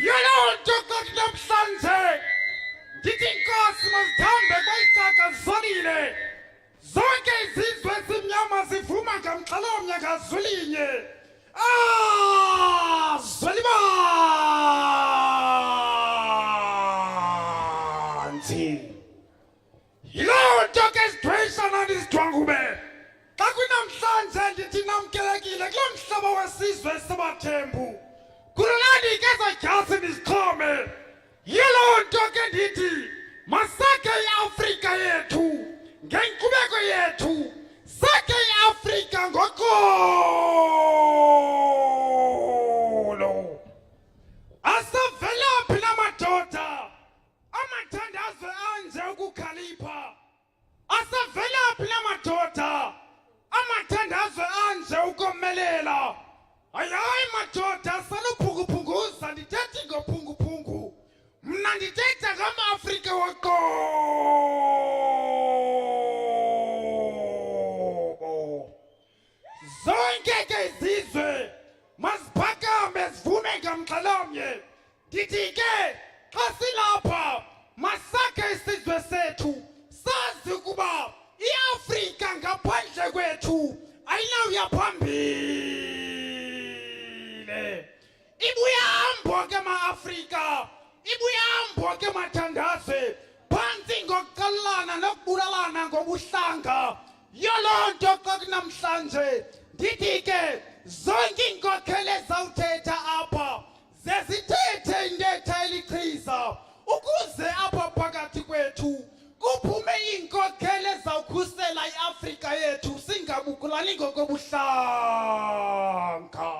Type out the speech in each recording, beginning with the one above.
Yolonto namhlanje ngithi inkosi mazithambe kwayikaka zolile zonke izizwe ezimnyama zivuma ngamxhalomnya ngazulinye zolibanzi yilonto ke sidweshana nisijwangube xa kunamhlanje ndithi namkelekile kulo mhlaba wesizwe sabathembu kulolani ke zadyasi nizixhome yilonto ke ndithi masakhe iAfrika yethu ngenkqubeko yethu sakhe iAfrika ngoxolo asavelaphi namadoda amathandazwe anje ukukhalipha asavelaphi namadoda amathandazwe anje ukomelela hayi madoda saluphunguphunguza ndithethe ngophunguphungu mna ndithetha ngama-Afrika woqobo zonke ke izizwe maziphakame zivume ngamxhalomnye ndithi ke xa silapha masakhe isizwe sethu sazi ukuba iAfrika ngaphandle kwethu ayinawuya phambili ibuyambo ke ma-Afrika ibuyambo ke mathandazwe phansi ngokuqalana nokubulalana ngobuhlanga yolonto xa kunamhlanje ndithi ke zonke iinkokheli ezawuthetha apha zezithethe intetha elichiza ukuze apha phakathi kwethu kuphume iinkokheli ezawukhusela iAfrika yethu singabukulani ngokobuhlanga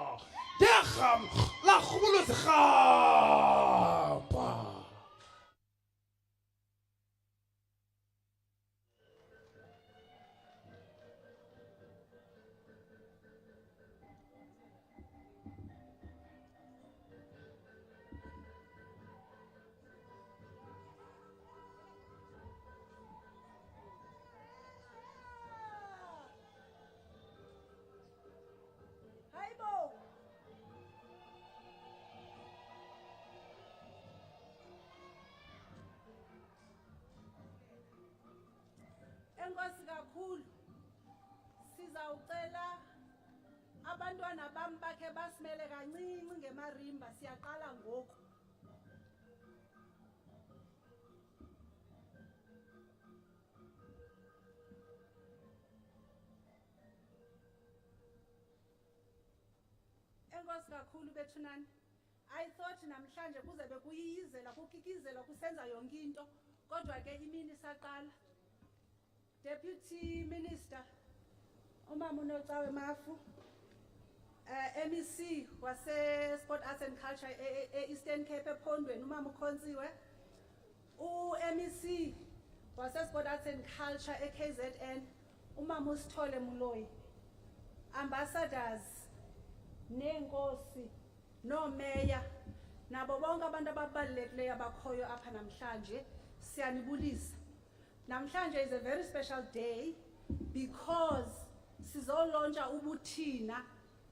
derham larhululo zirhampa Enkosi kakhulu sizawucela abantwana bam bakhe basimele kancinci ngemarimba siyaqala ngoku Enkosi kakhulu bethunani I thought namhlanje kuze bekuyiyizela kukikizela kusenza yonke into kodwa ke imini saqala Deputy Minister, Umama uNocawe Mafu, MEC wase Sport Arts and Culture Eastern Cape ePhondweni Umama uKhontsiwe, MEC wase Sport Arts and Culture eKZN Umama uSithole Muloyi, ambassadors, nenkosi, no mayor, nabo bonke abantu ababalulekileyo abakhoyo apha namhlanje siyanibulisa. Namhlanje is a very special day because sizolontsha ubuthina.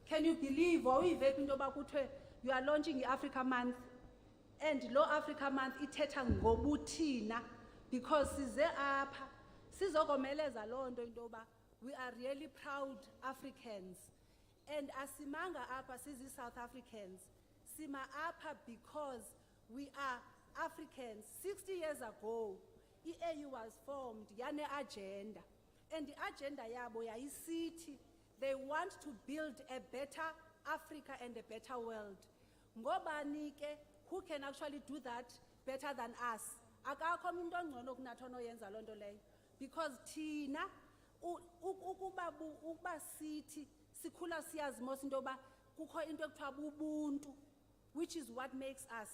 Can you believe you are launching the Africa Month and lo Africa Month ithetha ngobuthina because size apha sizokomeleza lonto intoba we are really proud Africans and asimanga apha sizi South Africans sima apha because we are Africans. 60 years ago AU was formed, yane agenda, and the agenda yabo yayisithi they want to build a better Africa and a better world. Ngobani ke who can actually do that better than us? Akakho umuntu ongcono kunathi onoyenza lonto leyo because thina ukuba sithi sikhula siyazi mos into ba kukho into ekuthiwa ubuntu which is what makes us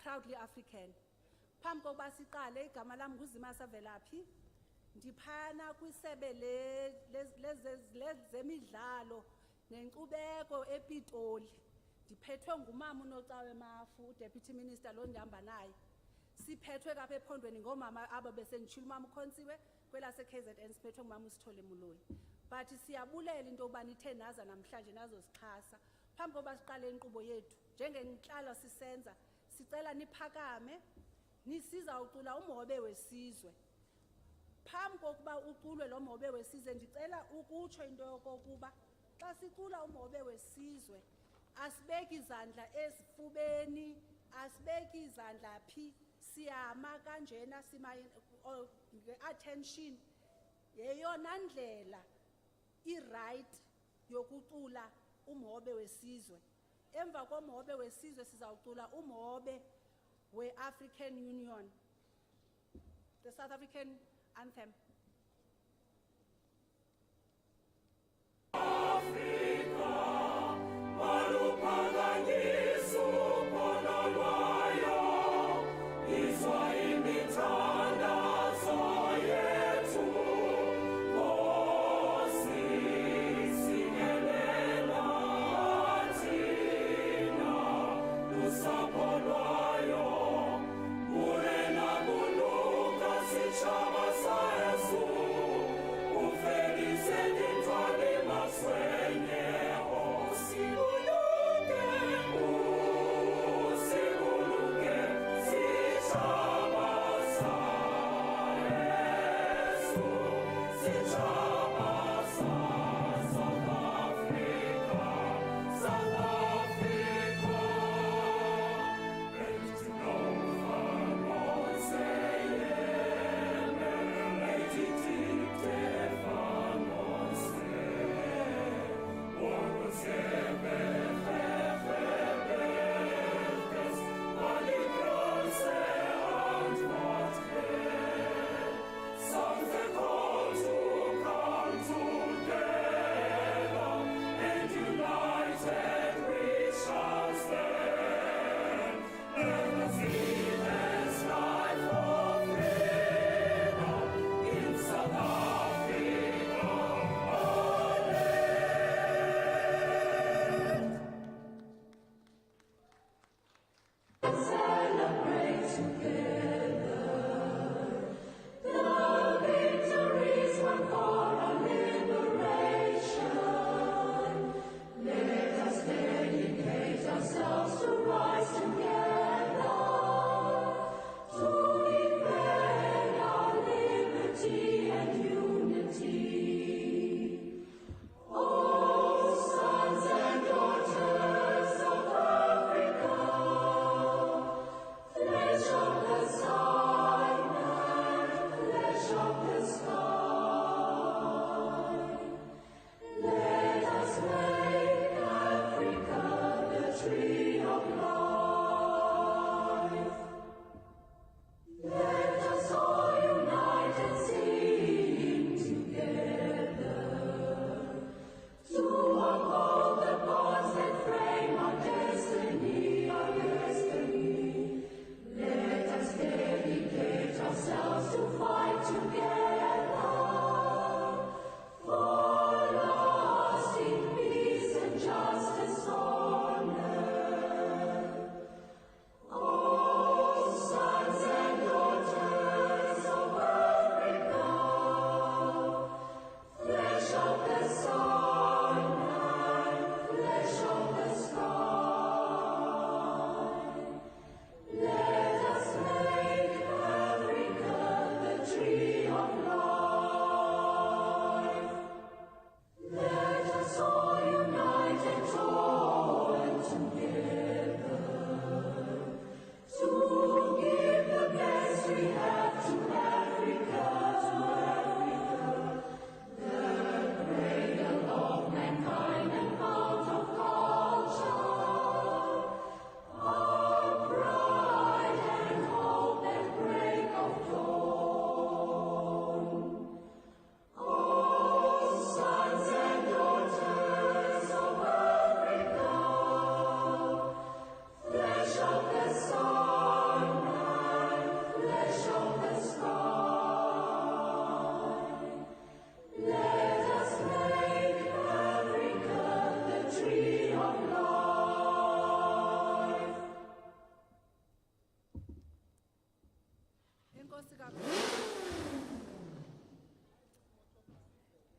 proudly African. Phambi kokuba siqale igama lami nguZima Savelaphi ndiphana kwisebe lezemidlalo nenkcubeko ePitoli ndiphethwe ngumama uNocawe Mafu Deputy Minister lo ndihamba naye siphethwe kapha ePhondweni ngomama aba besenditshila umama uKhontsiwe kwelase KZN siphethwe ngumama uSithole Muloyi but siyabulela into yokuba nithe naza namhlanje nazosixhasa phambi kokuba siqale inkqubo yethu njengenhlalo sisenza sicela niphakame nisiza ucula umhobe wesizwe. Phambi kokuba uculwe lo mhobe wesizwe ndicela ukutsho into yokokuba xa sicula umhobe wesizwe asibeki izandla esifubeni, asibeki izandla phi, siyama kanjena sima attention. Yeyona ndlela i-right yokucula umhobe wesizwe. Emva komhobe wesizwe sizawucula umhobe we-African Union, the South African anthem.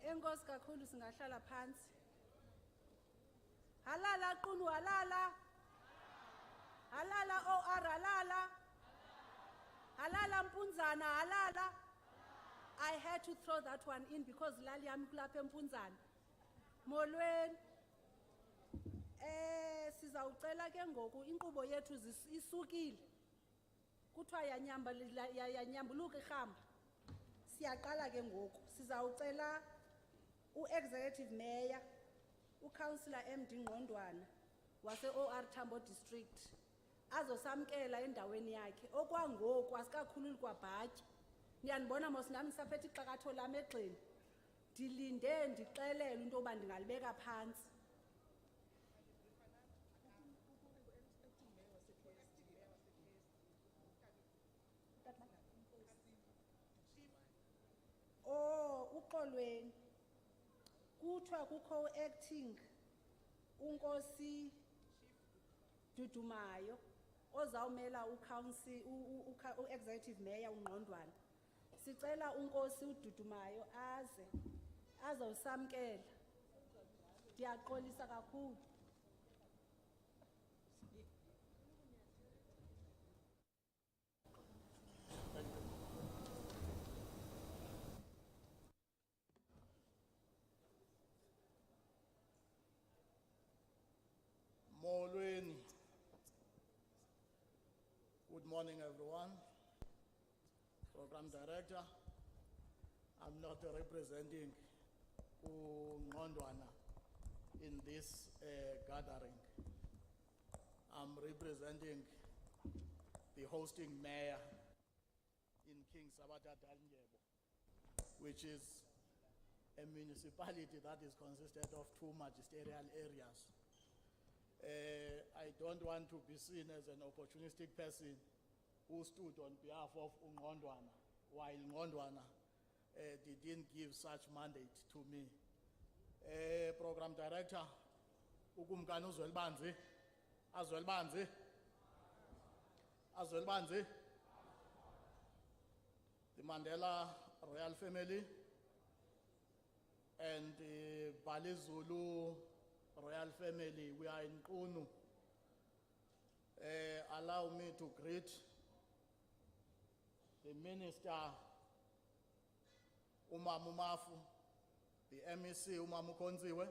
Enkosi kakhulu singahlala phansi. Halala QUNU halala. Halala OR, halala. Halala Mpunzana, halala. I had to throw that one in because lali yami kulapha eMpunzana. Molweni. Sizawucela ke ngoku inkqubo yethu isukile. Kuthiwa yanyambuluka ihamba. Siyaqala ke ngoku. Sizawucela u-Executive Mayor, uCouncillor MD Ngqondwana wase OR Tambo District azosamkela endaweni yakhe. Okwangoku asikakhululi kwabhatya. Niyanibona mos nami nisaphethe ixakatho lami egxeni. Ndilinde ndixelele into yoba ndingalibeka phantsi. Uxolweni. Kuthiwa kukho acting uNkosi Dudumayo ozawumela u-Executive Mayor uNgqondwana. Sicela uNkosi uDudumayo azowusamkela. Ndiyaxolisa kakhulu. Molweni. Good morning, everyone. Program Director, I'm not representing Ngqondwana in this gathering. I'm representing the hosting mayor in King Sabata Dalindyebo, which is a municipality that is consisted of 2 magisterial areas. I don't want to be seen as an opportunistic person who stood on behalf of Ngqondwana, while Ngqondwana didn't give such mandate to me. Program Director, ukumkani uzwelibanzi, azwelibanzi, the Mandela royal family and the Bali Zulu royal family, we are in QUNU. Allow me to greet the Minister Umamu Mafu, the MEC Umamu Konziwe,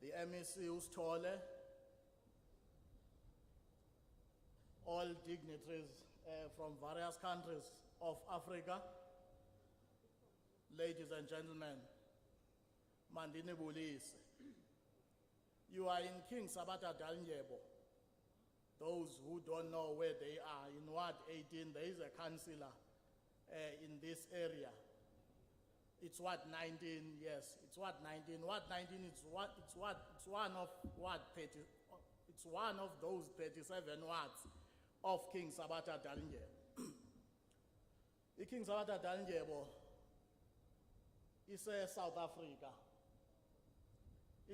the MEC Ustole, all dignitaries from various countries of Africa, ladies and gentlemen, Mandini Bulise. You are in King Sabata Dalindyebo. Those who don't know where they are, in Ward 18, there is a councillor in this area. It's Ward 19, yes, it's Ward 19. Ward 19 it's one of Ward 30, it's one of those 37 wards of King Sabata Dalindyebo. The King Sabata Dalindyebo is South Africa.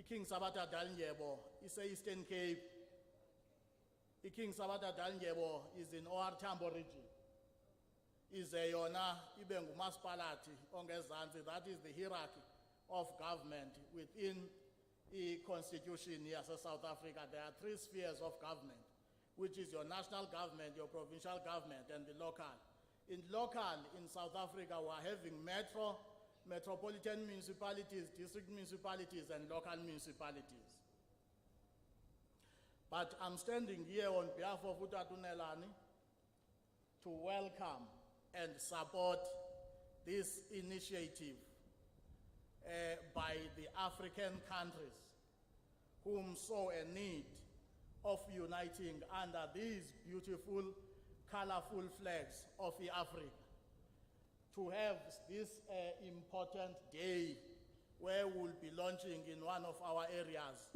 King Sabata Dalindyebo is Eastern Cape. King Sabata Dalindyebo is in OR Tambo region. Is a yona ibengu maspalati ongezansi. That is the hierarchy of government within the constitution here in South Africa. There are 3 spheres of government, which is your national government, your provincial government, and the local. In local in South Africa, we are having metropolitan municipalities, district municipalities, and local municipalities. But I'm standing here on behalf of Utatu Nelani to welcome and support this initiative by the African countries whom saw a need of uniting under these beautiful, colorful flags of the Africa, to have this important day where we'll be launching in one of our areas,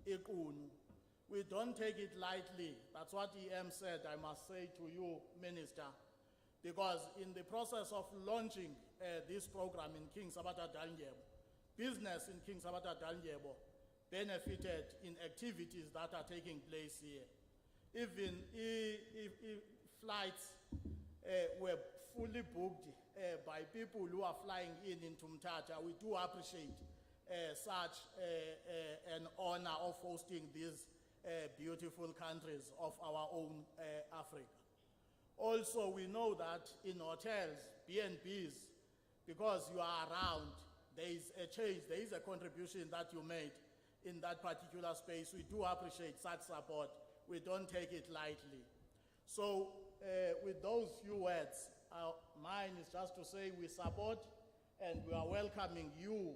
QUNU. We don't take it lightly. That's what EM said, I must say to you, Minister, because in the process of launching this program in King Sabata Dalindyebo, business in King Sabata Dalindyebo benefited in activities that are taking place here. Even if flights were fully booked by people who are flying into Mthatha, we do appreciate such an honor of hosting this beautiful countries of our own Africa. Also, we know that in hotels, B&Bs, because you are around, there is a change, there is a contribution that you made in that particular space. We do appreciate such support. We don't take it lightly. So with those few words, mine is just to say we support and we are welcoming you,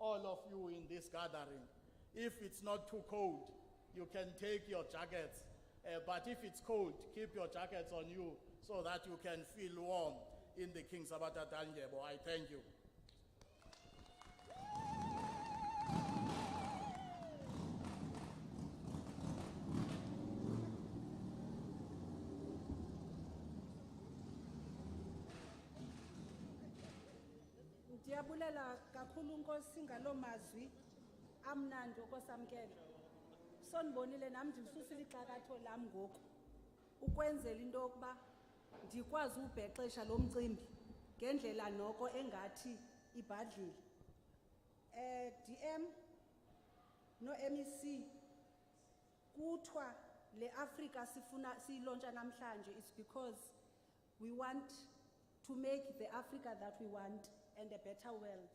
all of you in this gathering. If it's not too cold, you can take your jackets. But if it's cold, keep your jackets on you so that you can feel warm in the King Sabata Tangebo. I thank you. Ndiyabulela kakhulu Nkosi ngaloo mazwi amnandi okosamkela. Sonibonile nami ndilisusile ixakatho lam ngoku ukwenzela into yokuba ndikwazi ubhexesha lo mcimbi ngendlela noko engathi ibhadlile. DM no MEC kuthiwa le Africa sifuna siyilontsha namhlanje is because we want to make the Africa that we want and a better world.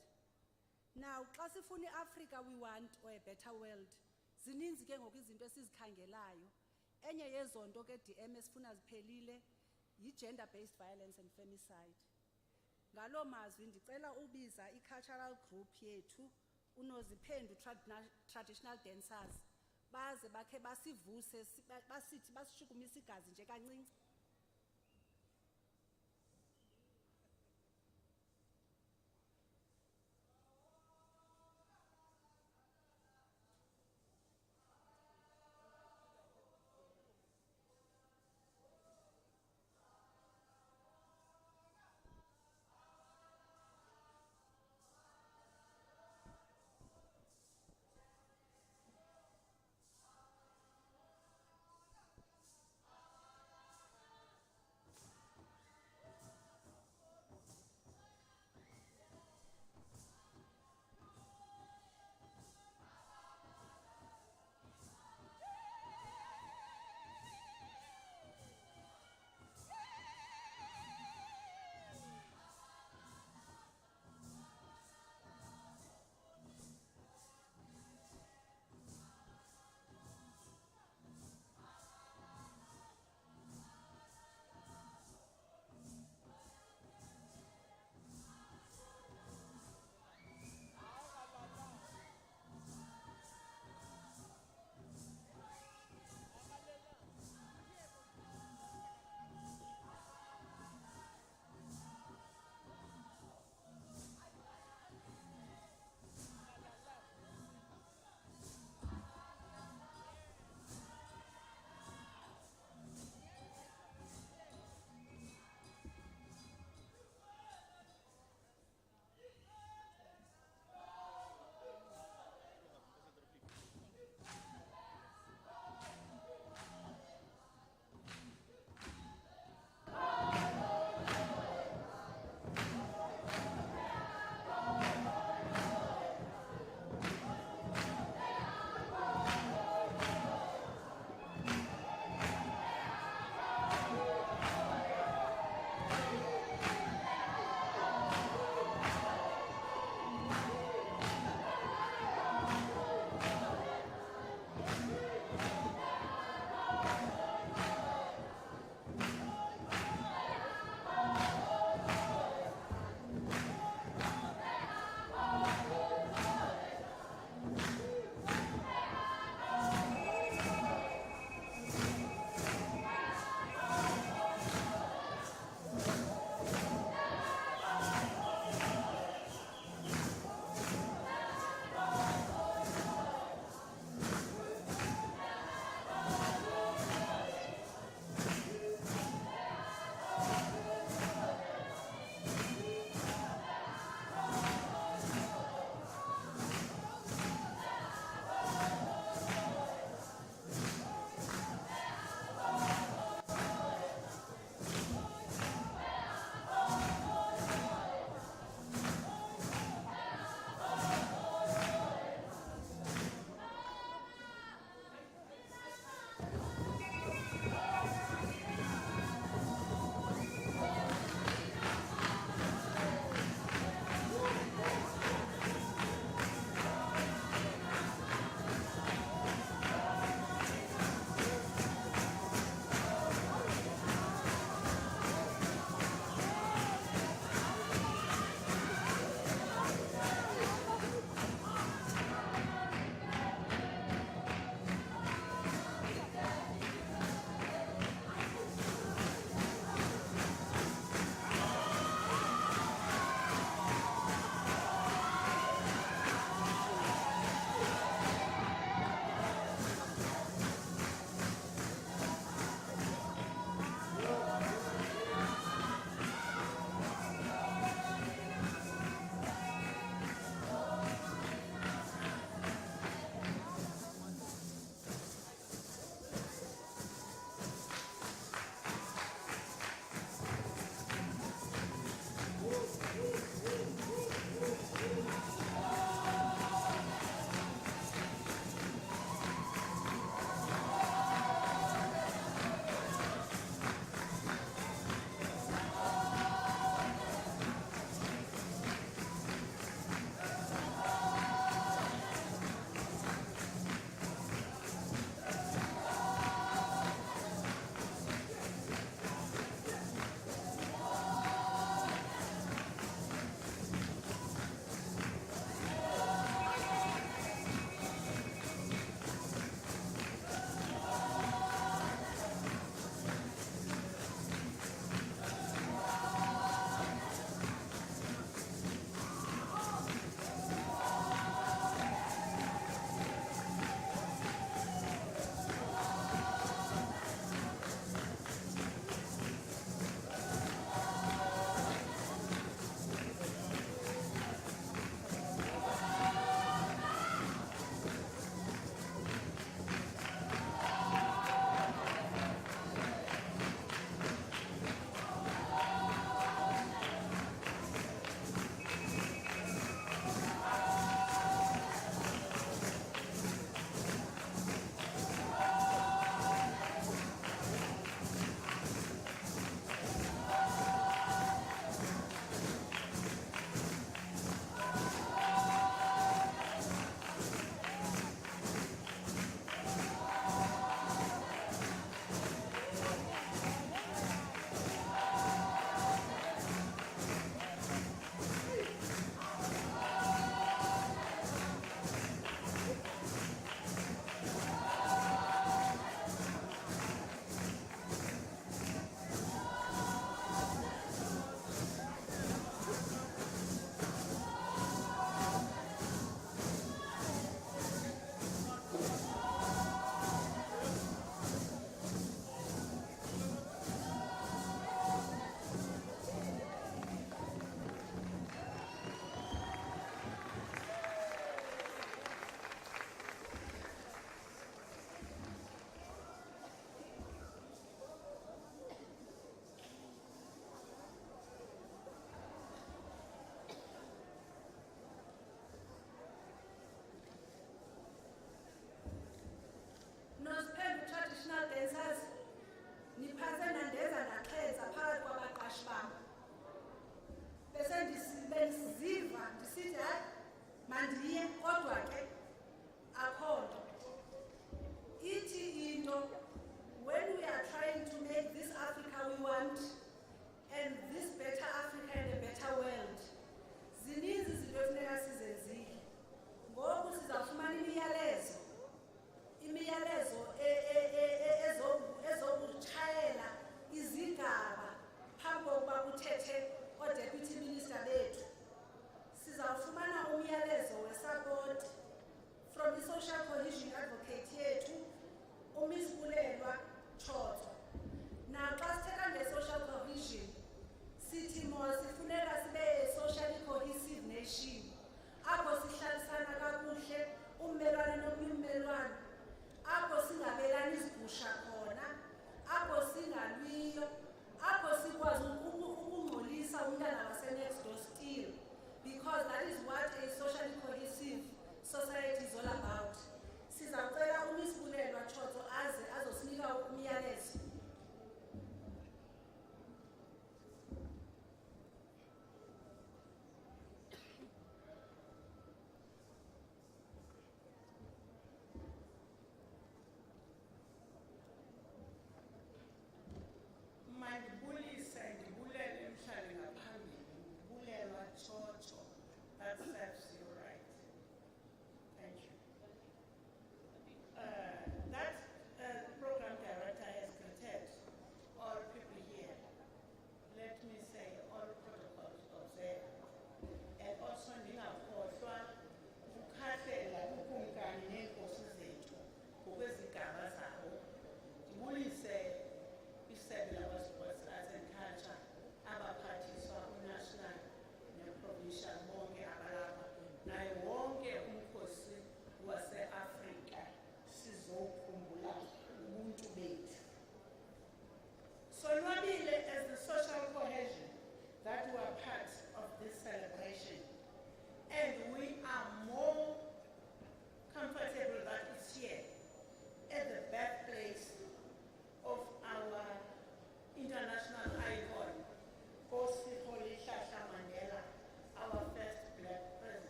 Now, xa sifuna iAfrica we want or a better world, zininzi ke ngoku izinto esizikhangelayo. Enye yezonto ke DM esifuna ziphelile yi-gender based violence and femicide. Ngaloo mazwi ndicela ubiza i-cultural group yethu unoziphendu traditional dancers baze bakhe basivuse basithi basishukumisa igazi nje kancinci.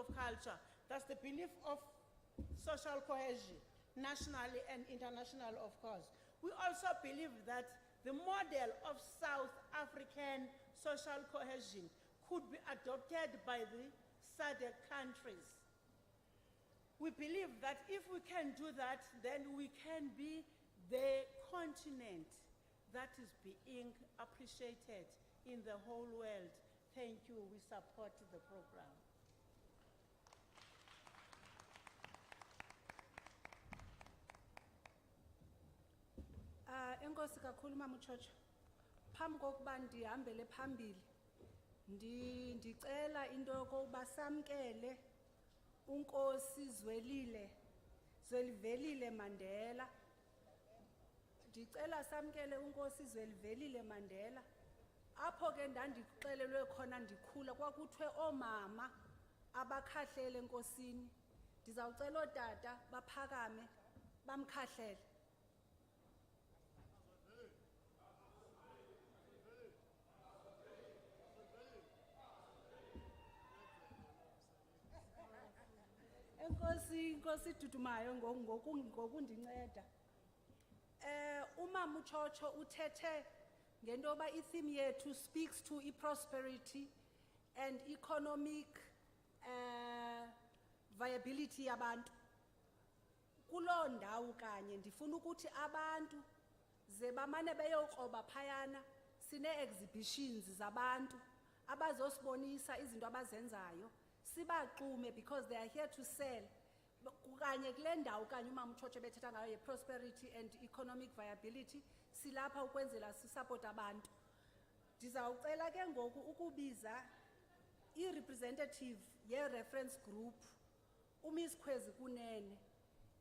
of culture. That's the belief of social cohesion, nationally and international, of course. We also believe that the model of South African social cohesion could be adopted by the SADC countries. We believe that if we can do that, then we can be the continent that is being appreciated in the whole world. Thank you. We support the program. Enkosi kakhulu Mama uChocho. Phambi kokuba ndihambele phambili, ndicela into yokuba samkele uNkosi Zwelivelile Mandela. Ndicela samkele uNkosi Zwelivelile Mandela. Apho ke ndandixelelwe khona ndikhula kwakuthiwe oomama abakhahlele enkosini. Ndizawucela ootata baphakame bamkhahlele. Inkosi dudumayo ngokundinceda. Umama uChocho uthethe ngento yoba i-theme yethu speaks to prosperity and economic viability yabantu. Kuloo ndawo kanye ndifuna ukuthi abantu ze bamane beyokroba phayana sine-exhibitions zabantu abazosibonisa izinto abazenzayo. Sibaxume because they are here to sell. Kanye kule ndawo kanye umama uChocho bethetha ngayo ye-prosperity and economic viability, silapha ukwenzela sisupport abantu. Ndizawucela ke ngoku ukubiza i-representative ye-reference group, uMiss Khwezi Kunene.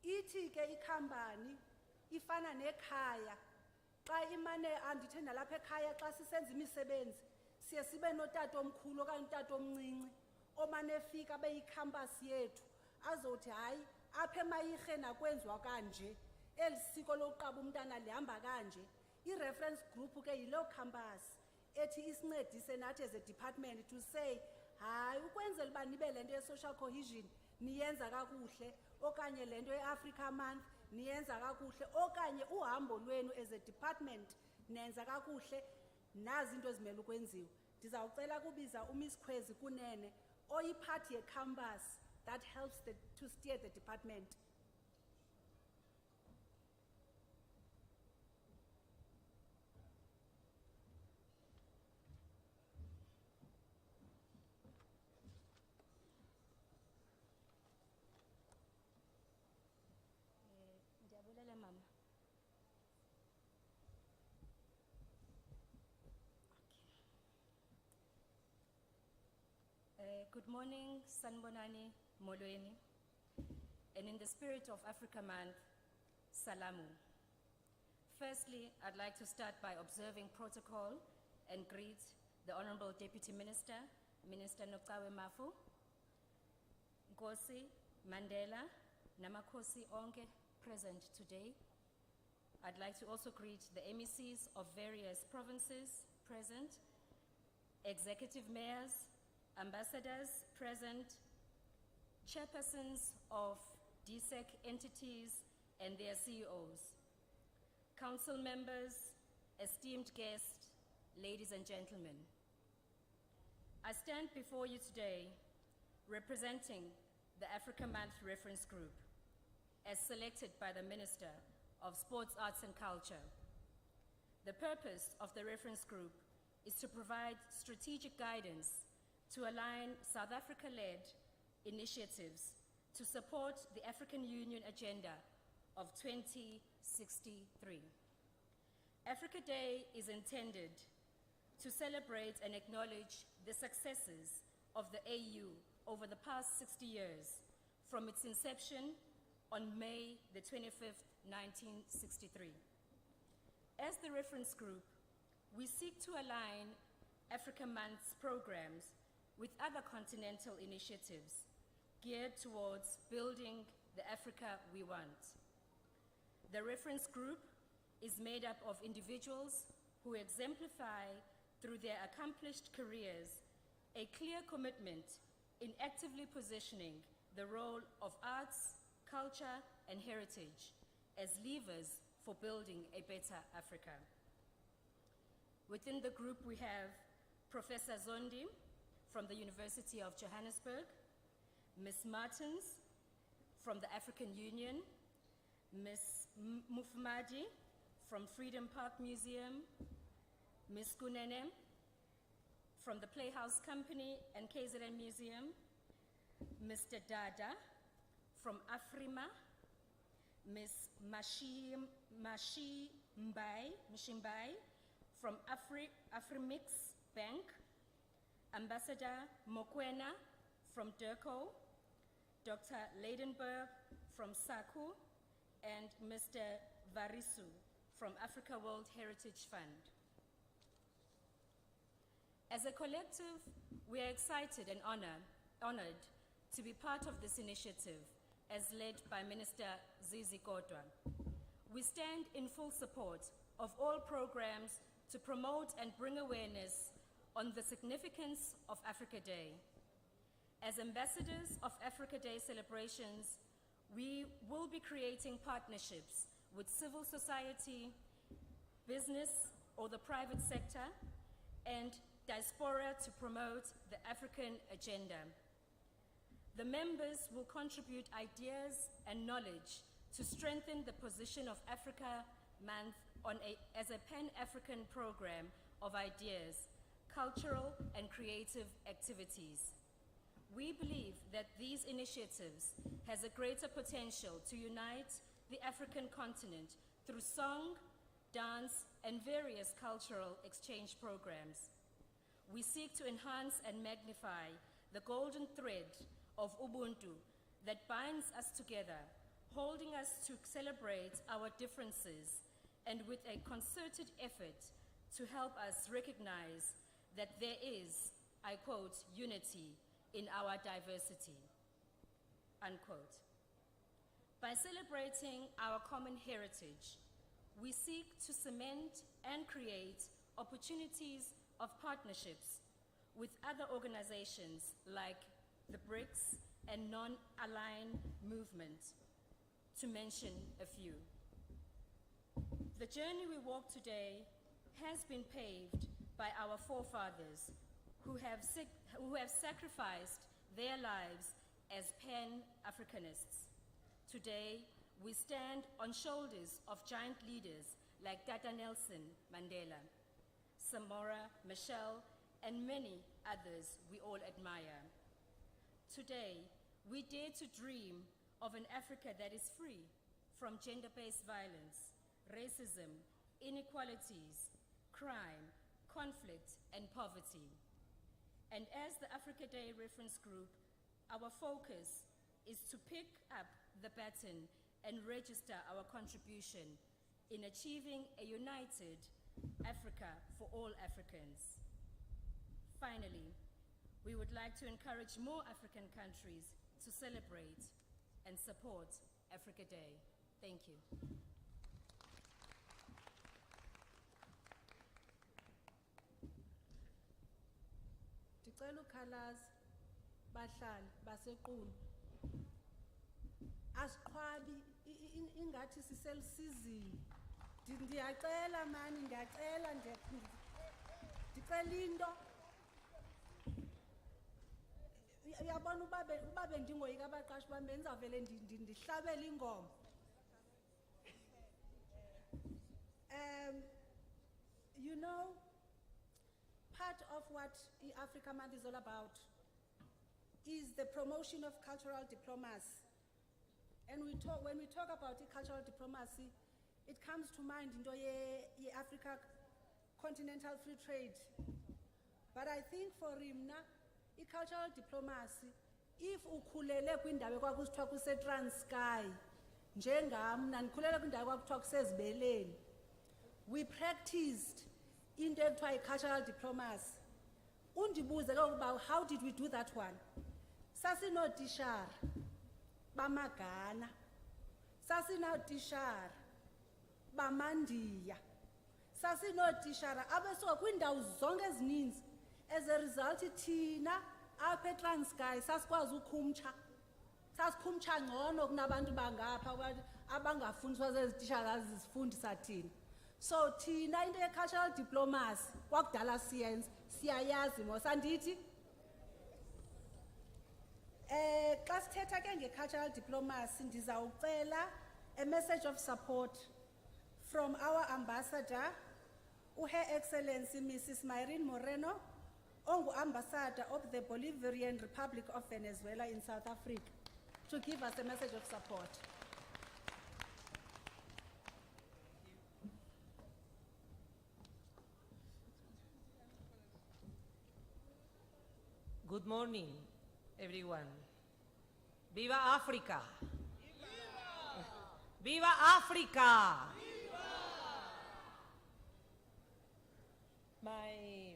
Ithi ke ikhampani ifana nekhaya. Xa imane andithe nalapha ekhaya xa sisenza imisebenzi siye sibe notata omkhulu okanye utata omncinci omane fika beyicampus yethu azothi hayi apha eMayirhe nakwenziwa kanje, eli siko lokuqaba umntana lihamba kanje. I-reference group ke yilo campus ethi isincedise nathi as a department to say hayi ukwenzela uba nibe lento ye-social cohesion niyenza kakuhle, okanye lento ye-Africa Month niyenza kakuhle, okanye uhambo lwenu as a department nenza kakuhle, nazi into ezimele ukwenziwa. Ndizawucela kubiza uMiss Khwezi Kunene oyiphathi ye-campus that helps to steer the department. Ndiyabulela mama. Good morning, Sanbonani, Molweni, and in the spirit of Africa Month, Salamu. Firstly, I'd like to start by observing protocol and greet the Honorable Deputy Minister, Minister Noktawe Mafu, Nkosi, Mandela, Namakosi Onke present today. I'd like to also greet the MECs of various provinces present, executive mayors, ambassadors present, chairpersons of DSEC entities and their CEOs, council members, esteemed guests, ladies and gentlemen. I stand before you today representing the Africa Month Reference Group as selected by the Minister of Sports, Arts and Culture. The purpose of the reference group is to provide strategic guidance to align South Africa-led initiatives to support the African Union Agenda of 2063. Africa Day is intended to celebrate and acknowledge the successes of the AU over the past 60 years, from its inception on May the 25th, 1963. As the reference group, we seek to align Africa Month's programs with other continental initiatives geared towards building the Africa we want. The reference group is made up of individuals who exemplify through their accomplished careers a clear commitment in actively positioning the role of arts, culture, and heritage as levers for building a better Africa. Within the group, we have Professor Zondi from the University of Johannesburg, Ms. Martins from the African Union, Ms. Mufmadi from Freedom Park Museum, Ms. Kunene from the Playhouse Company and KZN Museum, Mr. Dada from Afrima, Ms. Mashimbai from Afrimix Bank, Ambassador Mokwena from DERCO, Dr. Leidenberg from SACU, and Mr. Varisu from Africa World Heritage Fund. As a collective, we are excited and honored to be part of this initiative as led by Minister Zizi Kodwa. We stand in full support of all programs to promote and bring awareness on the significance of Africa Day. As ambassadors of Africa Day celebrations, we will be creating partnerships with civil society, business or the private sector, and diaspora to promote the African agenda. The members will contribute ideas and knowledge to strengthen the position of Africa Month as a Pan-African program of ideas, cultural and creative activities. We believe that these initiatives has a greater potential to unite the African continent through song, dance, and various cultural exchange programs. We seek to enhance and magnify the golden thread of Ubuntu that binds us together, holding us to celebrate our differences and with a concerted effort to help us recognize that there is, I quote, unity in our diversity, unquote. By celebrating our common heritage, we seek to cement and create opportunities of partnerships with other organizations like the BRICS and non-aligned movement, to mention a few. The journey we walk today has been paved by our forefathers who have sacrificed their lives as Pan-Africanists. Today, we stand on shoulders of giant leaders like Tata Nelson Mandela, Samora Machel, and many others we all admire. Today, we dare to dream of an Africa that is free from gender-based violence, racism, inequalities, crime, conflict, and poverty. And as the Africa Day Reference Group, our focus is to pick up the baton and register our contribution in achieving a united Africa for all Africans. Finally, we would like to encourage more African countries to celebrate and support Africa Day. Thank you. Ndicela ukhalaza bahlali basequnu. Asiqhwabi ingathi siselusizini. Ndiyacela mani, ndiyacela ndicela into. Uyabona uba bendingoyika abaqashi bami bendizawuvele ndihlabele ingoma. You know, part of what Africa Month is all about is the promotion of cultural diplomacy. And when we talk about cultural diplomacy, it comes to mind into Africa continental free trade. But I think for Rimna, cultural diplomacy, if ukhulele kwindawo ekwakusithiwa kuseTranskei, njengam ndikhulele kwindawo ekwakuthiwa kusezibeleni, we practiced into ekuthiwa cultural diplomacy. Undibuze ke ukuba how did we do that one? Sasinotishara bamagana, sasinotishara bamandiya, sasinotishara abesuka kwiindawo zonke ezininzi. As a result, thina apha eTranskei sasikwazi ukhumtsha. Sasikhumtsha ngcono kunabantu bangapha abangafundiswa zezititshala zisifundisa thina. So thina into ye-cultural diplomacy kwakudala siyenza, siyayazi mos andithi. Xa sithetha ke nge-cultural diplomacy ndizawucela a message of support from our ambassador, Her Excellency Mrs. Maureen Moreno, Ambassador of the Bolivarian Republic of Venezuela in South Africa, to give us a message of support. Good morning, everyone. Viva Africa! Viva Africa! My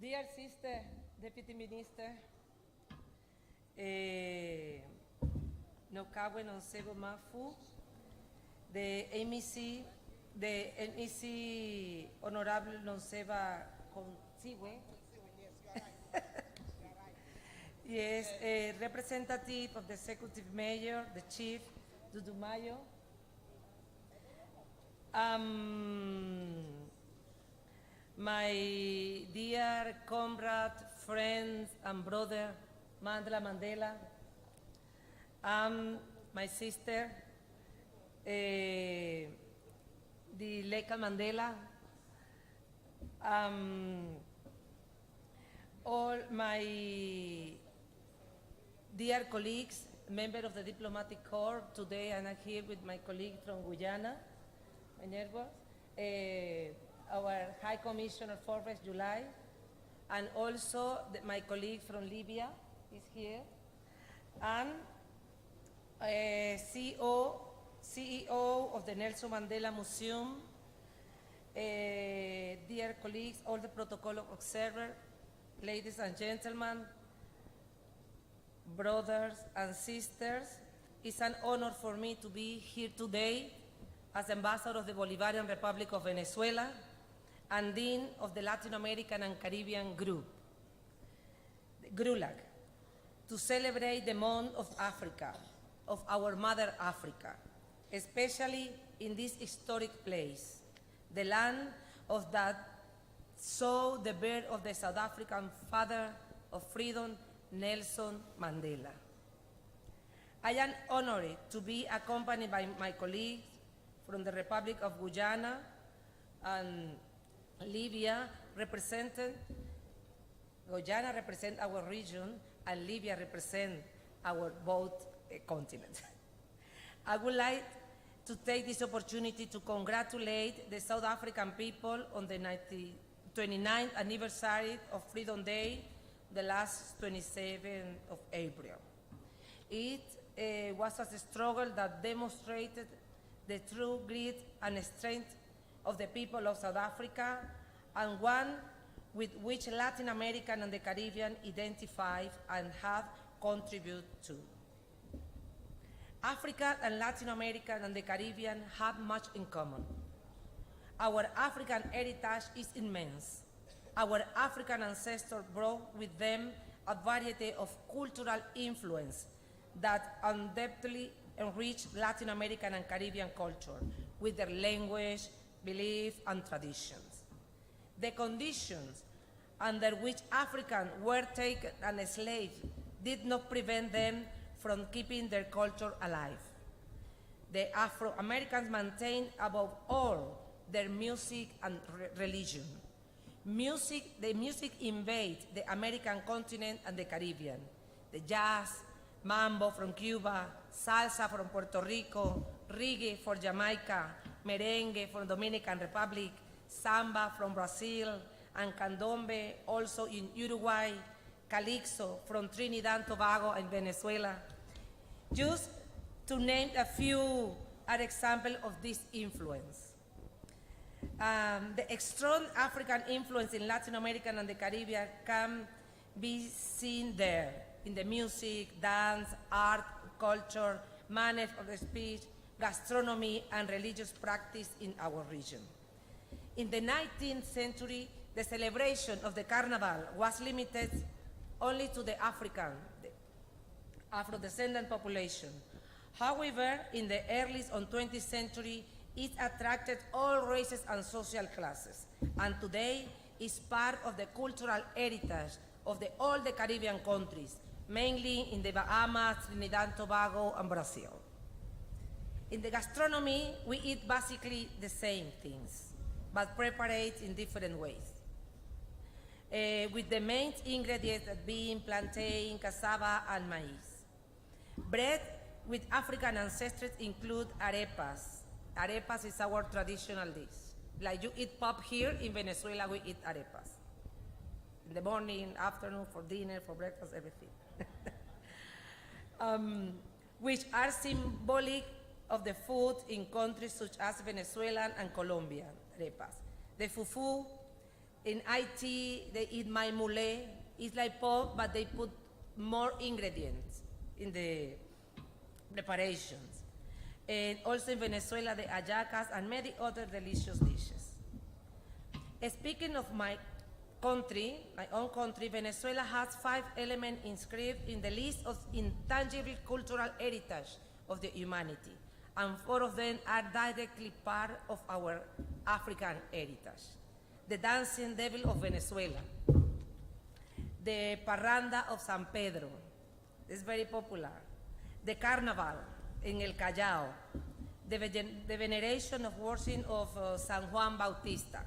dear sister, Deputy Minister, Nokawe Nonsebo Mafu, the MEC, Honorable Nonseba Consigue, yes, a representative of the Executive Mayor, the Chief, Dudumayo, my dear comrade, friend, and brother, Mandela, my sister, the Leka Mandela, all my dear colleagues, member of the Diplomatic Corps. Today I'm here with my colleague from Guyana, my neighbor, our High Commissioner for July, and also my colleague from Libya is here, and CEO of the Nelson Mandela Museum, dear colleagues, all the protocol observers, ladies and gentlemen, brothers and sisters, it's an honor for me to be here today as Ambassador of the Bolivarian Republic of Venezuela and Dean of the Latin American and Caribbean Group, GRULAC, to celebrate the month of Africa, of our Mother Africa, especially in this historic place, the land of that saw the birth of the South African father of freedom, Nelson Mandela. I am honored to be accompanied by my colleagues from the Republic of Guyana and Libya. Guyana represents our region and Libya represents our both continents. I would like to take this opportunity to congratulate the South African people on the 29th anniversary of Freedom Day, the last 27th of April. It was a struggle that demonstrated the true grit and strength of the people of South Africa, and one with which Latin America and the Caribbean identify and have contributed to. Africa and Latin America and the Caribbean have much in common. Our African heritage is immense. Our African ancestors brought with them a variety of cultural influence that undoubtedly enrich Latin American and Caribbean culture with their language, beliefs, and traditions. The conditions under which Africans were taken and enslaved did not prevent them from keeping their culture alive. The Afro-Americans maintained above all their music and religion. The music invaded the American continent and the Caribbean. The jazz, mambo from Cuba, salsa from Puerto Rico, reggae from Jamaica, merengue from Dominican Republic, samba from Brazil, and candombe also in Uruguay, calypso from Trinidad and Tobago and Venezuela. Just to name a few are examples of this influence. The strong African influence in Latin America and the Caribbean can be seen there in the music, dance, art, culture, manner of speech, gastronomy, and religious practice in our region. In the 19th century, the celebration of the carnival was limited only to the African, the Afro-descendant population. However, in the early 20th century, it attracted all races and social classes, and today is part of the cultural heritage of all the Caribbean countries, mainly in the Bahamas, Trinidad and Tobago, and Brazil. In the gastronomy, we eat basically the same things, but prepare it in different ways. With the main ingredients being plantain, cassava, and maize. Bread with African ancestors include arepas. Arepas is our traditional dish. Like you eat pop here, in Venezuela we eat arepas. In the morning, afternoon, for dinner, for breakfast, everything. Which are symbolic of the food in countries such as Venezuela and Colombia, arepas. The fufu, in Haiti, they eat maimule. It's like pork, but they put more ingredients in the preparations. And also in Venezuela, the hallacas and many other delicious dishes. Speaking of my country, my own country, Venezuela has 5 elements inscribed in the list of intangible cultural heritage of the humanity, and 4 of them are directly part of our African heritage. The dancing devil of Venezuela, the parranda of San Pedro, is very popular, the carnival in El Callao, the veneration of worship of San Juan Bautista.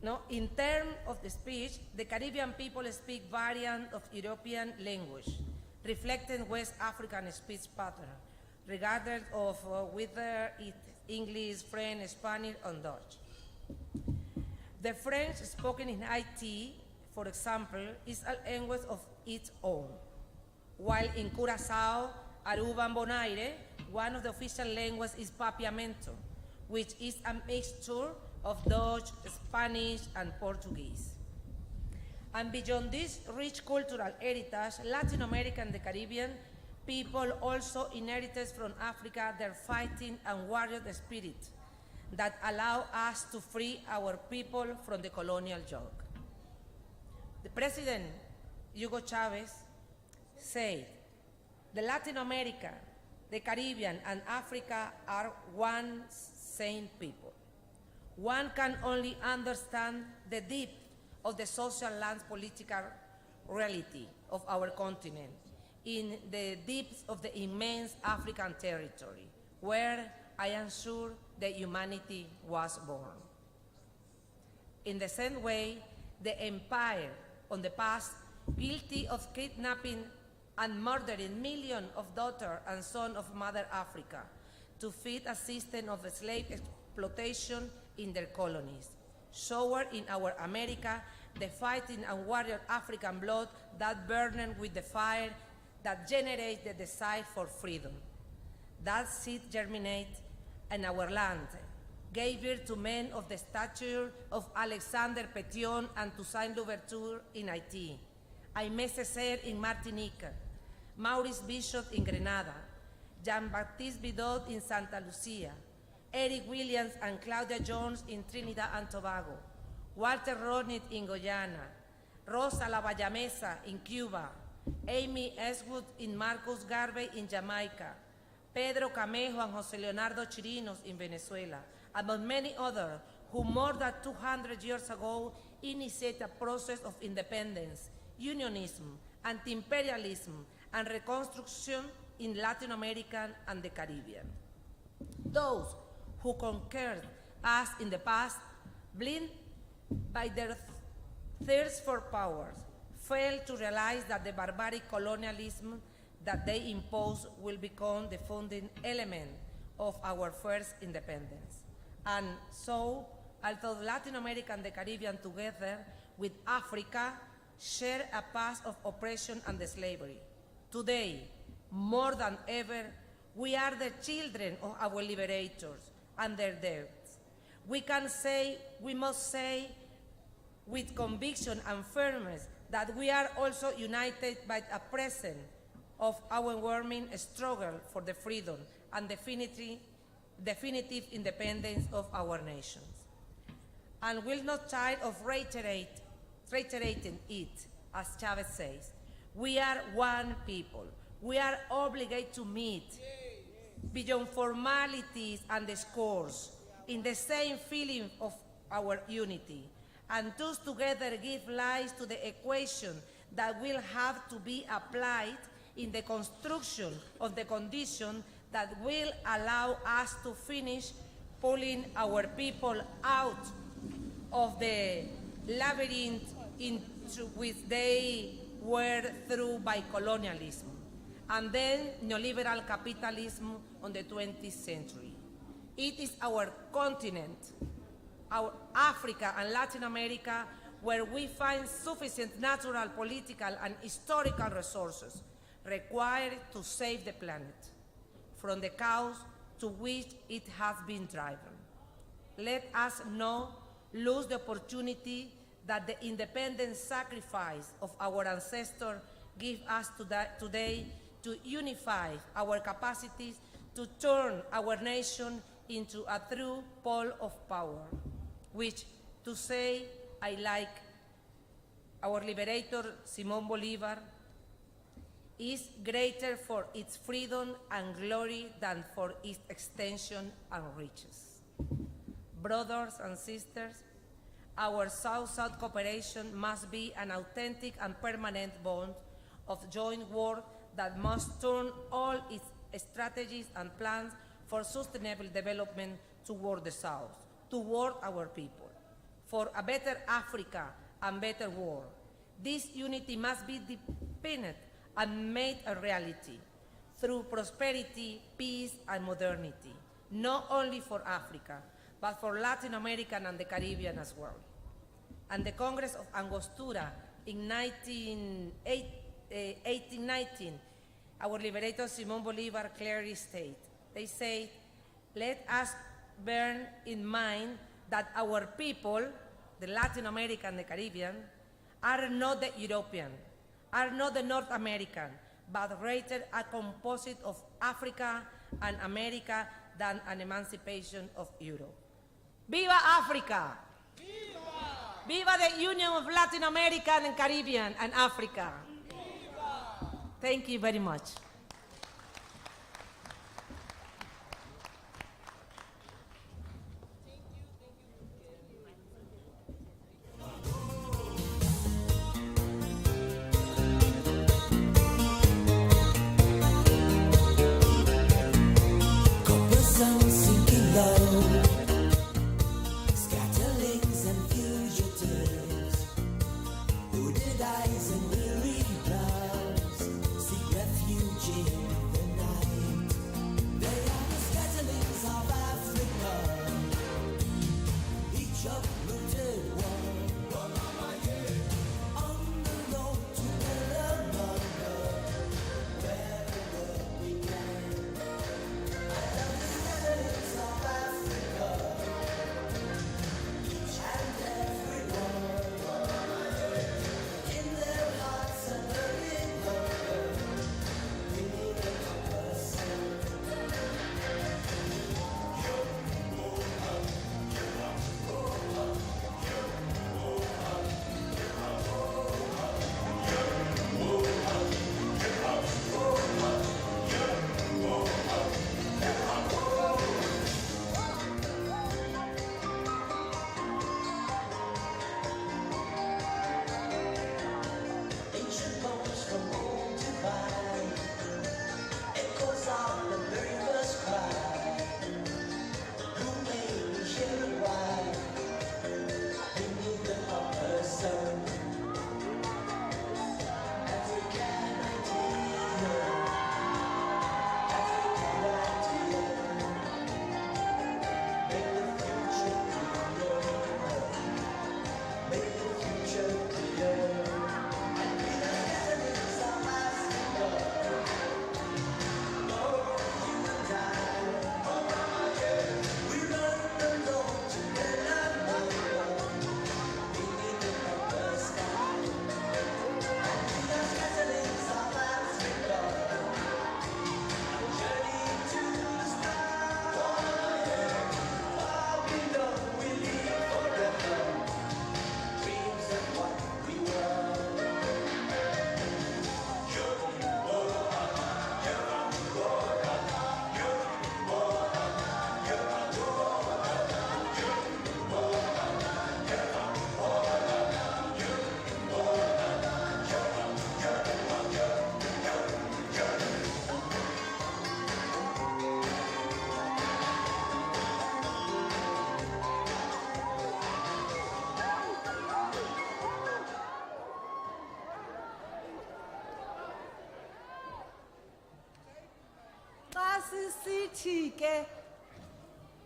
No, in terms of the speech, the Caribbean people speak variant of European language, reflecting West African speech pattern, regardless of whether it's English, French, Spanish, or Dutch. The French spoken in Haiti, for example, is a language of its own, while in Curaçao, Aruba, and Bonaire, one of the official languages is Papiamento, which is a mixture of Dutch, Spanish, and Portuguese. And beyond this rich cultural heritage, Latin America and the Caribbean people also inherited from Africa their fighting and warrior spirit that allow us to free our people from the colonial yoke. The President, Hugo Chavez, said, "The Latin America, the Caribbean, and Africa are one same people. One can only understand the depth of the social and political reality of our continent in the depths of the immense African territory, where I am sure that humanity was born." In the same way, the empire on the past, guilty of kidnapping and murdering millions of daughters and sons of Mother Africa to feed a system of slave exploitation in their colonies, showered in our America the fighting and warrior African blood that burned with the fire that generates the desire for freedom. That seed germinated in our land, gave birth to men of the stature of Alexander Petion and Toussaint Louverture in Haiti, Aimé Césaire in Martinique, Maurice Bishop in Grenada, Jean-Baptiste Bidot in Santa Lucia, Eric Williams and Claudia Jones in Trinidad and Tobago, Walter Rodney in Guyana, Rosa Lavallamesa in Cuba, Amy Eswood in Marcus Garvey in Jamaica, Pedro Camejo and José Leonardo Chirinos in Venezuela, among many others who more than 200 years ago initiated a process of independence, unionism, anti-imperialism, and reconstruction in Latin America and the Caribbean. Those who conquered us in the past, blind by their thirst for power, fail to realize that the barbaric colonialism that they impose will become the founding element of our first independence. And so, although Latin America and the Caribbean together with Africa share a past of oppression and slavery, today, more than ever, we are the children of our liberators and their deaths. We must say with conviction and firmness that we are also united by a present of our warming struggle for the freedom and definitive independence of our nations. And will not tire of reiterating it. as Chavez says. We are one people. We are obligated to meet beyond formalities and discourse in the same feeling of our unity, and thus together give life to the equation that will have to be applied in the construction of the condition that will allow us to finish pulling our people out of the labyrinth into which they were through by colonialism and then neoliberal capitalism on the 20th century. It is our continent, our Africa and Latin America, where we find sufficient natural, political, and historical resources required to save the planet from the chaos to which it has been driven. Let us not lose the opportunity that the independent sacrifice of our ancestors give us today to unify our capacities to turn our nation into a true pole of power, which, to say I like our liberator Simón Bolívar, is greater for its freedom and glory than for its extension and riches. Brothers and sisters, our South-South cooperation must be an authentic and permanent bond of joint work that must turn all its strategies and plans for sustainable development toward the South, toward our people, for a better Africa and better world. This unity must be deepened and made a reality through prosperity, peace, and modernity, not only for Africa, but for Latin America and the Caribbean as well. And the Congress of Angostura in 1819, our liberator Simón Bolívar clearly stated, they say, let us bear in mind that our people, the Latin American and the Caribbean, are not the European, are not the North American, but rather a composite of Africa and America than an emancipation of Europe. Viva Africa! Viva! Viva the Union of Latin America and Caribbean and Africa! Viva! Thank you very much. Scatterlings and fugitives, hooded eyes and weary brows, seek refuge sisithi ke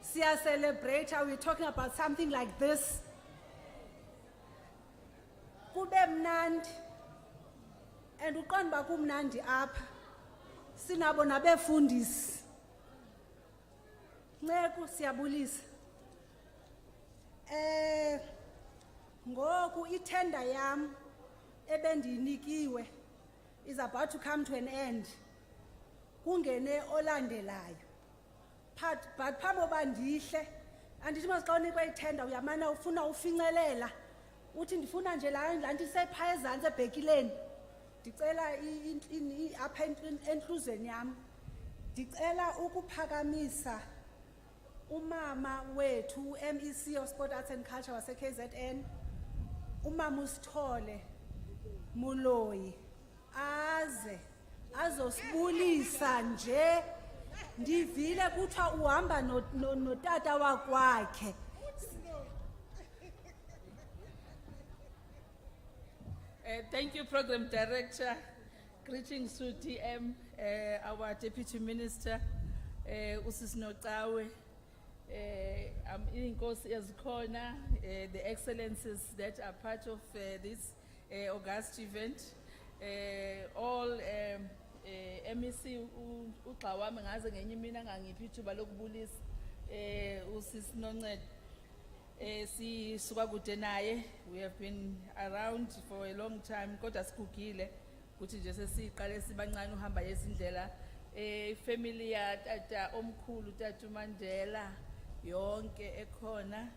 siya celebrate, we're talking about something like this. Kube mnandi. And uqonda ba kumnandi apha. Sinabo nabefundisi. Nceku siyabulisa. Ngoku itender yam ebendinikiwe is about to come to an end. Kungene olandelayo. But phambi koba ndihle andithi masixa unikwe itender uyamana ufuna ufincelela. Uthi ndifuna nje la nti sephaya ezantsi ebhekileni. Ndicela apha enhluzweni yam. Ndicela ukuphakamisa umama wethu MEC of Sport Arts and Culture wase KZN. Umama uSithole Muloyi azosibulisa nje ndivile kuthiwa uhamba notata wakwakhe. Thank you, Program Director. Greetings to DM, our Deputy Minister, Usis Notawe, Inkosi Ezikhona, the excellencies that are part of this August event, all MEC uqawami ngaze ngenye mina ngangiphi ithuba lokubulisa Usis Noncede. Sisuka kude naye, we have been around for a long time kodwa sigugile ukuthi nje sesiqale sibancane uhamba yezindlela family ya tata omkhulu tata Mandela yonke ekhona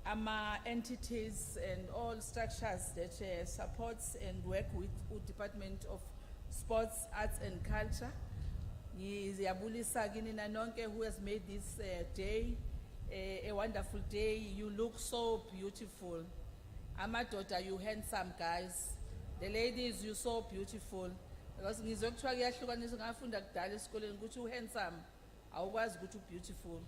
ama entities and all structures that supports and work with Department of Sports, Arts and Culture. Ngiyabulisa kini nanonke who has made this day a wonderful day. You look so beautiful. Amadoda, you handsome guys. The ladies, you so beautiful. Because ngizokuthiwa kuyahlukanisa ngafunda kudala esikoleni ukuthi u handsome awukwazi ukuthi u beautiful.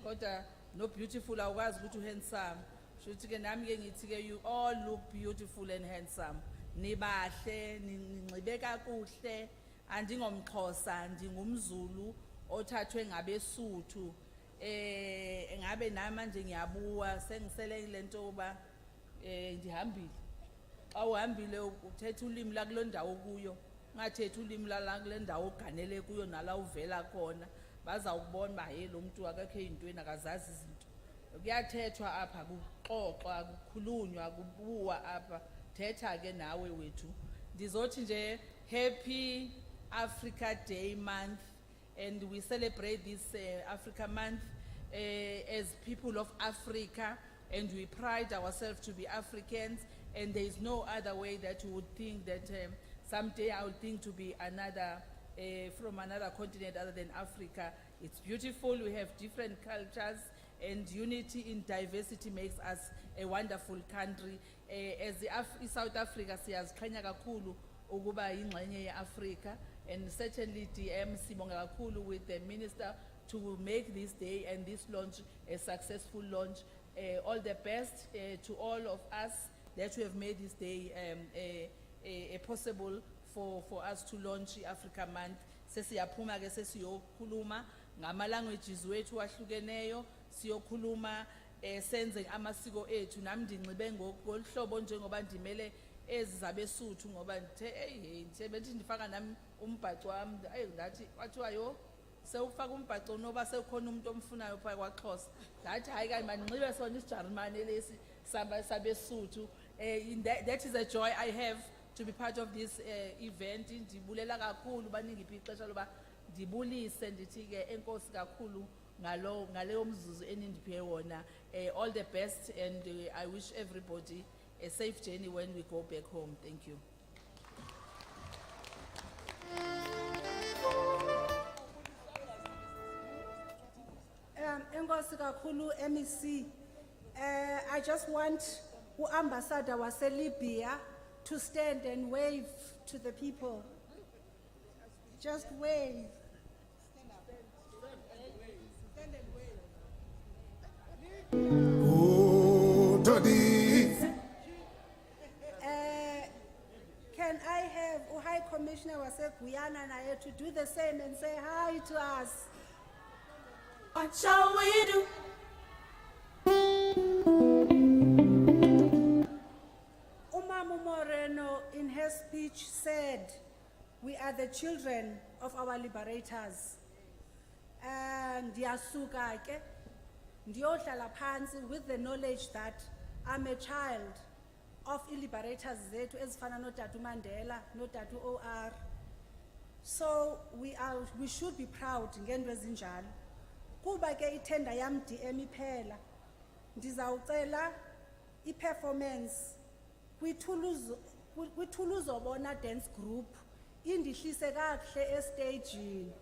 Kodwa no beautiful awukwazi ukuthi u handsome. Shuthi ke nami ke ngithi ke you all look beautiful and handsome. Nibahle, ninxibe kakuhle. Andingomxhosa, ndingumZulu othathwe ngabeSuthu. Ngabe nama nje ngiyabuwa sengisele lento ba ndihambile. Awuhambile uthetha ulimi la kulondawo kuyo. Ngathetha ulimi la kule ndawo oganele kuyo nala uvela khona. Bazawubona ba hey lo muntu akakho ezintweni akazazi izinto. Kuyathethwa apha kuxoxwa kukhulunywa kubuwa apha. Thetha ke nawe wethu. Ndizothi nje happy Africa Day month. And we celebrate this Africa month as people of Africa, and we pride ourselves to be Africans, and there is no other way that we would think that someday I would think to be another from another continent other than Africa. It's beautiful, we have different cultures, and unity in diversity makes us a wonderful country. As South Africa siyaziqhenya kakhulu ukuba yingxenye ye-Africa. And certainly DM sibonga kakhulu with the minister to make this day and this launch a successful launch. All the best to all of us that we have made this day possible for us to launch Africa Month. Sesiyaphuma ke sesiyokhuluma ngama languages wethu ahlukeneyo, siyokhuluma senze amasiko ethu. Nami ndinxibe ngohlobo njengoba ndimele ezabeSuthu ngoba nje bethi ndifaka nami umbhaco wami ngathi wathiwa yo sewufaka umbhaco noba sekukhona umuntu omfunayo phakathi kwaXhosa ngathi hayi kayi mandinxibe sona isiJarimane lesi sabeSuthu. That is a joy I have to be part of this event. Ndibulela kakhulu baningiphi ixesha loba ndibulise ndithi ke enkosi kakhulu ngaleyo mzuzu enindiphe wona. All the best, and I wish everybody a safe journey when we go back home. Thank you. Enkosi kakhulu MEC. I just want Ambassador wase Libya to stand and wave to the people. Just wave. Can I have High Commissioner waseGuyana naye to do the same and say hi to us. What shall we do? Umamu Moreno in her speech said, we are the children of our liberators. And ndiyasuka ke ndiyohlala phansi with the knowledge that I'm a child of liberators zethu ezifana noTata Mandela, noTata OR. So we should be proud ngento ezinjalo. Kuba ke itenda yam DM iphela, ndizawucela i-performance kwi-Toulouse obona dance group indihlise kakuhle estagini.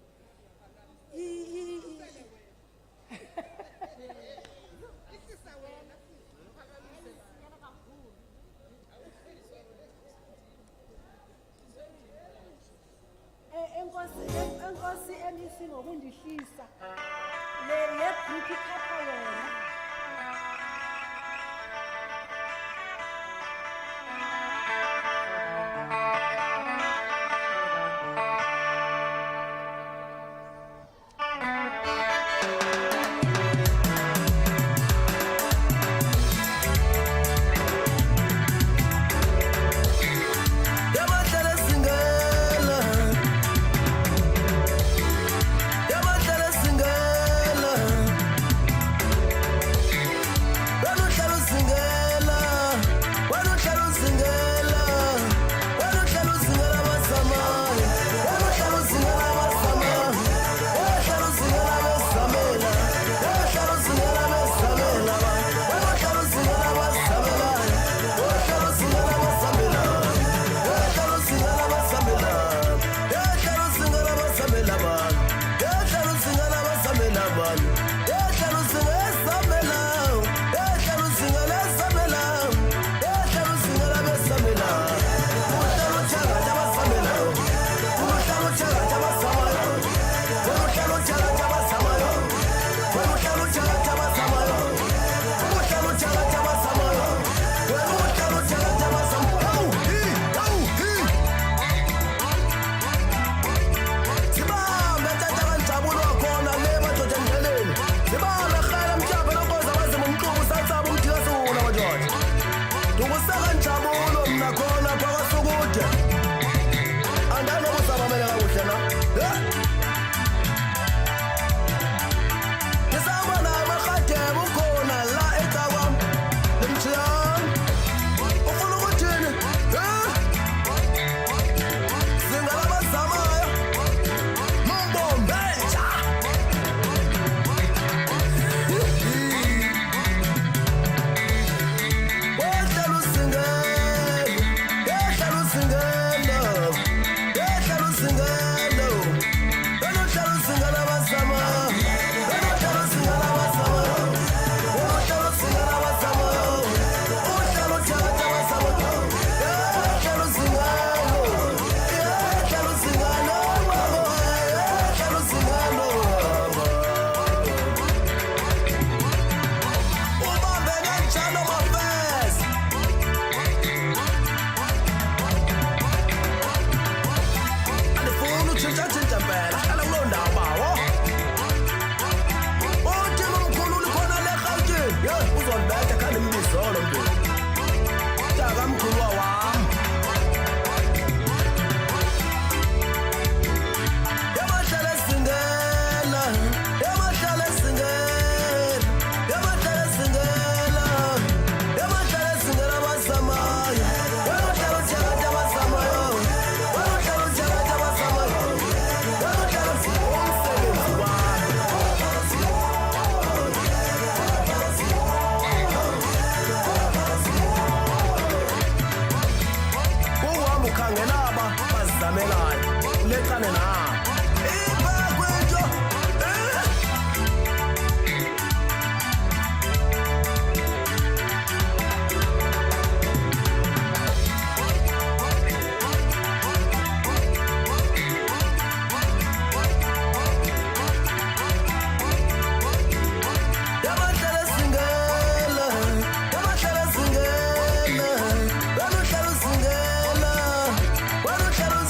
Enkosi emisi ngokundihlisa le group ikhapha wena.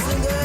Singing.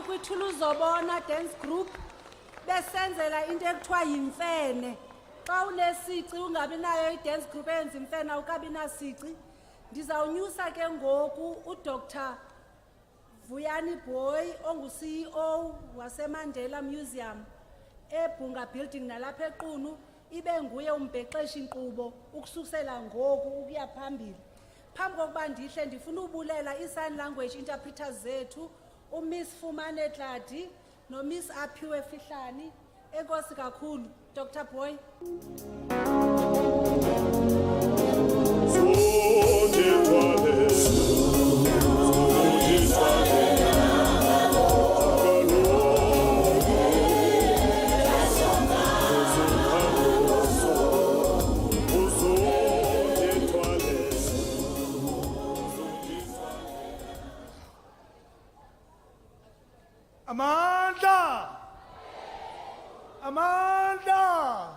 kwithula uzobona dance group besenzela into ekuthiwa yimfene. Xa unesici ungabi nayo i-dance group eyenza imfene awukabi nasici. Ndizawunyusa ke ngoku uDr. Vuyani Boy ongu-CEO waseMandela Museum eBhunga Building nalapha eQunu, ibe nguye umbhexeshi inkqubo ukususela ngoku ukuya phambili. Phambi kokuba ndihle ndifuna ubulela i-sign language interpreters zethu, uMiss Fumane Tladi noMiss Aphiwe Fihlani. Enkosi kakhulu Dr. Boy. Amanda! Amanda!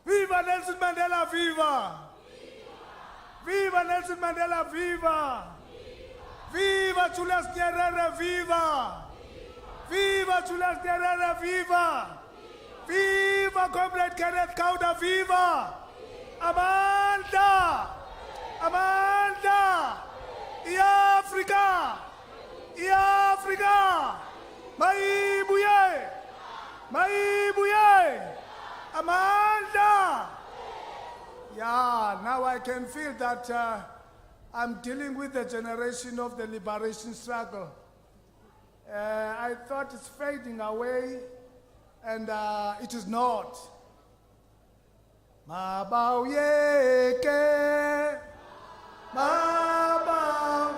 Viva Viva Nelson Mandela, viva! Viva Nelson Mandela, viva! Viva Julius Nyerere, viva! Viva Julius Nyerere, viva! Viva Comrade Kenneth Kauda, viva! Amanda! Amanda! I-Africa! I-Africa! Mayibuye! Mayibuye! Amanda! Yeah, now I can feel that I'm dealing with the generation of the liberation struggle. I thought it's fading away, and it is not. Mabauyeke, Mabau.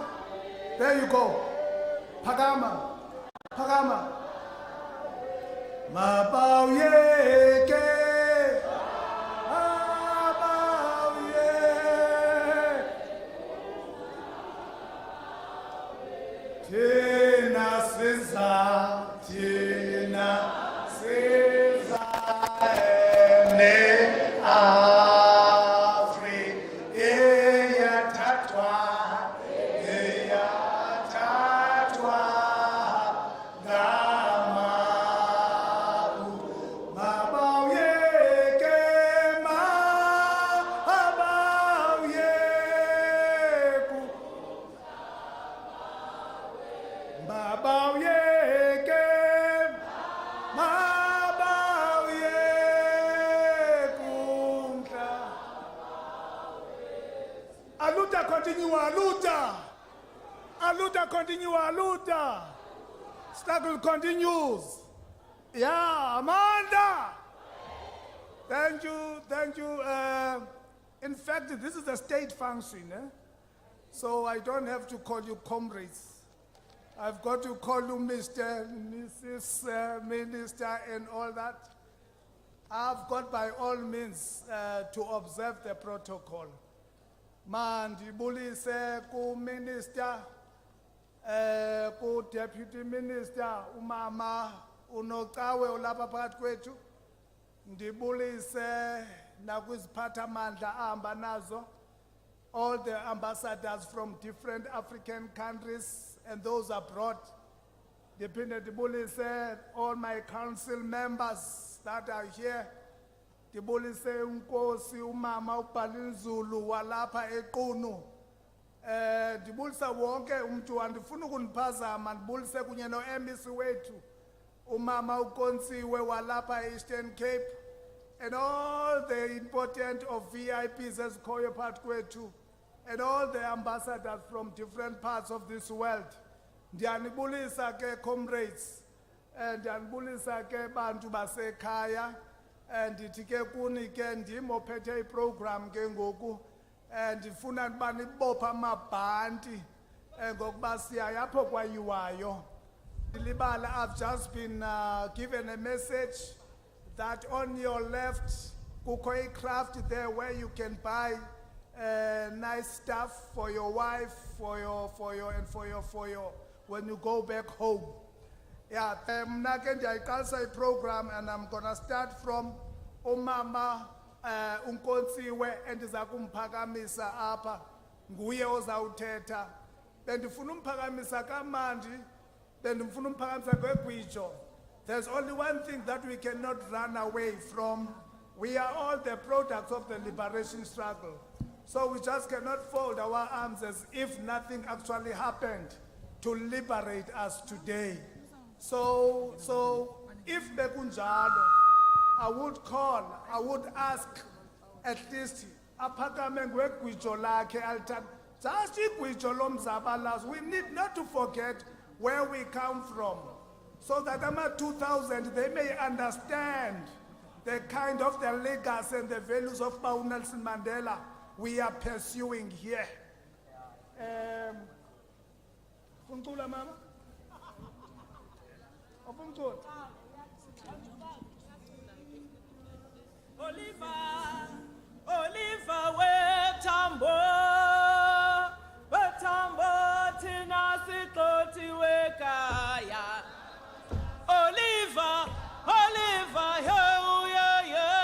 There you go. Pagama, Pagama. Mabauyeke, Mabauye. Tina Siza, Tina Siza, Ene Afri, Eya Tatwa, Gamabu, Mabauyeke, Mabauyeku, Mabauyeke, Mabauyeku. Aluta continue, Aluta. Aluta continue, Aluta. Struggle continues. Yeah, Amanda. Thank you, thank you. In fact, this is a state function, so I don't have to call you comrades. I've got to call you Mr., Mrs. Minister and all that. I've got by all means to observe the protocol. Mandibulise ku minister, ku deputy minister, umama unokawe ulapha phakathi kwethu. Ndibulise nakwiziphathamandla ahamba nazo, all the ambassadors from different African countries and those abroad. Ndiphinde ndibulise all my council members that are here. Ndibulise unkosi umama uBhalinzulu walapha eQunu. Ndibulisa wonke umuntu andifuna ukuniphazama, ndibulise kunye no-MEC wethu umama uKonsiwe walapha e-Eastern Cape, and all the important of VIPs ezikhoyo phakathi kwethu, and all the ambassadors from different parts of this world. Ndiyanibulisa ke comrades, ndiyanibulisa ke bantu basekhaya. Ndithi ke kuni ke ndim ophethe iprogram ke ngoku, ndifuna ukuba nibopha amabhanti ngokuba siya apho kwayiwayo. Libala, I've just been given a message that on your left kukho craft there where you can buy nice stuff for your wife, for your when you go back home. Yeah, mna ke ndiyayiqalisa iprogram, and I'm gonna start from umama uNkonsiwe endiza kumphakamisa apha, nguye ozawuthetha. Bendifuna umphakamisa kaMandi, bendifuna umphakamisa kweGwijo. There's only one thing that we cannot run away from. We are all the products of the liberation struggle. So we just cannot fold our arms as if nothing actually happened to liberate us today. So if bekunjalo, I would ask at least aphakame ngegwijo lakhe altan, just igwijo lomzabalazo. We need not to forget where we come from, so that ama 2000 they may understand the kind of the legacy and the values of Nelson Mandela we are pursuing here. Uncula mama? Uncula. Oliver, wetambo tina sitloti wekaya. Oliver, yeah.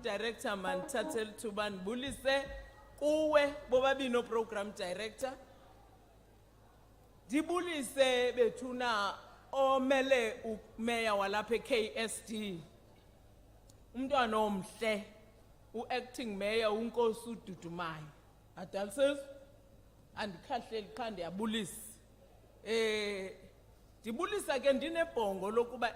director mandithathele ithuba ndibulise kuwe bobabini program director. Ndibulise bethuna omele umeya walapha eKSD. Umntwana omhle uacting mayor uNkosi uDudumayo. Adalses andikhahleli qha ndiyabulisa. Ndibulisa ke ndinebhongo lokuba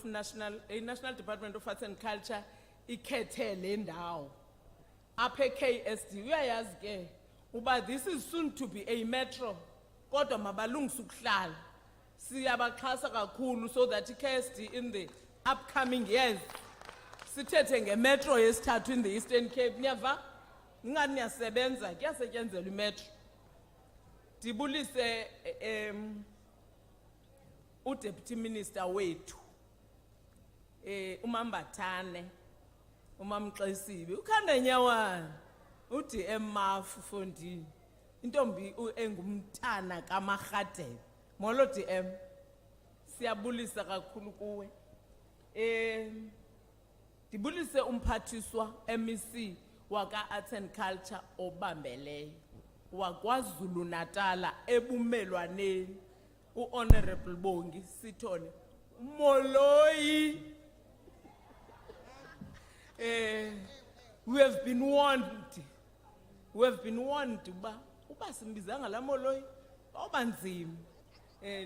National Department of Arts and Culture ikhethe le ndawo apha eKSD. Uyayazi ke uba this is soon to be a metro, kodwa mabalungisa ukuhlala. Siyabaxhasa kakhulu so that iKSD in the upcoming years sithethe ngemetro yesithathu in the Eastern Cape. Niyava ngani niyasebenza kuyasetyenzelwa imetro. Ndibulise uDeputy Minister wethu uMambathane uMamxesibe ukhanda nyawana uDM Mafu Fondini intombi engumntana kaMarhadebe. Molo DM siyabulisa kakhulu kuwe. Ndibulise umphathiswa MEC waka Arts and Culture obambeleyo waKwaZulu Natal ebumelwaneni uHonorable Bongi Sithole Moloyi. We have been warned uba simbizanga la Moloyi obanzima.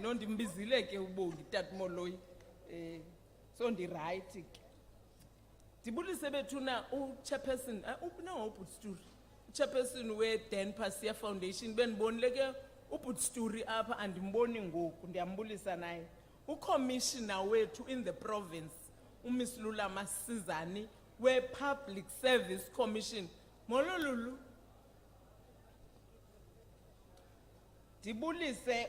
Nondimbizile ke uBongi Tata Moloyi. So ndi right ke. Ndibulise bethuna uchairperson uchairperson we-Dan Pasiya Foundation benibonile ke uButsturi apha andimboni ngoku ndiyambulisa naye. Ucommissioner wethu in the province uMiss Lula Masizani we-Public Service Commission. Mololulu. Ndibulise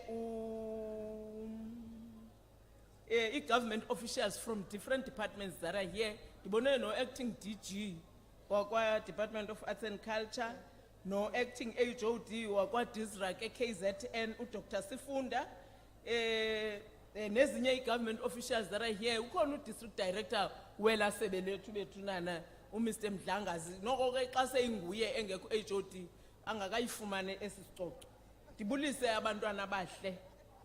government officials from different departments that are here. Ndibone no acting DG wakwa Department of Arts and Culture, no acting HOD wakwa DISRAC KZN uDr Sifunda, nezinye government officials that are here. Ukhona uDistrict Director wela sebelethu bethunana uMr Mdlangazi noko ke xa seyinguye engekho HOD angakayifumane esisicoco. Ndibulise abantwana abahle,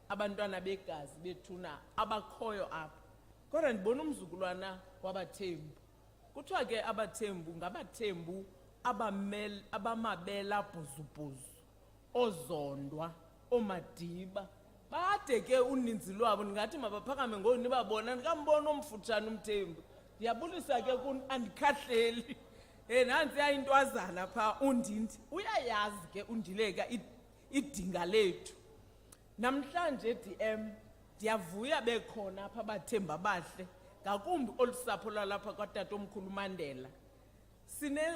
abantwana begazi bethuna abakhoyo apha. Kodwa ndibona umzukulwana wabaThembu. Kuthiwa ke abaThembu ngabaThembu abamabela bhuzubhuzu, ozondwa, omadiba. Bade ke uninzi lwabo ndingathi mabaphakame ngoku nibabona ndikambona omfutshane umThembu. Ndiyabulisa ke andikhahleli. Nansi yayintwazana pha undindi. Uyayazi ke undileka idinga lethu. Namhlanje DM ndiyavuya bekhona apha abaThembu abahle ngakumbi olusapho lwalapha kwaTata omkhulu uMandela.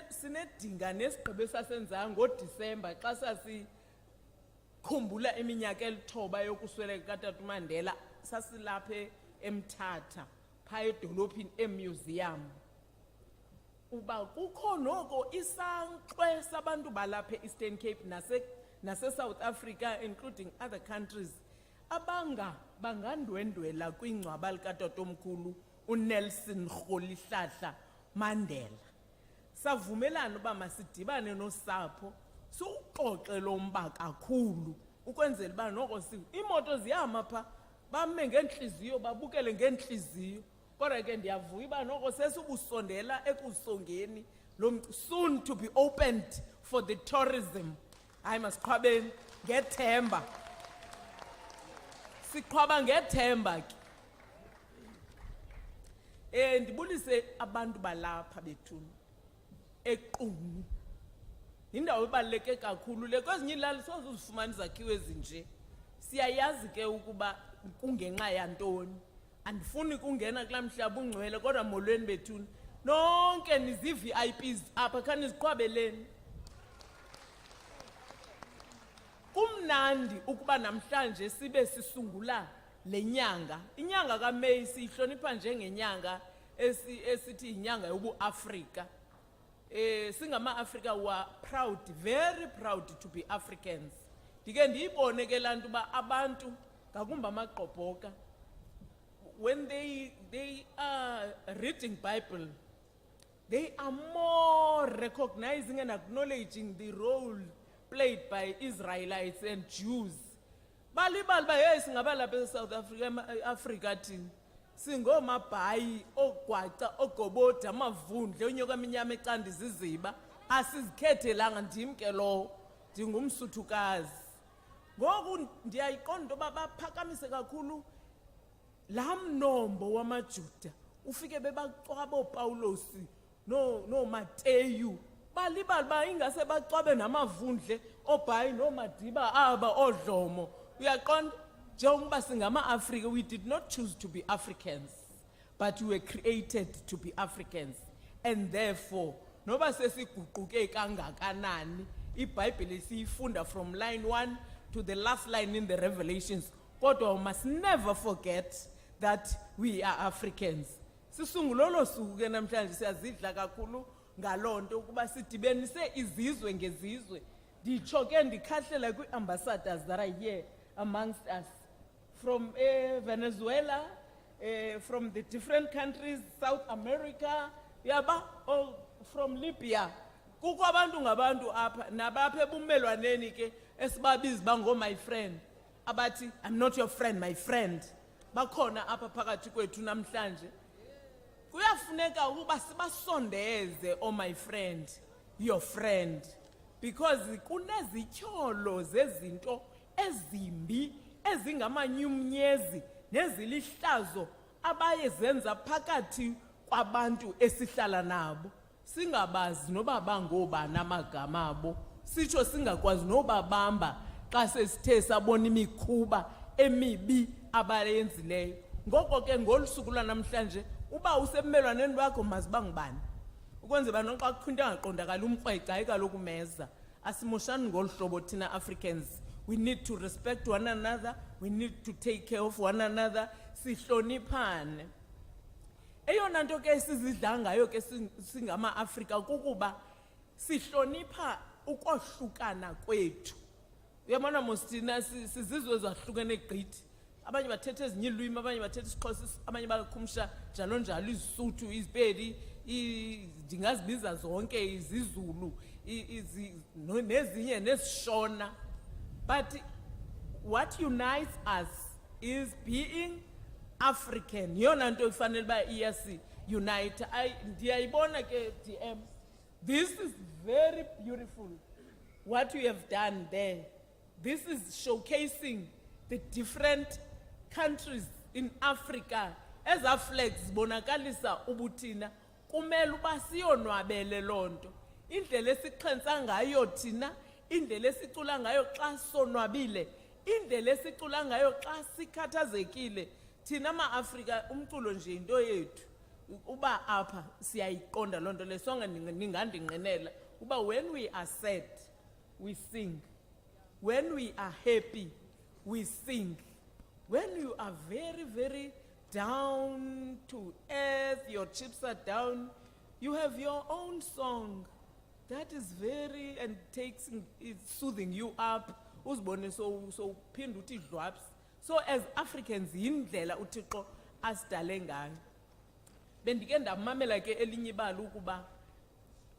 Sinedinga nesigqibo esasenzayo ngoDisemba xa sasikhumbula iminyaka elithoba yokusweleka kaTata uMandela. Sasilapha eMthatha phaa edolophini emuseum. Uba kukho noko isankxwe sabantu balapha eEastern Cape nase-South Africa including other countries bangandwendwela kwingcwaba likatata omkhulu uNelson Rholihlahla Mandela. Savumelana uba masidibane nosapho siuxoxe lo mba kakhulu ukwenzela uba noko imoto zihamba pha bame ngenhliziyo babukele ngenhliziyo. Kodwa ke ndiyavuya uba noko sesibusondela ekusongeni soon to be opened for the tourism. Hayi masiqhwabeni ngethemba. Siqhwaba ngethemba ke. Ndibulise abantu balapha bethu eQunu. Indawo ebaluleke kakhulu le kwezinye ilali sozifumana izakhiwo ezinje. Siyayazi ke ukuba kungenxa yantoni. Andifuni kungena kula mhlaba ungcwele kodwa molweni bethu nonke nizi VIPs apha khani iziqhwabeleni. Kumnandi ukuba namhlanje sibe sisungula lenyanga. Inyanga kaMeyi sihlonipha njengenyanga esithi inyanga yobuAfrika. Singama-Africa we are proud, very proud to be Africans. Ndike ndiyibone ke lanto uba abantu ngakumbi amagqobhoka when they are reading Bible they are more recognizing and acknowledging the role played by Israelites and Jews. Balibali ba hey singaba lapha eSouth Africa Africa thina singomabhayi ogwaca ogoboda amavundle onyoka eminyama ecanda iziziba asizikhethelanga ndim ke lo ndingumsuthukazi. Ngoku ndiyayiqonda into yoba baphakamise kakhulu laa mnombo wamaJuda ufike bebacwaba ooPawulosi nooMateyu balibali ba ingase bacwabe namavundle oobhayi noomadiba aba oodlomo. Uyaqonda njengoba singama-Afrika, we did not choose to be Africans, but we were created to be Africans. And therefore, noba sesiguquke kangakanani, iBhayibhile siyifunda from line 1 to the last line in the Revelations, kodwa we must never forget that we are Africans. Sisungulolo suku ke namhlanje siyazidla kakhulu ngalonto ukuba sidibenise izizwe ngezizwe. Nditsho ke ndikhahlela kwi-ambassadors that are here amongst us from Venezuela, from the different countries, South America, yaba, or from Libya. Kukho abantu ngabantu apha nabapha ebumelwaneni ke esibabizi bango my friend abathi I'm not your friend, my friend. Bakhona apha phakathi kwethu namhlanje. Kuyafuneka ukuba sibasondeze, oh my friend, your friend, because kunezityholo zezinto ezimbi ezingamanyumnyezi nezilihlazo abayezenza phakathi kwabantu esihlala nabo. Singabazi noba bangobani amagama abo, sitsho singakwazi nobabamba xa sesithe sabona imikhuba emibi abayenzileyo. Ngoko ke ngolusuku lwanamhlanje uba usemmelwaneni wakho maziba ngubani ukwenze ba noxa kukhunta angaqondakala umkrweca hayi kaloku meza. Asimoshani ngolu hlobo thina Africans. We need to respect one another, we need to take care of one another, sihloniphane. Eyona nto ke sizidla ngayo ke singama-Afrika kukuba sihlonipha ukohlukana kwethu. Uyabona mos thina sizizwe ezahlukene gqithi. Abanye bathetha ezinye iilwimi, abanye bathetha isiXhosa, abanye bakhumsha njalo njalo iziSuthu, iziPedi, ndingazibiza zonke iziZulu, nezinye nezishona. But what unites us is being African. Yona nto ifanele ba iyasi unite. Ndiyayibona ke DM. This is very beautiful what you have done there. This is showcasing the different countries in Africa. As our flags bonakalisa ubuthina kumele uba siyonwabele lonto. Indlela esixhensa ngayo thina, indlela esicula ngayo xa sonwabile, indlela esicula ngayo xa sikhathazekile. Thina ma-Afrika umculo nje into yethu. Uba apha siyayiqonda lonto le songa ningandinqinela uba when we are sad we sing, when we are happy we sing, when you are very very down to earth, your chips are down, you have your own song that is very and it's soothing you up. Uzibone so phinda uthi dlwaps. So as Africans yindlela uThixo asidale ngayo. Bendike ndamamela ke elinye ibali ukuba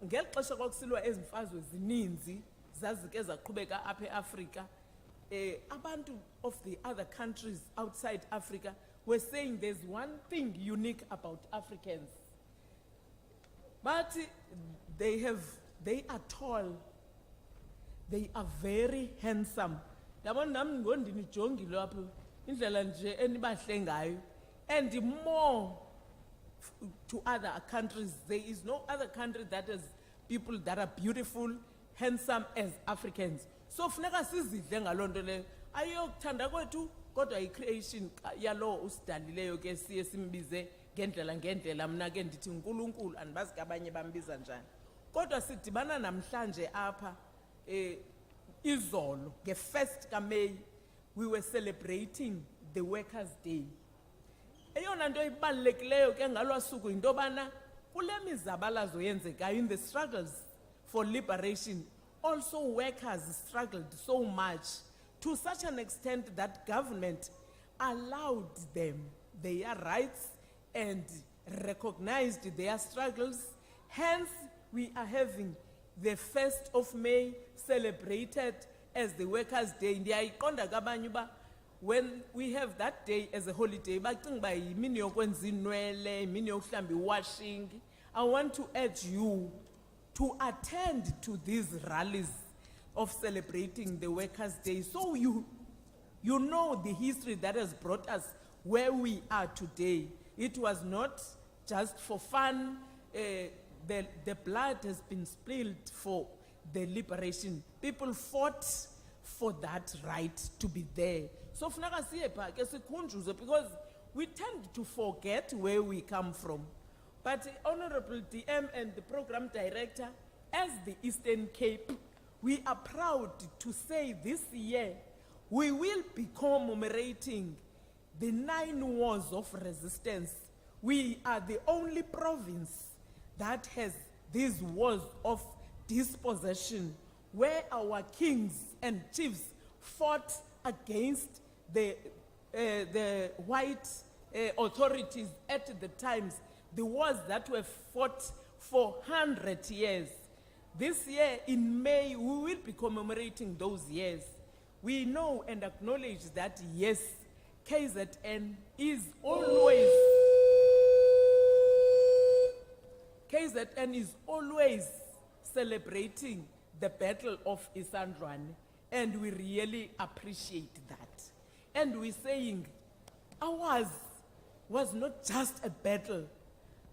ngelixesha kwakusilwa ezimfazwe zininzi zazike zaqhubeka apha eAfrika, abantu of the other countries outside Africa were saying there's one thing unique about Africans. But they are tall, they are very handsome. Yabona nami ngondinijongile lapho indlela nje enibahle ngayo, and more to other countries. There is no other country that has people that are beautiful, handsome as Africans. So funeka sizidle ngalonto le ayokuthanda kwethu kodwa i-creation yalo usidalileyo ke siye simbize ngendlela. Mna ke ndithi uNkulunkulu, andibazi kabanye bambiza njani, kodwa sidibana namhlanje apha izolo nge-1st kaMeyi we were celebrating the Workers' Day. Eyona nto ibalulekileyo ke ngalwa suku into bana kule mizabalazo yenzekayo in the struggles for liberation, also workers struggled so much to such an extent that government allowed them their rights and recognized their struggles Hence, we are having the 1st of May celebrated as the Workers' Day. Ndiyayiqonda kabanye uba when we have that day as a holiday, bacinga uba yimini yokwenza inwele, yimini yokuhlamba iwashing. I want to urge you to attend to these rallies of celebrating the Workers' Day, so you know the history that has brought us where we are today. It was not just for fun. The blood has been spilled for the liberation. People fought for that right to be there. So funeka siye pha ke sikhunjuzwe, because we tend to forget where we come from. But Honorable DM and the Program Director, as the Eastern Cape, we are proud to say this year we will be commemorating the 9 wars of resistance. We are the only province that has these wars of dispossession, where our kings and chiefs fought against the white authorities at the times, the wars that were fought for 100 years. This year in May, we will be commemorating those years. We know and acknowledge that, yes, KZN is always celebrating the Battle of Isandlwane, and we really appreciate that. And we're saying ours was not just a battle,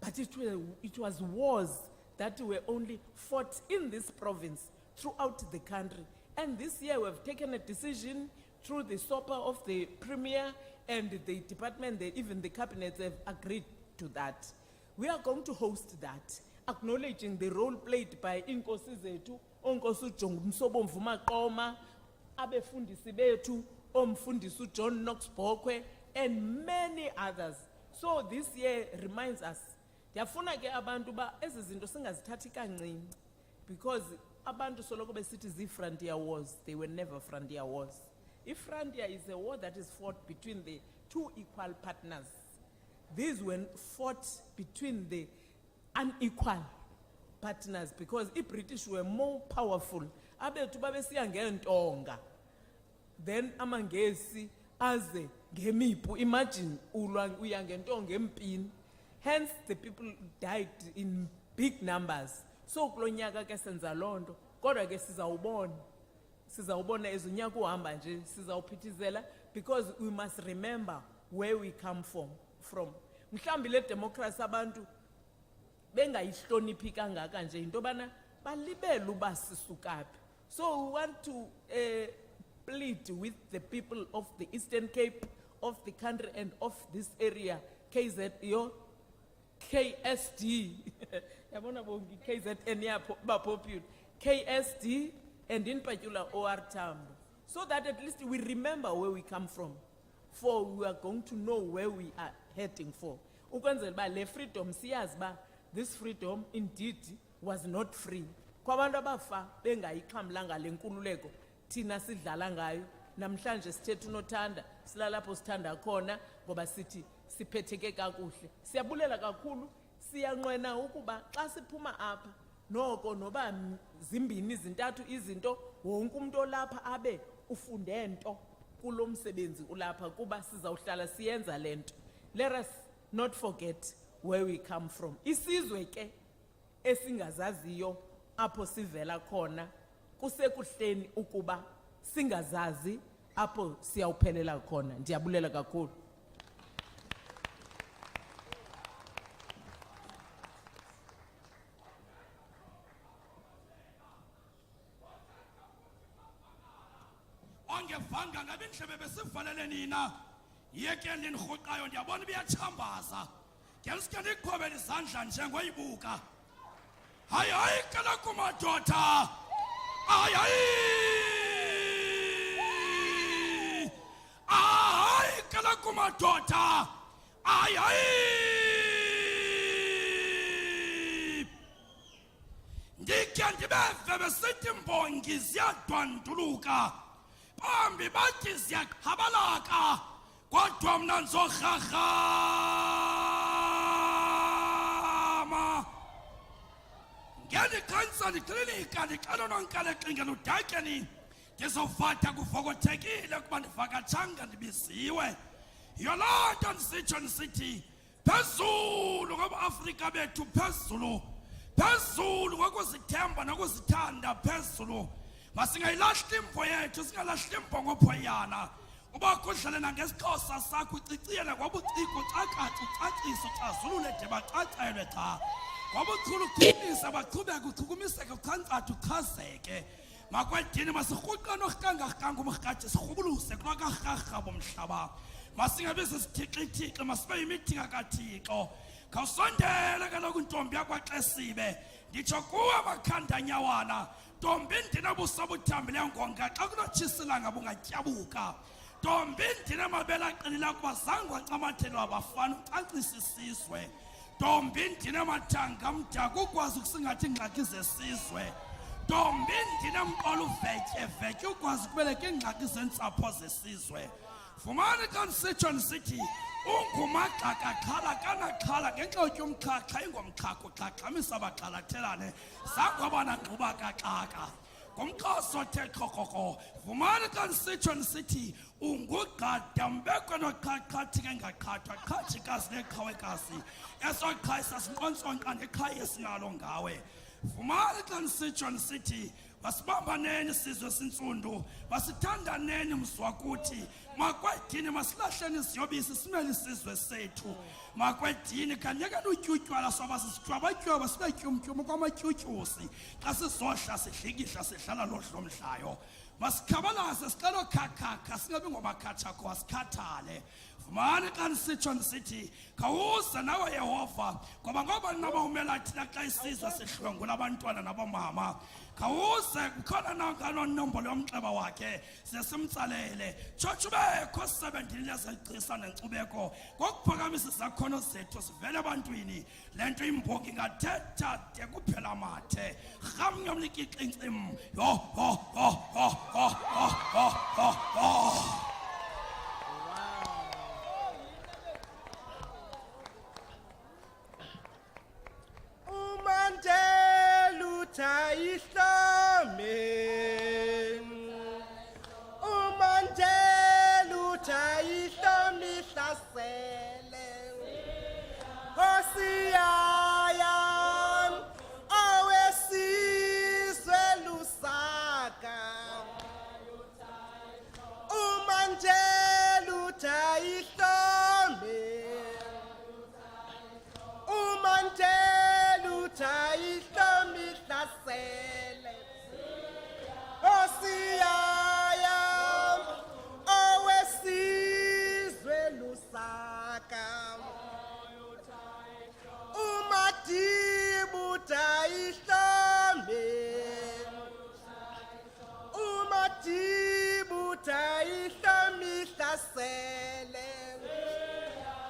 but it was wars that were only fought in this province throughout the country. And this year we've taken a decision through the SOPA of the Premier and the department, even the cabinet have agreed to that. We are going to host that, acknowledging the role played by Inkosi zethu, Onkosi Msobo Mvuma Qoma, abefundisi bethu, Omfundisi John Knox Bokwe, and many others. So this year reminds us, ndiyafuna ke abantu ba ezi zinto singazithathi kancane, because abantu soloko besithi zi-frontier wars, they were never frontier wars. If frontier is a war that is fought between the two equal partners, these were fought between the unequal partners, because the British were more powerful. Abethu babesiya ngentonga, then amangesi aze ngemipu. Imagine uya ngentonga empini. Hence the people died in big numbers. So kulonyaka ke senza lonto, kodwa ke sizawubona ezunyaka uhamba nje, sizawuphithizela, because we must remember where we come from. Mhlambi le democracy abantu bengayihloniphi kangaka nje into bana balibele uba sisukaphi. So we want to plead with the people of the Eastern Cape, of the country and of this area, KZN, KSD, KSD, and in particular OR Tambo, so that at least we remember where we come from, for we are going to know where we are heading for. Ukwenzela ba le freedom siyazi ba this freedom indeed was not free. Kwabantu abafa bengayiqhamlanga le nkululeko thina sidlala ngayo, namhlanje sithethe unothanda silalapho sithanda khona ngoba sithi siphetheke kakuhle. Siyabulela kakhulu, siyanqwena ukuba xa siphuma apha noko noba zimbini zintathu izinto wonke umuntu olapha abe ufunde nto kulo msebenzi ulapha, kuba sizawuhlala siyenza lento. Let us not forget where we come from. Isizwe ke esingazaziyo apho sivela khona, kusekuhleni ukuba singazazi apho siyawuphelela khona. Ndiyabulela kakhulu. Ongevanga ngabe indlebe besivalele nina, yeke ndinirhuqayo ndiyabona biyachambaza. Ngelske ndiqhobele izandla njengoyibuka. Hayi hayi kala kumadoda. Hayi hayi. Hayi kala kumadoda. Hayi hayi. Ndike ndibeve besithi mbongi ziyadwanduluka. Bambi bathi ziyaqhabalaka, kodwa mna nzorharhama. ngiyandikhansa ndiklinika ndixela nonkale xingela udatyeni ndizovata kuvokothekile ukuba ndivakatshanga ndibiziwe yiyo loo nto ndisitsho ndisithi phezulu ngobuAfrika bethu phezulu ngokuzithemba nokuzithanda phezulu masingayilahli imvo yethu singalahli imbongophoyana uba kudlale nangesixhosa sakho uciciyele ngobuciko ucakace ucacise ucazulule de bacacelwe cha ngobuchule uqinise baqhubeke uchukumiseke uchancathe uchazeke makwedini masirhuqa norhangahanga umrhatshi sirhubuluse kulwakarharha bomhlaba masingabizi sithixithixi masibe yimithinga kathixo khawusondele kaloku ntombi yakwaXesibe nditsho kuwe makhandanyawana ntombi ndinabuso buthambileyo ngonga xa kunotshisilanga bungatyabuka ntombi ndinamabele aqinila kuba zange wacamathelwa abafana ucacisa isizwe ntombi ndinamathanga mdaka ukwazi ukusingatha iingxaki zesizwe ntombi ndinamqolo uvetyevetje ukwazi ukubeleka iingxaki zentsapho zesizwe fumani xa ndisitsho ndisithi ungumagxakakhala kanaxhala ngenxa yotya umxhaxha ingomxhaka uxhaxhamisa abaxhalathelane zange wabanangquba kaxaka ngumxhosa othe xhoxhoxho vumani xa ndisitsho ndisithi ungugqada mbekwe noqhaqhathi ke ngaqhathwa qhatshikazi neqhawekazi esoqhayi sasinqontsonqa neqhayi esinalo ngawe vumani xa ndisitsho ndisithi masibambaneni sizwe sintsundu masithandaneni mzwakuthi makwedini masilahleni iziyobisi simele isizwe sethu makwedini kanyekeni utyutywala swaba sisitwabatywaba sibe tyumtyumu kwamatyutyusi xa sizohla sidlikihla sidlala lohlomdlayo masikhabalaze sicela okhakhakha singabi ngomakhatshakho asikhathale vumani xa ndisitsho ndisithi khawuze nawe Yehova ngoba ngoba naba umela thina xa isizwe sihlwengula abantwana nabomama khawuze kukhona nangalo nombolo yomnxeba wakhe sesimtsalele tshotsho ubekho 17 lezegcisa nenkcubeko ngokuphakamisa izakhono zethu sivele ebantwini le nto imbongi ingathetha de kuphela mathe rhamnyomlikixincim Mandela uthayihlome uMandela uthayihlome ihlasele Hosiyaya owesizwe lusaka uMandela uthayihlome uMandela uthayihlome ihlasele Hosiyaya owesizwe lusaka uMadiba uthayihlome uMadiba uthayihlome ihlasele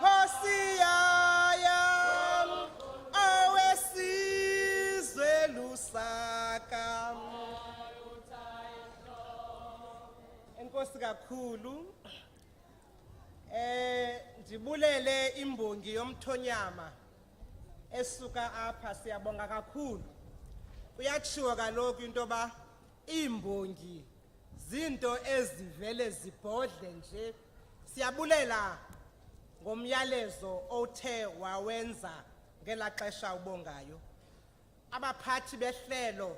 Hosiyaya owesizwe lusaka Enkosi kakhulu ndibulele imbongi yomthonyama esuka apha siyabonga kakhulu kuyatshiwo kaloku into ba imbongi zinto ezivele zibhodle nje siyabulela ngomyalezo othe wawenza ngela xesha ubongayo abaphathi behlelo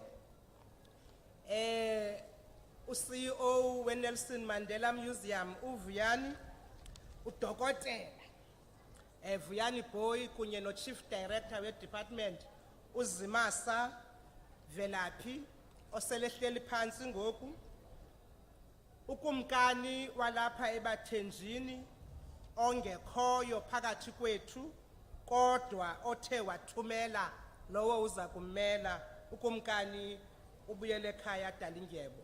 uCEO weNelson Mandela Museum uVuyani udokotela Vuyani Boy kunye no-Chief Director we-Department uZimasa Velaphi oselehleli phansi ngoku ukumkani walapha ebathenjini ongekhoyo phakathi kwethu kodwa othe wathumela lowo uza kummela ukumkani ubuyele ekhaya Dalindyebo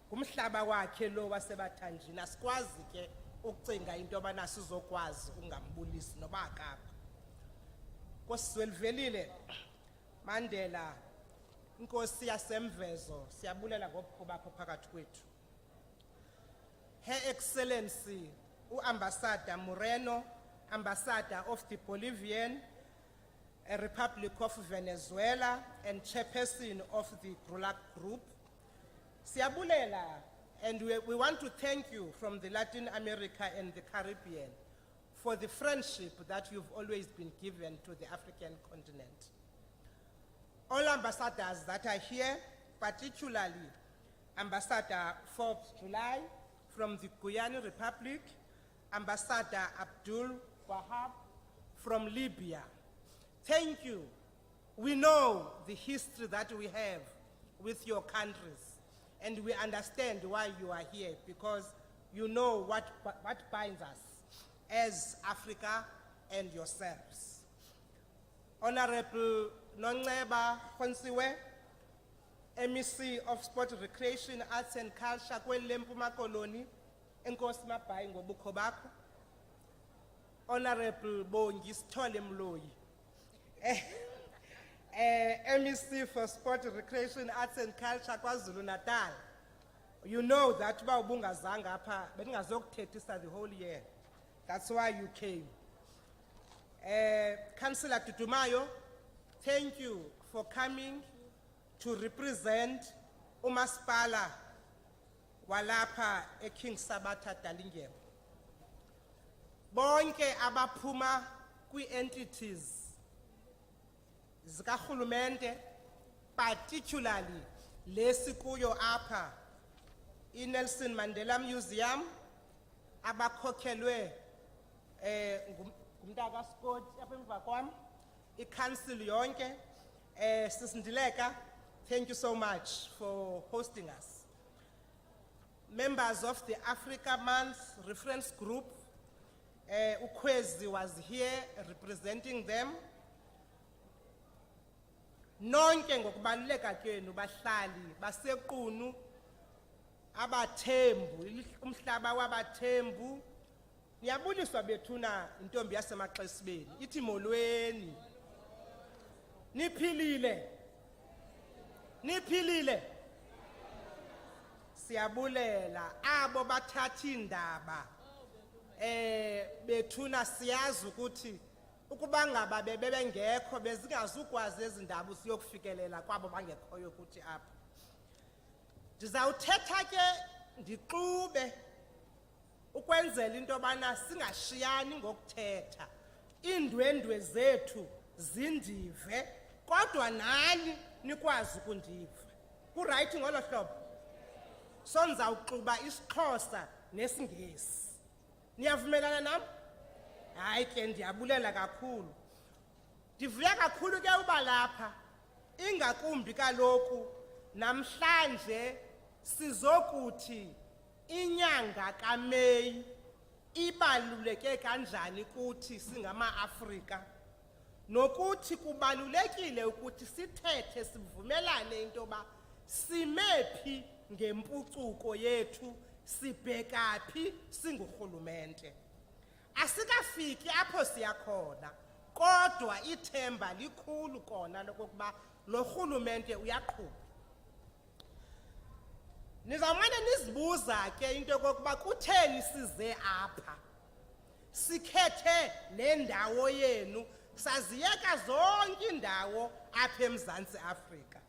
ngumhlaba wakhe lo wasebathanjini asikwazi ke ukucinga into yobana sizokwazi ungambulisi noba akapha kosizwelivelile Mandela inkosi yasemvezo siyabulela ngobukho bakho phakathi kwethu Her Excellency uAmbassador Moreno Ambassador of the Bolivian a Republic of Venezuela and chairperson of the GRULAC group. Siyabulela, and we want to thank you from the Latin America and the Caribbean for the friendship that you've always been given to the African continent. All ambassadors that are here, particularly Ambassador Forbes July from the Guyana Republic, Ambassador Abdul Wahab from Libya. Thank you. We know the history that we have with your countries, and we understand why you are here, because you know what binds us as Africa and yourselves. Honorable Nongleba Khonsiwe, MEC of Sport, Recreation, Arts and Culture, Kwelempuma Koloni, Enkosi Mabayi ngobukho bakho. Honorable Bongi Sithole Mloyi, MEC for Sport, Recreation, Arts and Culture, KwaZulu Natal. You know that uba ubungazanga apha bengingazokuthethisa the whole year. That's why you came. Councillor Tutumayo, thank you for coming to represent uMaspala walapha eKing Sabata Dalindyebo. Bonke abaphuma kwi-entities zikahulumente, particularly lesikuyo apha iNelson Mandela Museum, abakhokhelwe ngumntaka Scott apha emva kwam, i-council yonke, Sisindileka, thank you so much for hosting us. Members of the Africa Month Reference Group, Ukwezi was here representing them. Nonke ngokubaluleka kwenu bahlali baseQunu, abathembu, umhlaba wabathembu. Niyabuliswa bethuna intombi yasemaXesibeni, ithi molweni. Niphilile. Niphilile. Siyabulela abo bathathi indaba. Bethuna siyazi ukuthi ukuba ngaba bebengekho bezingazukwazi ezindaba siyokufikelela kwabo bangekhoyo ukuthi apha. Ndizawuthetha ke ndixube ukwenzela into yobana singashiyani ngokuthetha. Iindwendwe zethu zindive kodwa nani nikwazi ukundiva. Ku-right ngolo hlobo? So ndizawuxuba isiXhosa nesiNgesi. Niyavumelana nam? Hayi ke ndiyabulela kakhulu. Ndivuya kakhulu ke uba lapha, ingakumbi kaloku namhlanje sizokuthi inyanga kaMeyi ibaluleke kanjani kuthi singama-Afrika, nokuthi kubalulekile ukuthi sithethe sivumelane into yoba simephi ngempucuko yethu, sibhekaphi singurhulumente. Asikafiki apho siyakhona, kodwa ithemba likhulu kona lokuba lo rhulumente uyaqhuba. Nizamane nizibuza ke into yokokuba kutheni size apha, sikhethe le ndawo yenu, saziyeka zonke indawo apha eMzantsi Afrika.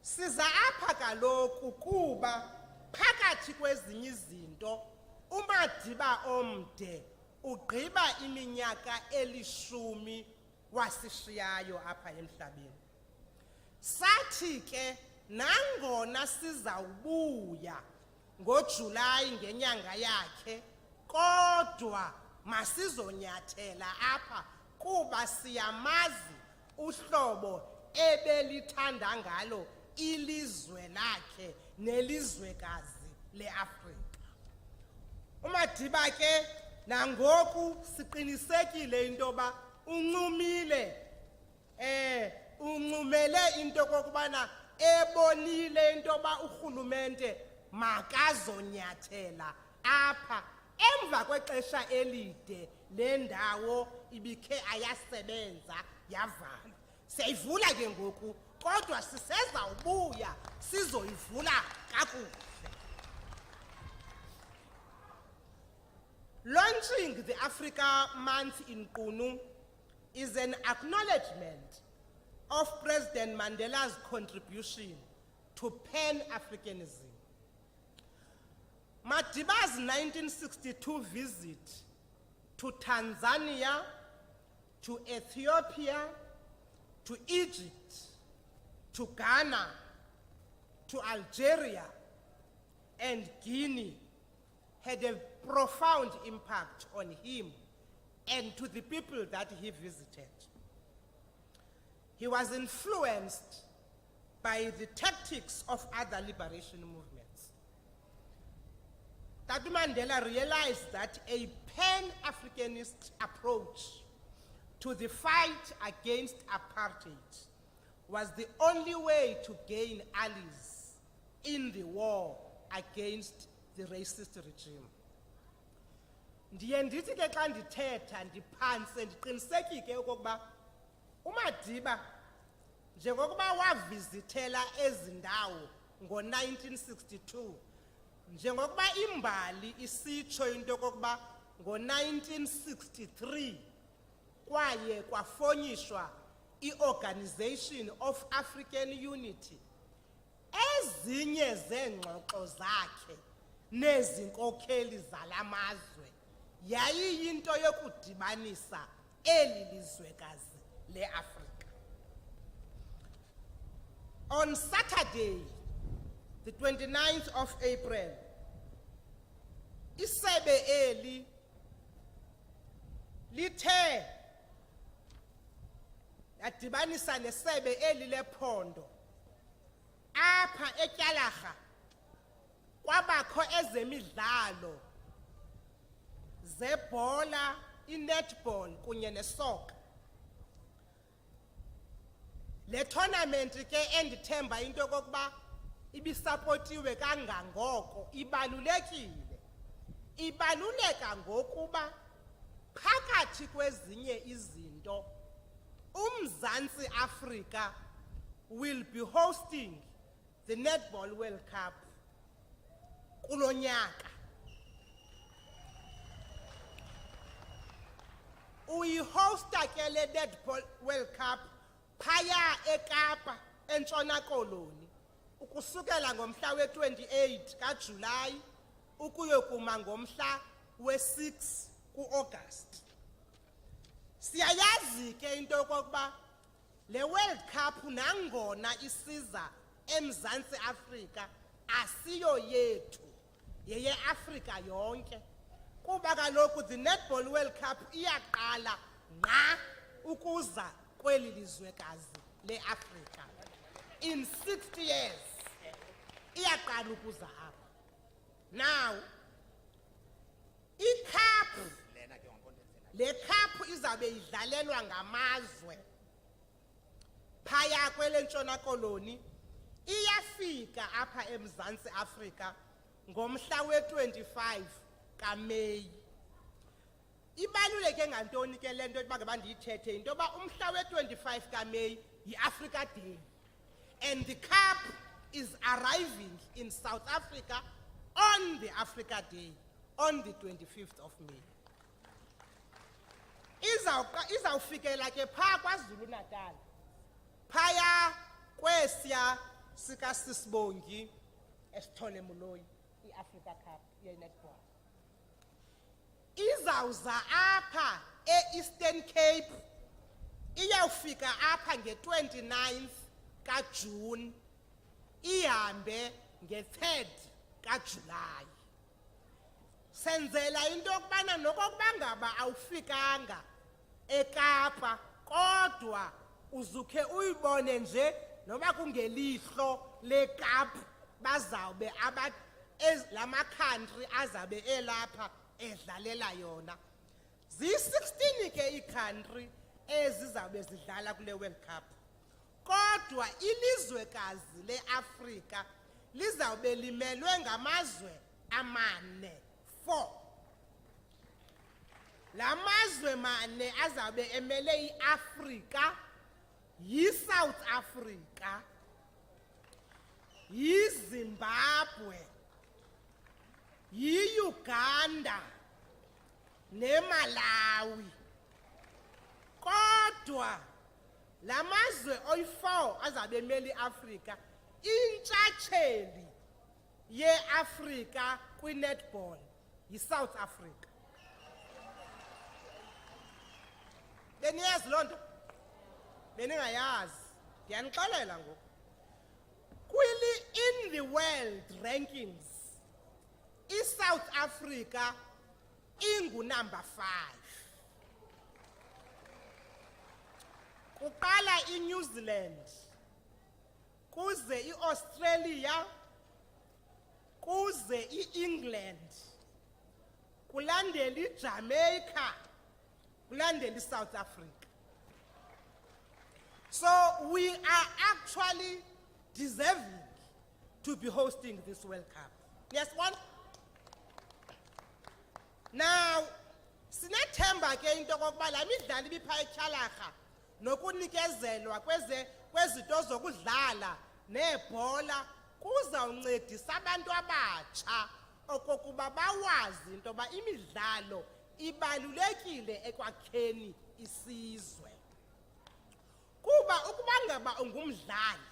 Siza apha kaloku kuba phakathi kwezinye izinto umadiba omde ugqiba iminyaka 10 wasishiyayo apha emhlabeni. Sathi ke nangona sizawubuya ngoJulayi ngenyanga yakhe, kodwa masizonyathela apha kuba siyamazi uhlobo ebelithanda ngalo ilizwe lakhe nelizwekazi leAfrika. Umadiba ke nangoku siqinisekile into yoba uncumile, uncumele into kokubana ebonile into yoba urhulumente makazonyathela apha emva kwexesha elide le ndawo ibikhe ayasebenza yavala. Siyayivula ke ngoku, kodwa siseza ubuya sizoyivula kakuhle. Launching the Africa Month in QUNU is an acknowledgement of President Mandela's contribution to Pan-Africanism. Madiba's 1962 visit to Tanzania, to Ethiopia, to Egypt, to Ghana, to Algeria, and Guinea had a profound impact on him and to the people that he visited. He was influenced by the tactics of other liberation movements. Tatu Mandela realized that a pan-Africanist approach to the fight against apartheid was the only way to gain allies in the war against the racist regime. Ndiye ndithi ke xa ndithetha ndiphantse ndiqinisekile okokuba uMadiba njengokuba wavizithela ezi ndawo ngo-1962, njengokuba imbali isitsho into yokokuba ngo-1963 kwaye kwafonyishwa i-Organization of African Unity, ezinye zeengxoxo zakhe nezinkokheli zalamazwe yayiyinto yokudibanisa eli lizwekazi le-Afrika. On Saturday, the 29th of April, isebe eli lithe yadibanisa nesebe eli lephondo apha eTyalaga kwabakho ezemidlalo zebhola, i-netball kunye nesoka. Le tournament ke endithemba into yokokuba ibisapotiwe kangangoko ibalulekile. Ibaluleka ngokuba phakathi kwezinye izinto uMzantsi Afrika will be hosting the Netball World Cup kulo nyaka. Uyihosta ke le Netball World Cup phaya eKapa eNtshona Koloni ukusukela ngomhla we-28 kaJulayi ukuyokuma ngomhla we-6 kuAugust. Siyayazi ke into yokokuba le World Cup nangona isiza eMzantsi Afrika asiyo yethu, yeye Afrika yonke. Kuba kaloku the Netball World Cup iyaqala ngqa ukuza kweli lizwekazi le-Afrika. In 60 years iyaqala ukuza apha. Now i-cup, le cup izabe idlalelwa ngamazwe phaya kwele Ntshona Koloni, iyafika apha eMzantsi Afrika ngomhla we-25 kaMeyi. Ibaluleke ngantoni ke le nto yokuba ngaba ndiyithethe into yoba umhla we-25 kaMeyi yi-Africa Day, and the cup is arriving in South Africa on the Africa Day, on the 25th of May. Izawufikela ke phaa KwaZulu Natal, phaya kwesiya sika Sisibongi Esithole Muloyi, i-Africa Cup ye-netball. Izawuza apha e-Eastern Cape, iyawufika apha nge-29th kaJune, ihambe nge-3rd kaJulayi. Senzela into yokubana nokokuba ngaba awufikanga eKapa kodwa uzuke uyibone nje noba kungelihlo leKapa bazawube lama country azabe elapha edlalela yona. Zi-16 ke i-country ezizawube zidlala kule World Cup. Kodwa ilizwekazi le-Afrika lizawube limelwe ngamazwe amane, 4. La mazwe mane azabe emele i-Afrika yi-South Africa, yi-Zimbabwe, yi-Uganda, neMalawi. Kodwa lamazwe oyi-4 azabe emeli Afrika intshatsheli ye-Afrika kwi-netball yi-South Africa. Beniyazi loo nto? Beningayazi. Ndiyanixelela ngoku. In the world rankings, i-South Africa ingu-number 5. Kuqala i-New Zealand, kuze i-Australia, kuze i-England, kulandela i-Jamaica, kulandela i-South Africa. So we are actually deserving to be hosting this World Cup. Yes, one. Now, sinethemba ke into kokuba la midlalo ibipha etyhalarha nokunikezelwa kwezinto zokudlala nebhola kuzawuncedisa abantu abatsha okokuba bawazi into yoba imidlalo ibalulekile ekwakheni isizwe. Kuba ukuba ngaba ungumdlali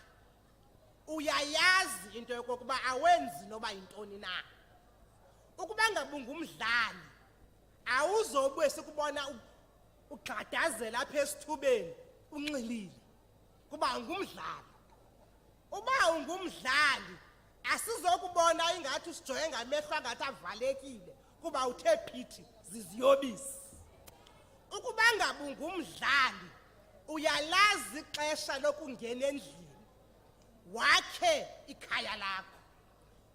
uyayazi into yokokuba awenzi noba yintoni na. Ukuba ngaba ungumdlali awuzobe sikubona ugxadazela apha esithubeni unxilile kuba ungumdlali. Uba ungumdlali asizokubona ingathi usijonge ngamehlo angathi avalekile kuba uthe phithi ziziyobisi. Ukuba ngaba ungumdlali uyalazi ixesha lokungena endlini wakhe ikhaya lakho.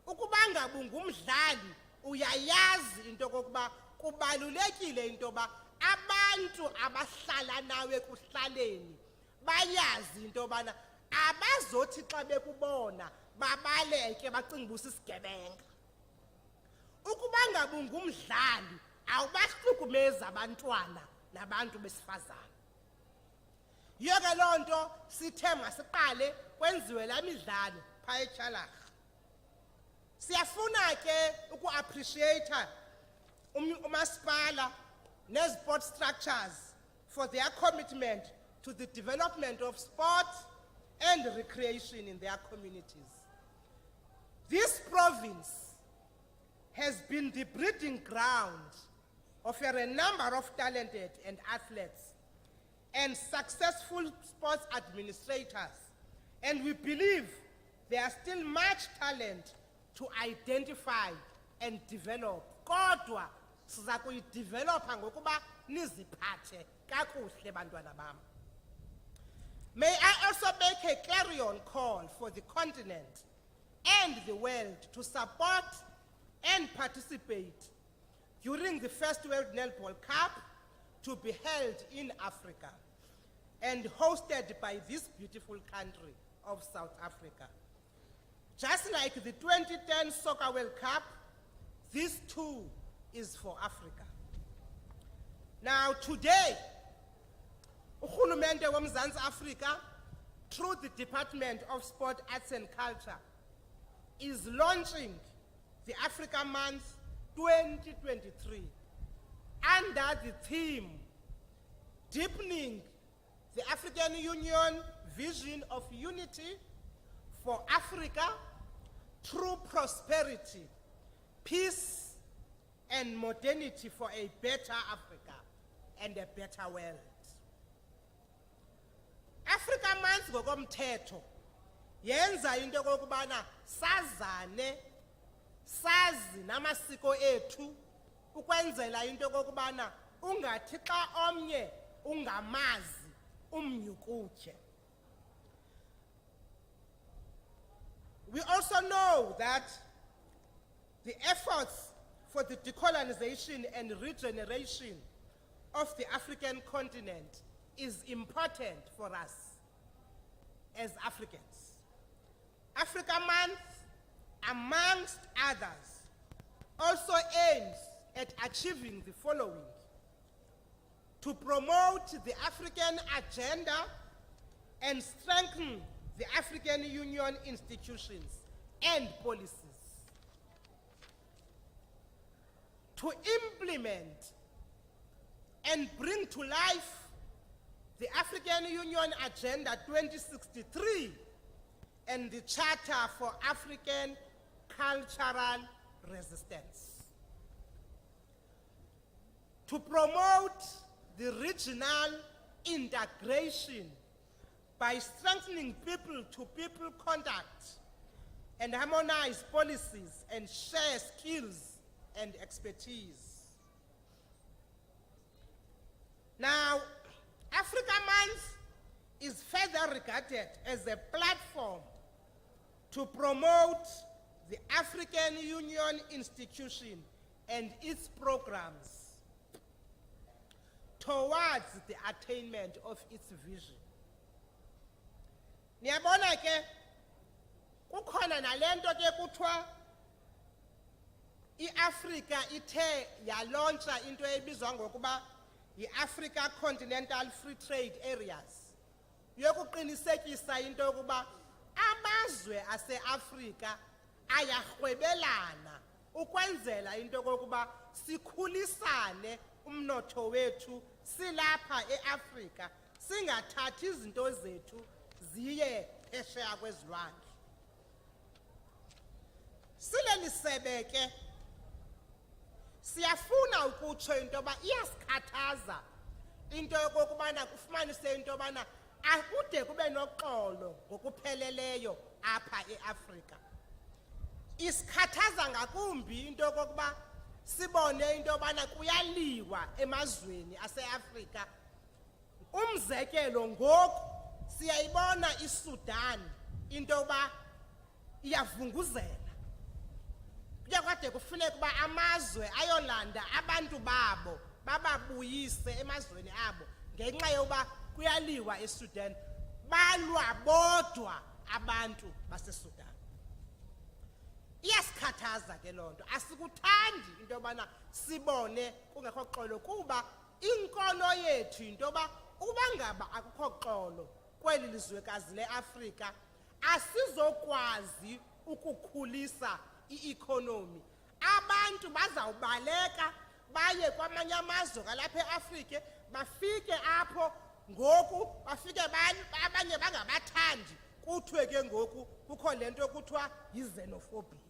Ukuba ngaba ungumdlali uyayazi into kokuba kubalulekile into ba abantu abahlala nawe kuhlaleni bayazi into bana abazothi xa bekubona babaleke bacinga usisigebenga. Ukuba ngaba ungumdlali awubahlukumezi abantwana nabantu besifazana. Yiyo ke loo nto sithe masiqale kwenziwe la midlalo phaa etyhalarha. Siyafuna ke uku-appreciata umasipala ne-sport structures for their commitment to the development of sport and recreation in their communities. This province has been the breeding ground of a number of talented and athletes and successful sports administrators, and we believe there is still much talent to identify and develop. Kodwa siza kuyidevelopa ngokuba niziphathe kakuhle bantwana bam. May I also make a clarion call for the continent and the world to support and participate during the first World Netball Cup to be held in Africa and hosted by this beautiful country of South Africa. Just like the 2010 Soccer World Cup, this too is for Africa. Now today, uRhulumente woMzantsi Afrika, through the Department of Sport, Arts and Culture, is launching the Africa Month 2023 under the theme, Deepening the African Union Vision of Unity for Africa through prosperity, peace, and modernity for a better Africa and a better world. Africa Month ngokomthetho yenza into kokubana sazane sazi namasiko ethu ukwenzela into kokubana ungathi xa omnye ungamazi umnyukutye. We also know that the efforts for the decolonization and regeneration of the African continent is important for us as Africans. Africa Month, amongst others, also aims at achieving the following: to promote the African agenda and strengthen the African Union institutions and policies, to implement and bring to life the African Union Agenda 2063 and the Charter for African Cultural Resistance. To promote the regional integration by strengthening people-to-people contact and harmonize policies and share skills and expertise. Now, Africa Month is further regarded as a platform to promote the African Union institution and its programs towards the attainment of its vision. Niyabona ke kukhona nalento ke kuthiwa iAfrica ithe yalauncha into ebizwa ngokuba yi-Africa Continental Free Trade Areas. Yokuqinisekisa into yokuba amazwe ase-Afrika ayarhwebelana ukwenzela into yokuba sikhulisane umnotho wethu silapha eAfrika singathathi izinto zethu ziye phesheya kwezilwandle. Sileli sebe ke siyafuna ukutsho into yoba iyasikhathaza into yokokubana kufumanise into yobana akude kube noxolo ngokupheleleyo apha eAfrika. Isikhathaza ngakumbi into yokokuba sibone into yobana kuyaliwa emazweni aseAfrika. Umzekelo ngoku siyayibona iSudan into yoba iyavunguzela. Kuyakade kufuneka uba amazwe ayolanda abantu babo bababuyise emazweni abo ngenxa yoba kuyaliwa eSudan. Balwa bodwa abantu baseSudan. Iyasikhathaza ke loo nto. Asikuthandi into yobana sibone kungekho xolo kuba inkono yethu into yoba uba ngaba akukho xolo kweli lizwekazi leAfrika asizokwazi ukukhulisa i-economy. Abantu bazawubaleka baye kwamanye amazwe kalapha eAfrika bafike apho ngoku bafike abanye bangabathandi kuthiwe ke ngoku kukho lento ekuthiwa yi-xenophobia.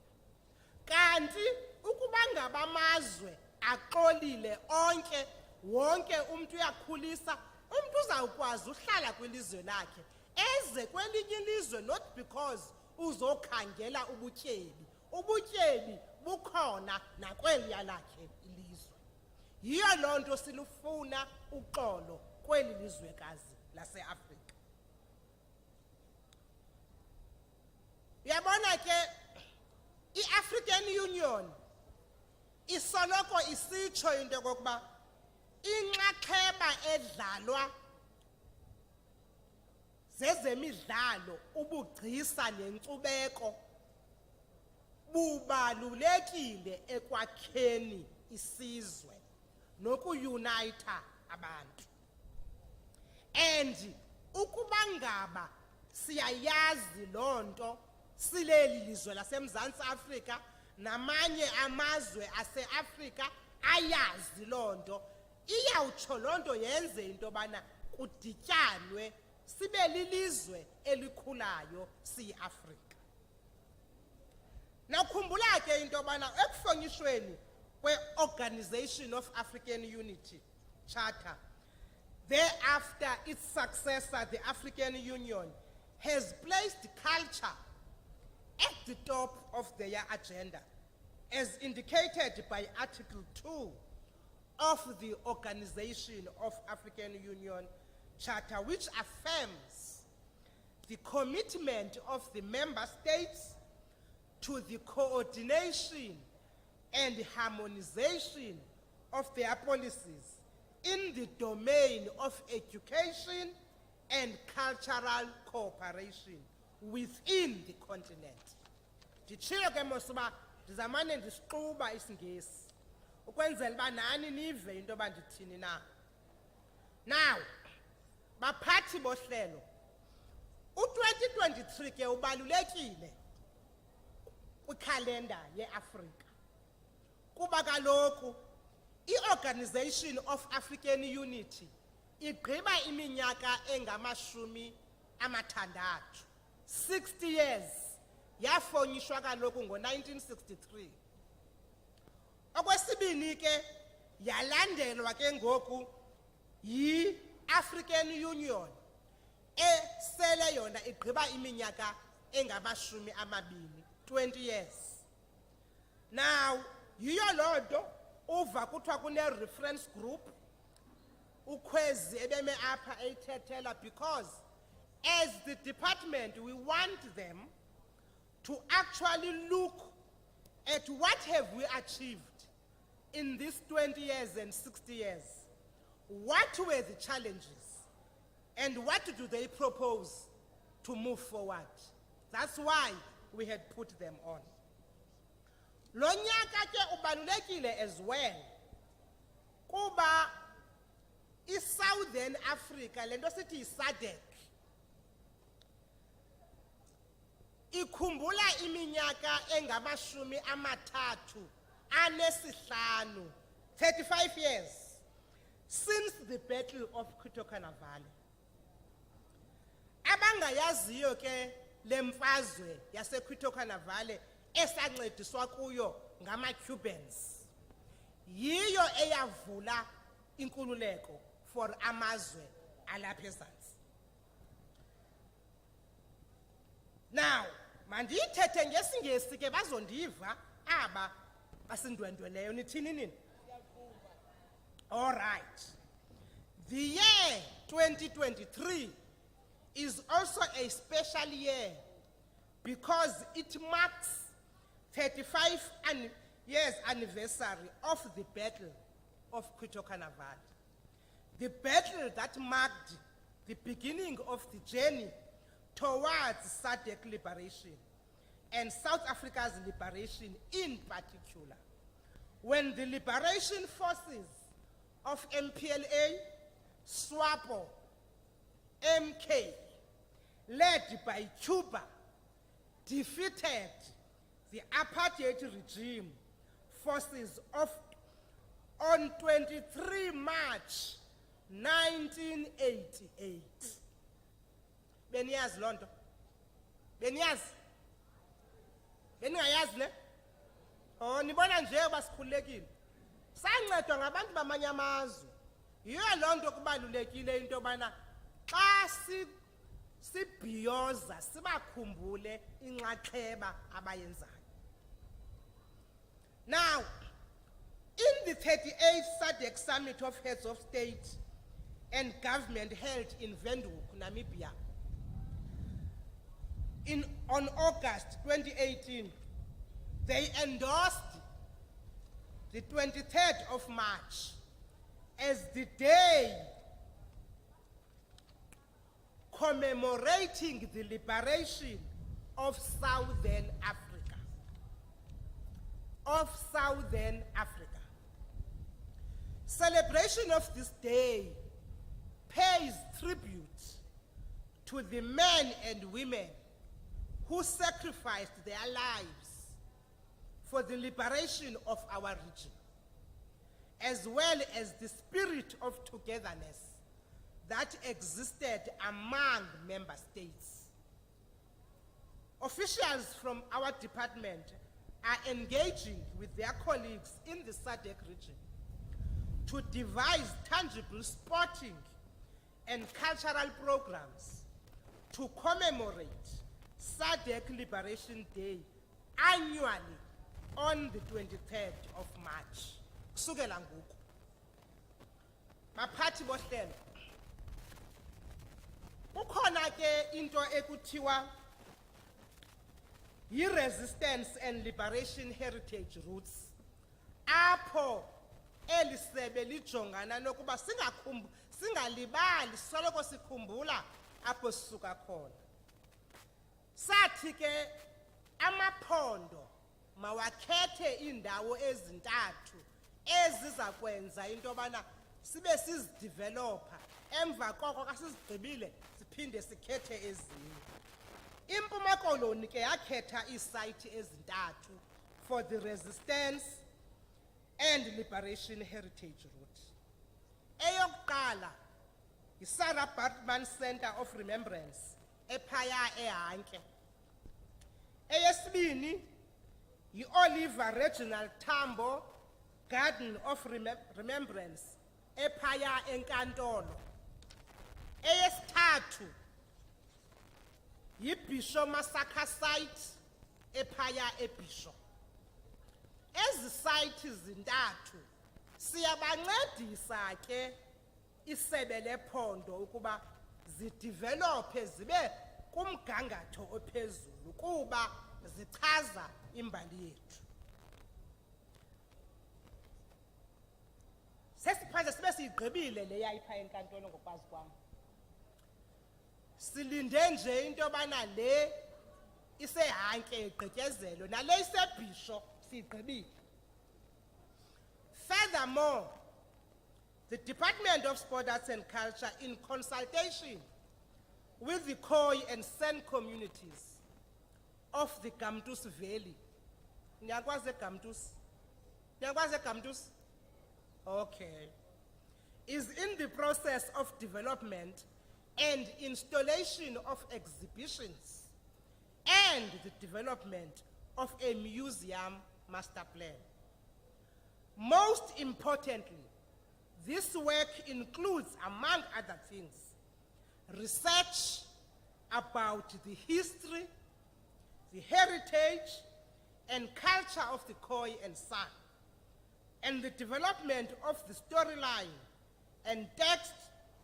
Kanti ukuba ngaba amazwe axolile onke wonke umuntu uyakhulisa umuntu uzawukwazi uhlala kwilizwe lakhe eze kwelinye ilizwe not because uzokhangela ubutyebi. Ubutyebi bukhona nakweliya lakhe ilizwe. Yiyo loo nto silufuna uxolo kweli lizwekazi laseAfrika. Uyabona ke i-African Union isoloko isitsho into yokokuba inxaxheba edlalwa zezemidlalo ubugcisa nenkcubeko bubalulekile ekwakheni isizwe nokuyunayitha abantu. And ukuba ngaba siyayazi loo nto sileli lizwe laseMzantsi Afrika namanye amazwe aseAfrika ayazi loo nto, iyawutsho loo nto yenze into yobana kudityanwe sibe lilizwe elikhulayo siyiAfrika. Nawukhumbula ke into yobana ekuhlonyishweni kwe-Organization of African Unity Charter, thereafter its successor, the African Union, has placed culture at the top of their agenda, as indicated by Article 2 of the Organization of African Union Charter, which affirms the commitment of the member states to the coordination and harmonization of their policies in the domain of education and cultural cooperation within the continent. Ndichilo ke mosuba ndizamane ndisiquba isiNgesi ukwenzela uba nani nive into yoba ndithini na. Now, baphathi bohlelo, u-2023 ke ubalulekile kwikhalenda yeAfrika kuba kaloku i-Organization of African Unity igqiba iminyaka engamashumi amathandathu. 60 years. Yafonyishwa kaloku ngo-1963. Okwesibini ke yalandelwa ke ngoku yi-African Union esele yona igqiba iminyaka engamashumi amabini, 20 years. Now, yiyo loo nto uva kuthiwa kune-reference group ukhwezi ebeme apha eyithethela, because as the department we want them to actually look at what have we achieved in these 20 years and 60 years. What were the challenges and what do they propose to move forward? That's why we had put them on. Lo nyaka ke ubalulekile as well kuba i-Southern Africa, lento sithi i-SADC, ikhumbula iminyaka engamashumi amathathu anesihlanu, 35 years, since the Battle of Kutokana Valley. Abangayaziyo ke lemfazwe yase Kutokana Valley esancediswa kuyo ngama-Cubans, yiyo eyavula inkululeko for amazwe alapha ezantsi. Now, mandiyithethe ngesingesi ke bazondiva aba basindwendweleyo, nithini nini? All right. The year 2023 is also a special year because it marks 35 years anniversary of the Battle of Kutokana Valley. The battle that marked the beginning of the journey towards SADC liberation and South Africa's liberation in particular, when the liberation forces of MPLA, SWAPO, MK, led by Cuba, defeated the apartheid regime forces on 23 March 1988. Beniyazi loo nto? Beniyazi? Beningayazi ne? Oh, nibona nje basikhululekile. Sancedwa ngabantu bamanye amazwe. Yiyo loo nto kubalulekile into yobana xa sibhiyoza sibakhumbule inxaxheba abayenzayo. Now, in the 38th SADC Summit of Heads of State and Government held in Windhoek, Namibia, on August 2018, they endorsed the 23rd of March as the day commemorating the liberation of Southern Africa. Of Southern Africa. Celebration of this day pays tribute to the men and women who sacrificed their lives for the liberation of our region, as well as the spirit of togetherness that existed among member states. Officials from our department are engaging with their colleagues in the SADC region to devise tangible sporting and cultural programs to commemorate SADC Liberation Day annually on the 23rd of March. Kusukela ngoku. Baphathi bohlelo. Kukhona ke into ekuthiwa yi-resistance and liberation heritage roots. Apho elisebe lijongana nokuba singalibali soloko sikhumbula apho sisuka khona. Sathi ke amaphondo mawakhethe indawo ezintathu ezizakwenza into yobana sibe sizidevelopa, emva koko xa sizigqibile siphinde sikhethe ezinye. Impuma Koloni ke yakhetha iisayithi ezintathu for the resistance and liberation heritage route. Eyokuqala Sarah Bartman Center of Remembrance, ephaya eHanke. Eyesibini, Oliver Reginald Tambo Garden of Remembrance, ephaya eNkantolo. Eyesithathu, Bishop Massacre Site, ephaya eBishop. Ezi site zintathu siyabancedisa ke isebe lephondo ukuba zidevelophe zibe kumgangatho ophezulu kuba zichaza imbali yethu. Sesiphandle sibe siyigqibile le yayipha enkantolo ngokwazi kwam. Silinde nje into yobana le iseHanke igqityezelwe nale iseBhisho siyigqibile. Furthermore, the Department of Sport, Arts and Culture, in consultation with the Khoi and San communities of the Gamtus Valley. Nyakwaze Gamtus? Nyakwaze Gamtus? Okay. Is in the process of development and installation of exhibitions and the development of a museum master plan. Most importantly, this work includes, among other things, research about the history, the heritage, and culture of the Khoi and San, and the development of the storyline and text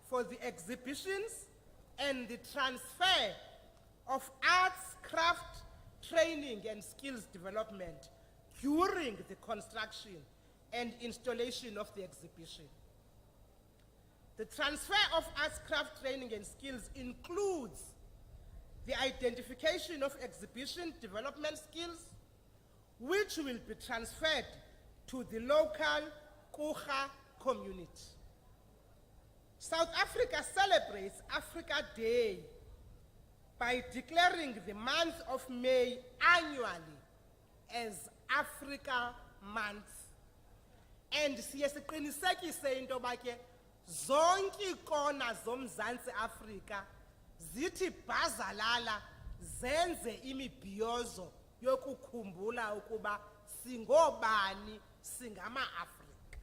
for the exhibitions and the transfer of arts, craft, training, and skills development during the construction and installation of the exhibition. The transfer of arts, craft, training, and skills includes the identification of exhibition development skills, which will be transferred to the local Kucha community. South Africa celebrates Africa Day by declaring the month of May annually as Africa Month. And siye siqinisekise into yoba ke zonke ikona zomZantsi Afrika zithi bhazalala zenze imibhiyozo yokukhumbula ukuba singobani singama-Afrika.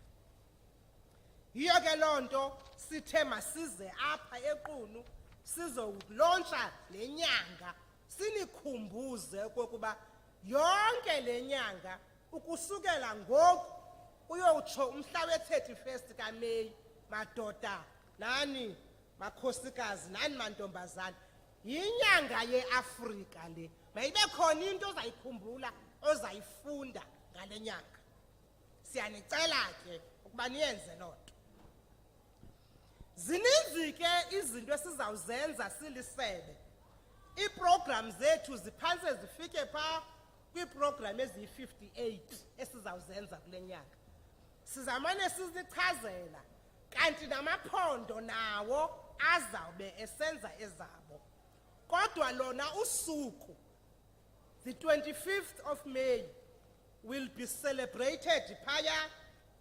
Yiyo ke loo nto sithe masize apha eQunu sizolauncha le nyanga sinikhumbuze okokuba yonke le nyanga ukusukela ngoku uyotsho umhla we-31 kaMeyi, madoda nani makhosikazi nani mantombazana, yinyanga yeAfrika le. Mayibe khona into ozayikhumbula ozayifunda ngale nyanga. Siyanicela ke ukuba niyenze loo nto. Zininzi ke izinto esizawuzenza silisebe. Iiprogram zethu ziphantse zifike phaa kwiiprogram eziyi-58 esizawuzenza kule nyanga. Sizamane sizichazela kanti namaphondo nawo azawube esenza ezabo. Kodwa lona usuku, the 25th of May, will be celebrated phaya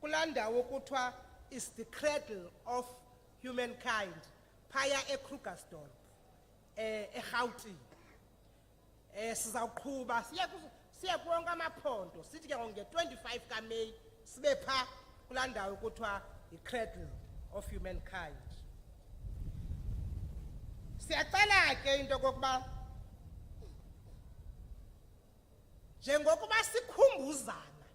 kulaa ndawo kuthiwa is the cradle of humankind, phaya eKrugersdorp, eRhawutini. Sizawuqhuba siye kuwonke amaphondo sithi ke nge-25 kaMeyi sibe phaa kulaa ndawo kuthiwa i-cradle of humankind. Siyacela ke into yokokuba njengokuba sikhumbuzana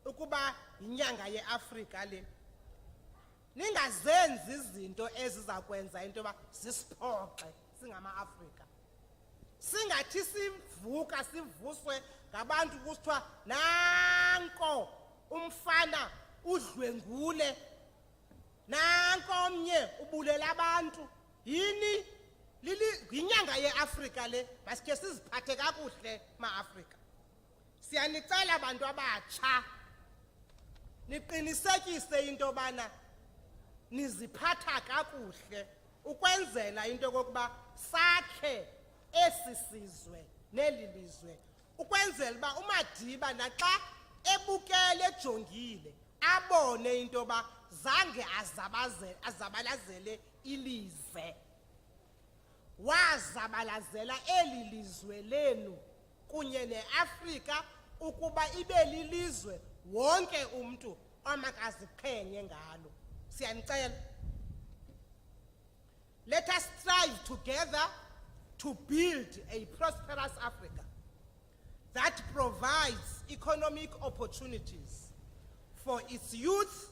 ukuba yinyanga yeAfrika le, ningazenzi izinto eziza kwenza into yoba zisiphoxe singama-Afrika. Singathi sivuka sivuswe ngabantu kusithiwa nanko umfana udlwengule, nanko omnye ubulela abantu. Yini yinyanga yeAfrika le, masike siziphathe kakuhle ma-Afrika. Siyanicela abantu abatsha niqinisekise into yobana niziphatha kakuhle ukwenzela into yokokuba sakhe esi sizwe neli lizwe, ukwenzela uba uMadiba naxa ebukele ejongile abone into yoba zange azabalazele ilize. Wazabalazela eli lizwe lenu kunye neAfrika ukuba ibe lilizwe wonke umuntu omakaziqhenye ngalo. Siyanicela. Let us strive together to build a prosperous Africa that provides economic opportunities for its youth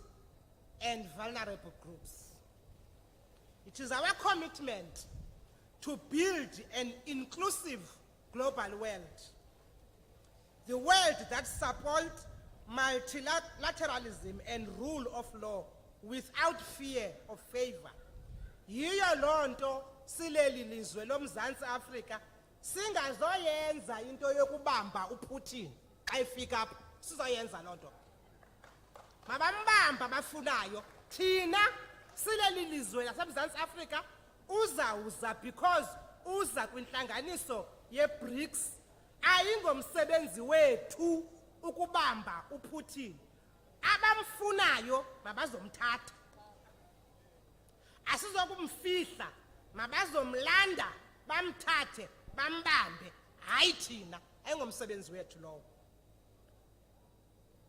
and vulnerable groups. It is our commitment to build an inclusive global world, the world that supports multilateralism and rule of law without fear of favor. Yiyo lonto sileli lizwe loMzantsi Afrika singazoyenza into yokubamba uPutin xa efika apha, sizoyenza lonto. Mabambamba bafunayo, thina sileli lizwe laseMzantsi Afrika uzawuza because uza kwintlanganiso yeBRICS. Ayingomsebenzi wethu ukubamba uPutin. Abamfunayo mabazomthatha. Asizokumfihla, mabazomlanda, bamthathe, bambambe, hayi thina, ayingomsebenzi wethu lowo.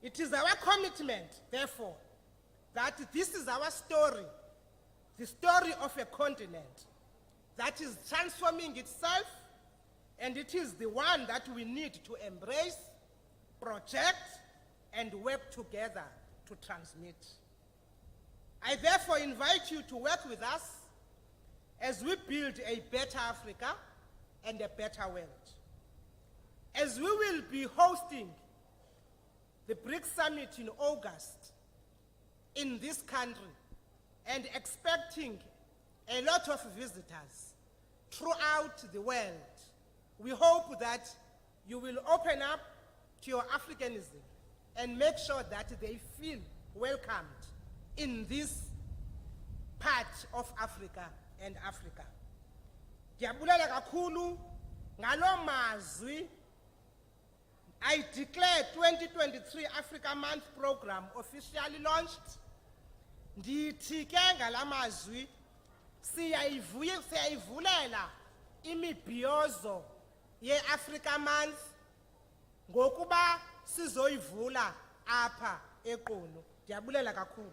It is our commitment, therefore, that this is our story, the story of a continent that is transforming itself, and it is the one that we need to embrace, project, and work together to transmit. I therefore invite you to work with us as we build a better Africa and a better world. As we will be hosting the BRICS Summit in August in this country and expecting a lot of visitors throughout the world, we hope that you will open up to your Africanism and make sure that they feel welcomed in this part of Africa and Africa. Ndiyabulela kakhulu ngalo mazwi. I declare 2023 Africa Month program officially launched. Ndithi ke ngala mazwi siyayivulela imibhiyozo ye-Africa Month ngokuba sizoyivula apha eQunu. Ndiyabulela kakhulu.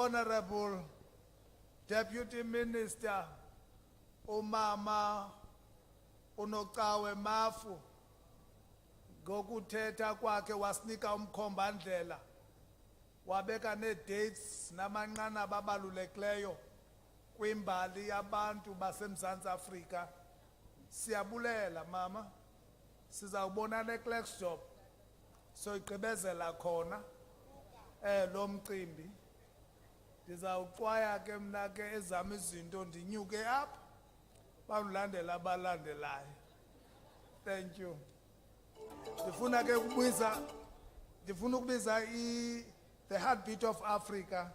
Honorable Deputy Minister Umama Unocawe Mafu ngokuthetha kwakhe wasinika umkhombandlela wabeka ne-dates namanqanaba abalulekileyo kwimbali yabantu baseMzantsi Afrika. Siyabulela mama, sizawubonana eKlerksdorp soyigqibezela khona. lo mcimbi. Ndizawuqwaya ke mna ke ezam izinto ndinyuke apha bandilandela abalandelayo. Thank you. Ndifuna ke ukubiza the heartbeat of Africa.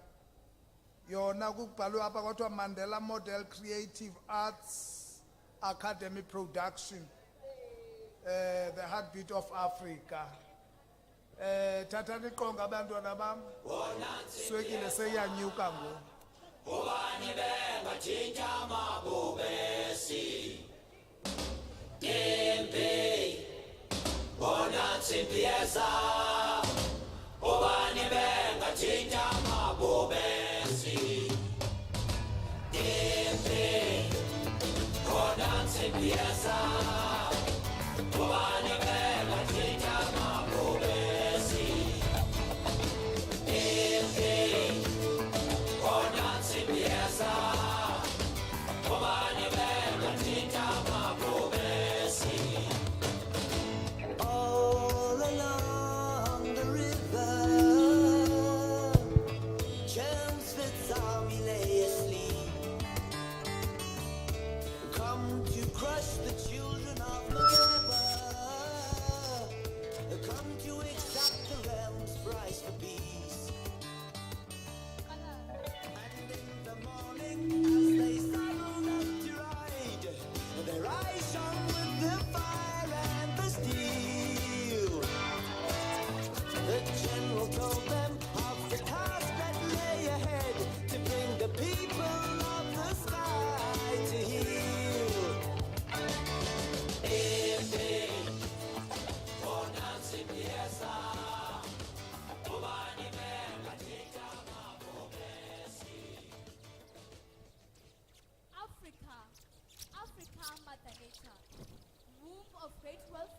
Yona kubhalwe apha kwathiwa Mandela Model Creative Arts Academy Production. The heartbeat of Africa. Thathani iqonga abantwana bam. Swekile seyanyuka ngoku. Ubani bengatshintsha amabubesi Impi Bona nsimbieza Ubani bengatshintsha amabubesi Impi Bona nsimbieza Ubani bengatshintsha amabubesi Impi all along the river, James Fitzarmy lay asleep. Come to crush the children of Mandela. Come to exact the realm's price for peace. And in the morning, as they saddled up to ride, their eyes shone with the fire and the steel. The general told them of the task that lay ahead to bring the people of the sky to heal. Africa, Africa, Mother Nature, womb of great wealth,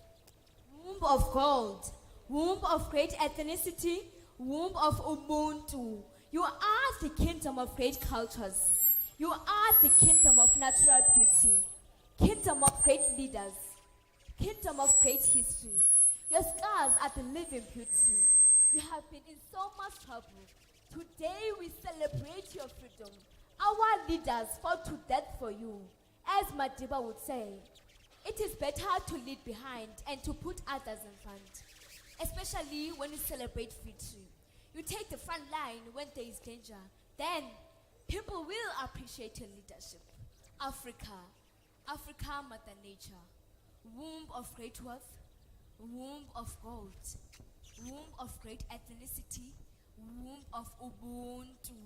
womb of gold, womb of great ethnicity, womb of Ubuntu. You are the kingdom of great cultures. You are the kingdom of natural beauty, kingdom of great leaders, kingdom of great history. Your scars are the living beauty. You have been in so much trouble. Today we celebrate your freedom. Our leaders fought to death for you. As Madiba would say, it is better to lead behind and to put others in front, especially when you celebrate victory. You take the front line when there is danger. Then people will appreciate your leadership. Africa, Africa, Mother Nature, womb of great wealth, womb of gold, womb of great ethnicity, womb of Ubuntu.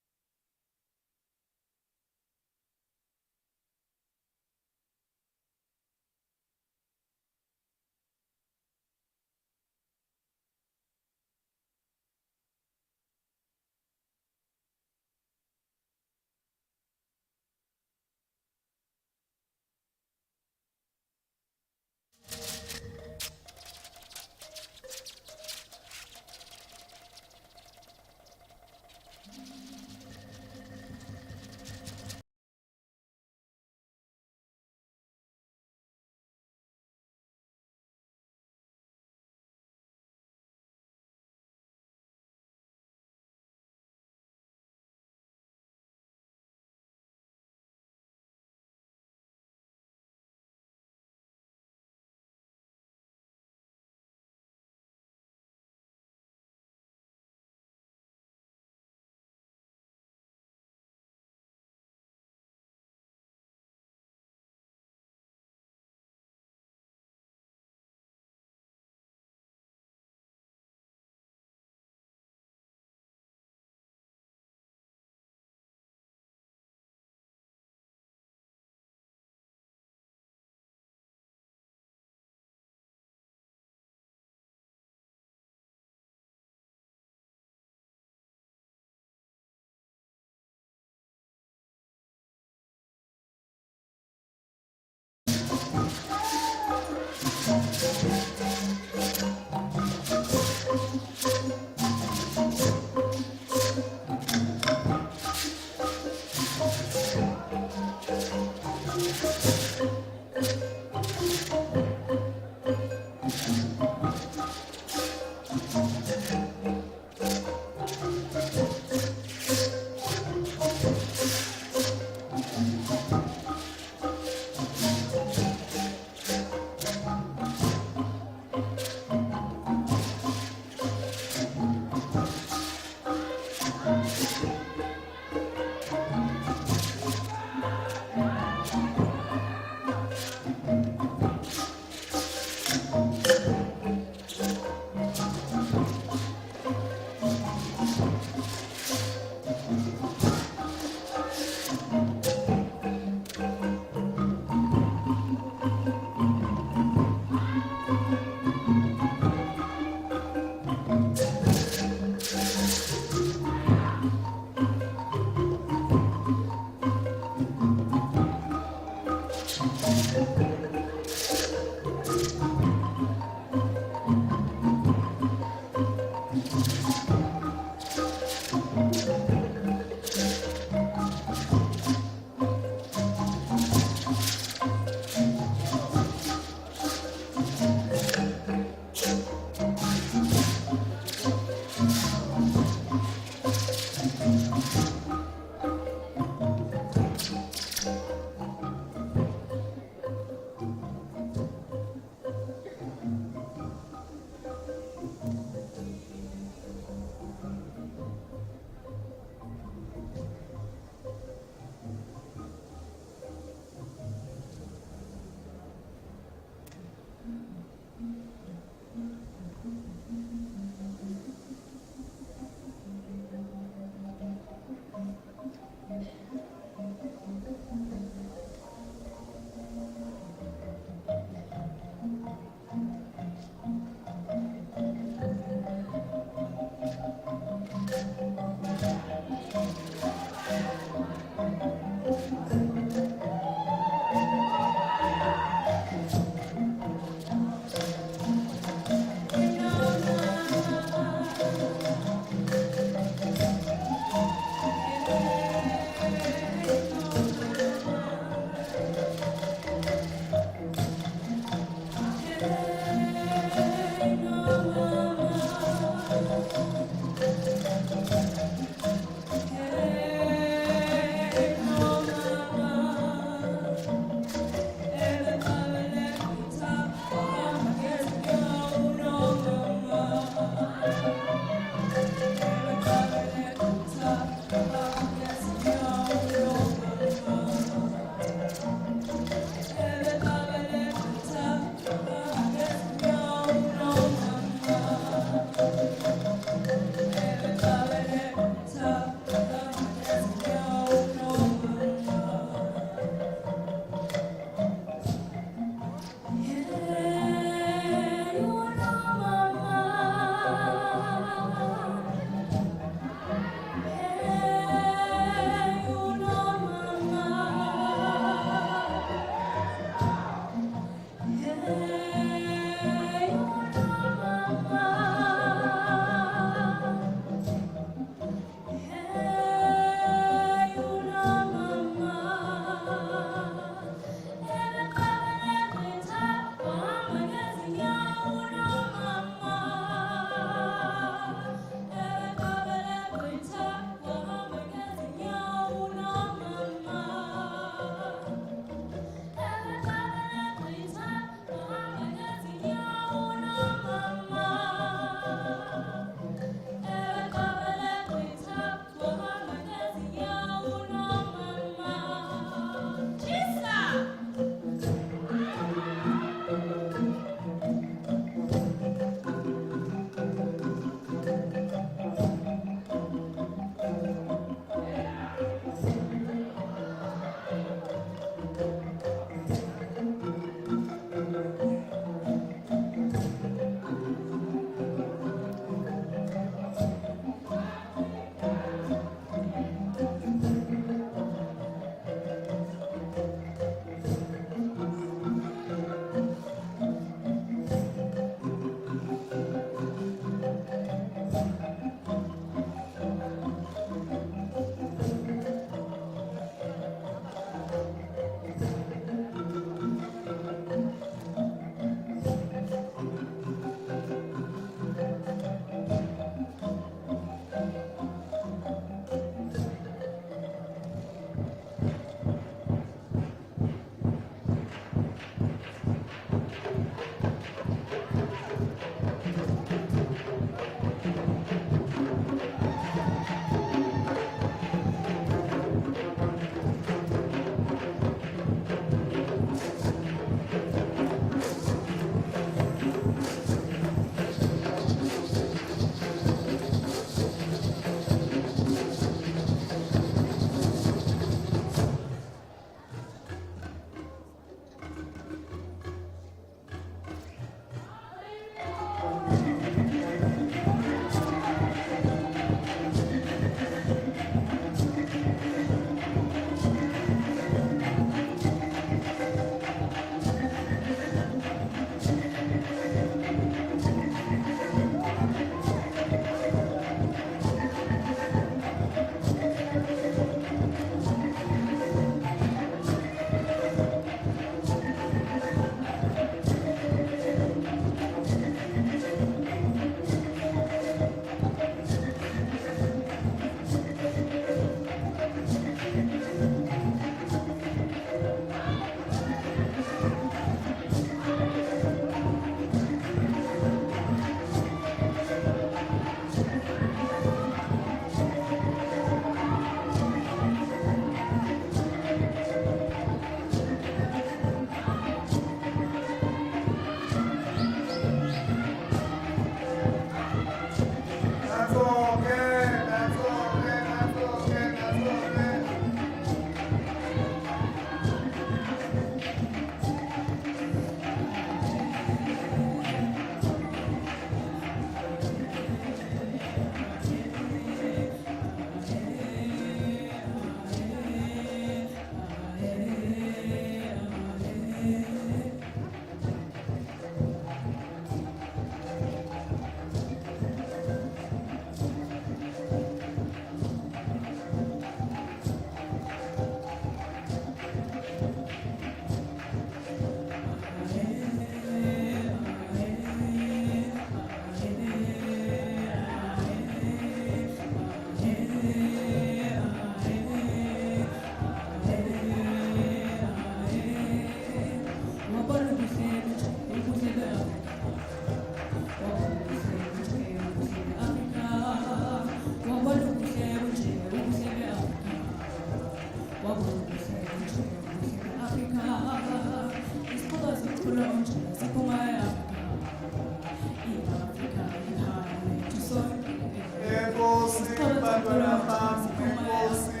enkosi, bantwana bam, enkosi,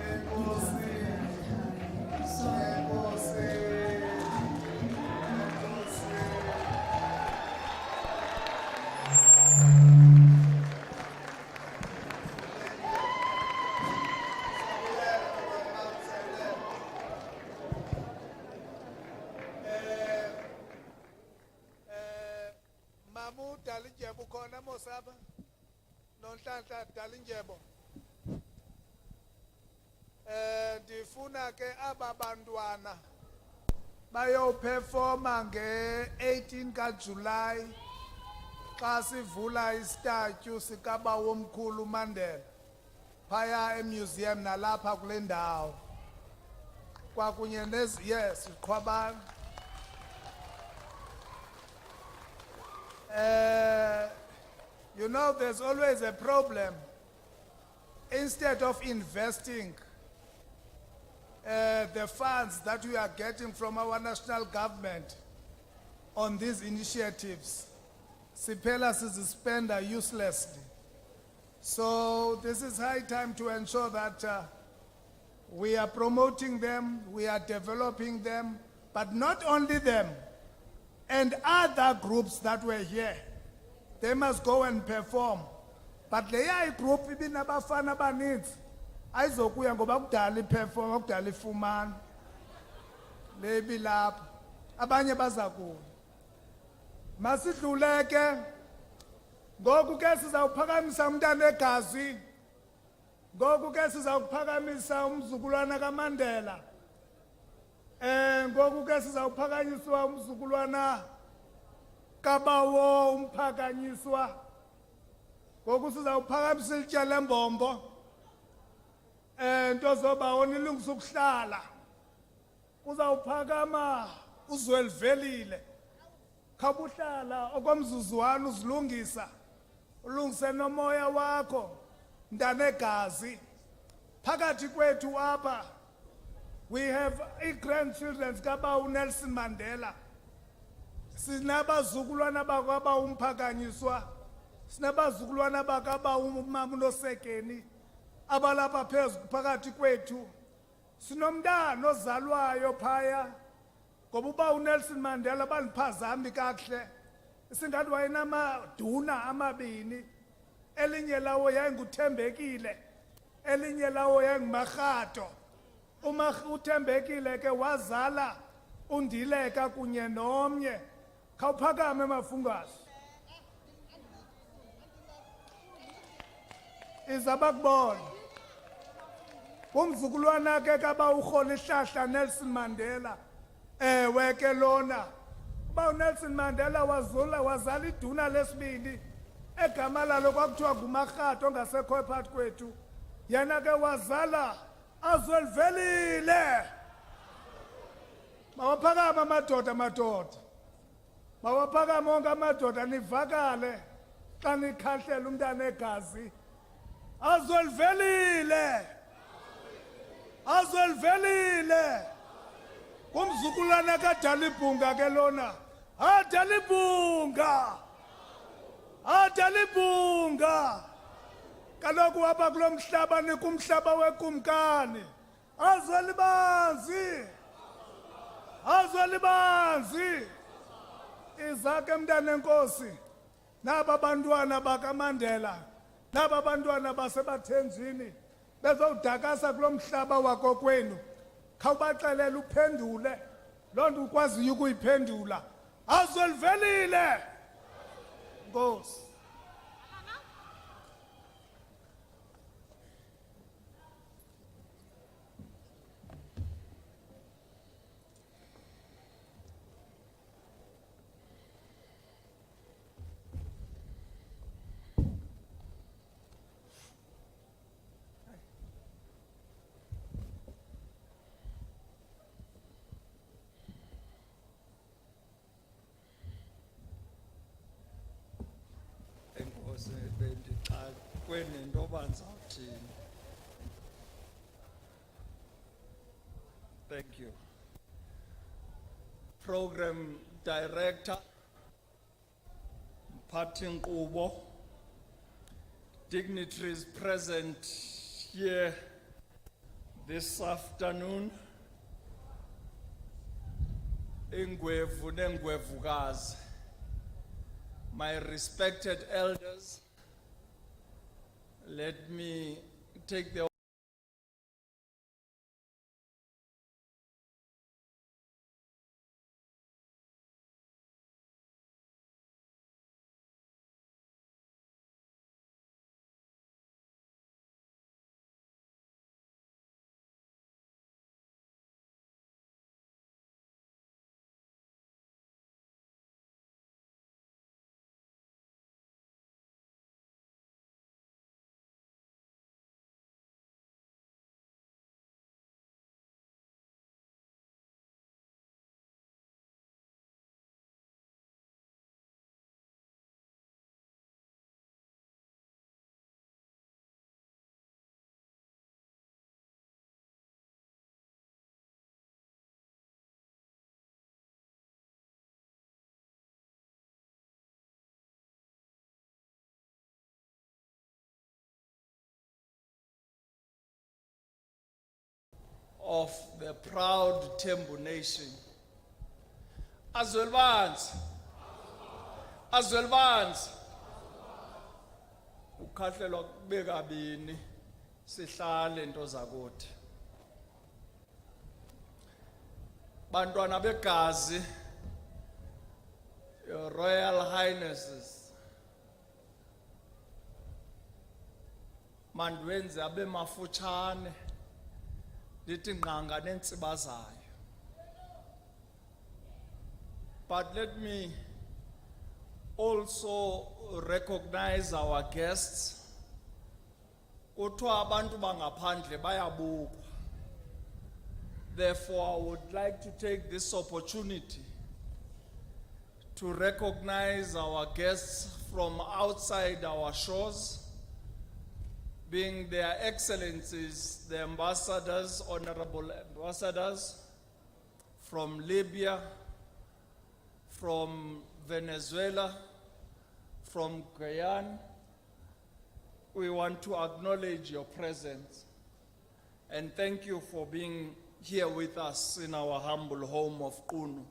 enkosi, enkosi, enkosi. Mamu Dalinjebo khona mosapha nonhlanhla Dalinjebo ndifuna ke aba bantwana bayoperforma nge-18 kaJuly xa sivula istatyu sikaba womkhulu Mandela phaya emuseum nalapha kule ndawo kwakunye yes Qwabana. You know, there's always a problem. Instead of investing the funds that we are getting from our national government on these initiatives, siphela sizispenda uselessly. So this is high time to ensure that we are promoting them, we are developing them, but not only them, and other groups that were here, they must go and perform. But leya group ibinabafana abaninzi ayizokuya ngoba kudala iperform kudala ifumana lebi lapha abanye bazakuya masidluleke ngoku ke sizawuphakamisa umntana egazi ngoku ke sizawuphakamisa umzukulwana kaMandela ngoku ke sizawuphakanyiswa umzukulwana kaBawo umphakanyiswa ngoku sizawuphakamisa ilitya lembombo nto zoBawo nilungisa ukuhlala uzawuphakama uzwelivelile khabuhlala okomzuzwana uzilungisa ulungise nomoya wakho mntanegazi phakathi kwethu apha. We have grandchildren kaBawo Nelson Mandela. Sinabazukulwana bakaBawo umphakanyiswa. Sinabazukulwana bakaBawo uMama uNosekeni abalapha phezulu phakathi kwethu. Sinomntana ozalwayo phaya ngoba uBawo Nelson Mandela baliphazami kahle. Singathi wayenamaduna amabini. Elinye lawo yayinguThembekile. Elinye lawo yayinguMarhato. Uma uThembekile ke wazala uNdileka kunye nomnye khawuphakame mafungasi izabakubona umzukulwana ke kaBawo uRholihlahla Nelson Mandela ewe ke lona uBawo Nelson Mandela wazala iduna lesibini egama lalo kwakuthiwa nguMarhato ongasekho phakathi kwethu yena ke wazala azwelivelile mawaphakama amadoda mawaphakama onke amadoda nivakale xa nikhahlela umntana egazi azwelivelile kumzukulwana kaDalibhunga ke lona Dalibhunga kaloku apha kulo mhlaba nikumhlaba wekumkani azwelibanzi izake mntana enkosi naba bantwana bakaMandela naba bantwana basebathenjini bezowudakasa kulo mhlaba wakokwenu khawubaxelele uphendule loo nto ukwaziyo ukuyiphendula azwelivelile Nkosi. Enkosi bendixakwe nento yoba ndizawuthini. Thank you. Program Director, Mphathi Nkqubo, dignitaries present here this afternoon, ingwevu nengwevukazi, my respected elders, let me take the of the proud Tembu nation. Azwelbanzi. Azwelbanzi. Ukhahlelwa kube kabini sihlale into zakuthi. Bantwana begazi, Your Royal Highnesses, mandwenze abe mafutshane lithi ngqanga nentsiba zayo. But let me also recognize our guests. Kuthiwa abantu bangaphandle bayabukwa. Therefore, I would like to take this opportunity to recognize our guests from outside our shores, being their excellencies, the ambassadors, honorable ambassadors from Libya, from Venezuela, from Guyana. We want to acknowledge your presence and thank you for being here with us in our humble home of QUNU.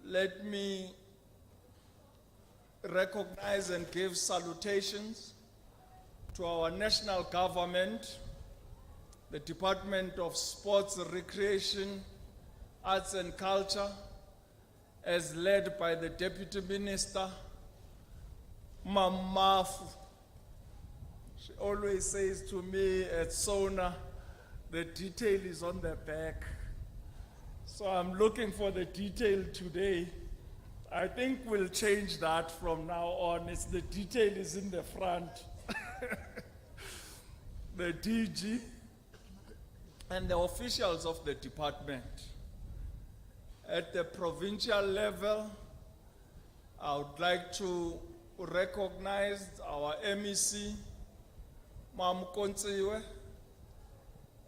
Let me recognize and give salutations to our national government, the Department of Sports, Recreation, Arts and Culture, as led by the Deputy Minister, Mamafu. She always says to me at SONA, the detail is on the back. So I'm looking for the detail today. I think we'll change that from now on. It's the detail is in the front. The DG and the officials of the department. At the provincial level, I would like to recognize our MEC, Mam Kontsiwe,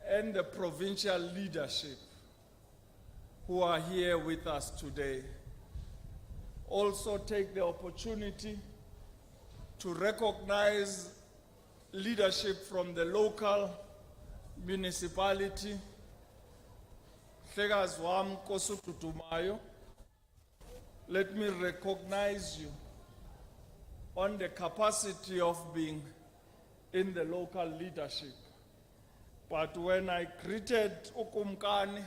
and the provincial leadership who are here with us today. Also take the opportunity to recognize leadership from the local municipality. Hlekazi wami Nkosi uDudumayo, let me recognize you on the capacity of being in the local leadership. But when I greeted Ukumkani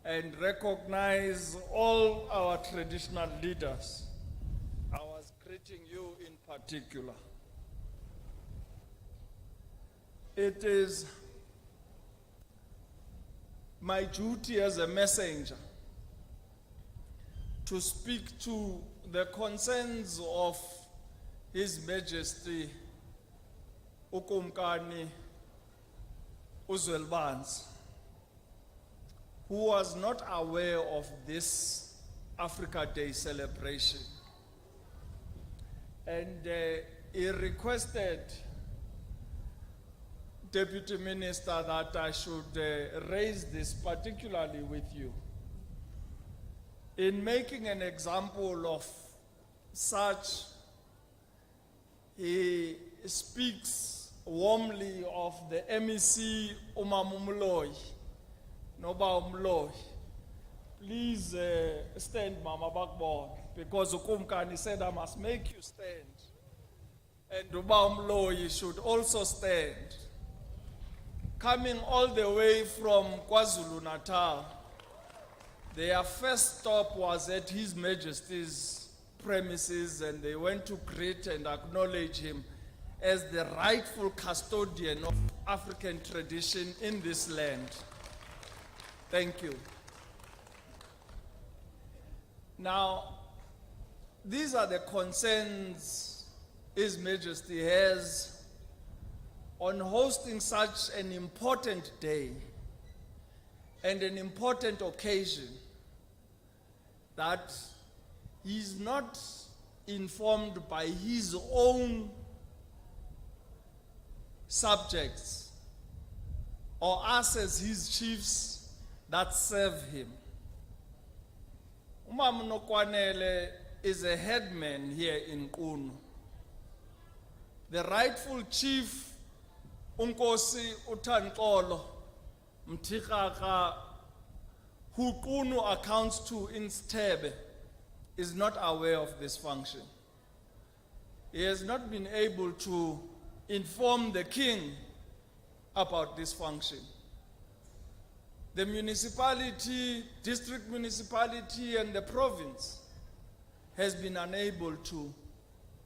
and recognized all our traditional leaders, I was greeting you in particular. It is my duty as a messenger to speak to the concerns of His Majesty Ukumkani Uzwelbanzi, who was not aware of this Africa Day celebration. And he requested, Deputy Minister, that I should raise this particularly with you. In making an example of such, he speaks warmly of the MEC Umamumloy, Noba Umloy. Please stand, Mama Bakbon, because Ukumkani said I must make you stand. And Uba Umloy should also stand. Coming all the way from KwaZulu-Natal, their first stop was at His Majesty's premises, and they went to greet and acknowledge him as the rightful custodian of African tradition in this land. Thank you. Now, these are the concerns His Majesty has on hosting such an important day and an important occasion that he is not informed by his own subjects or us as his chiefs that serve him. Umam Nokwanele is a headman here in QUNU. The rightful chief, Unkosi Utankolo Mtikaka, who QUNU accounts to in Stebe, is not aware of this function. He has not been able to inform the king about this function. The municipality, district municipality, and the province has been unable to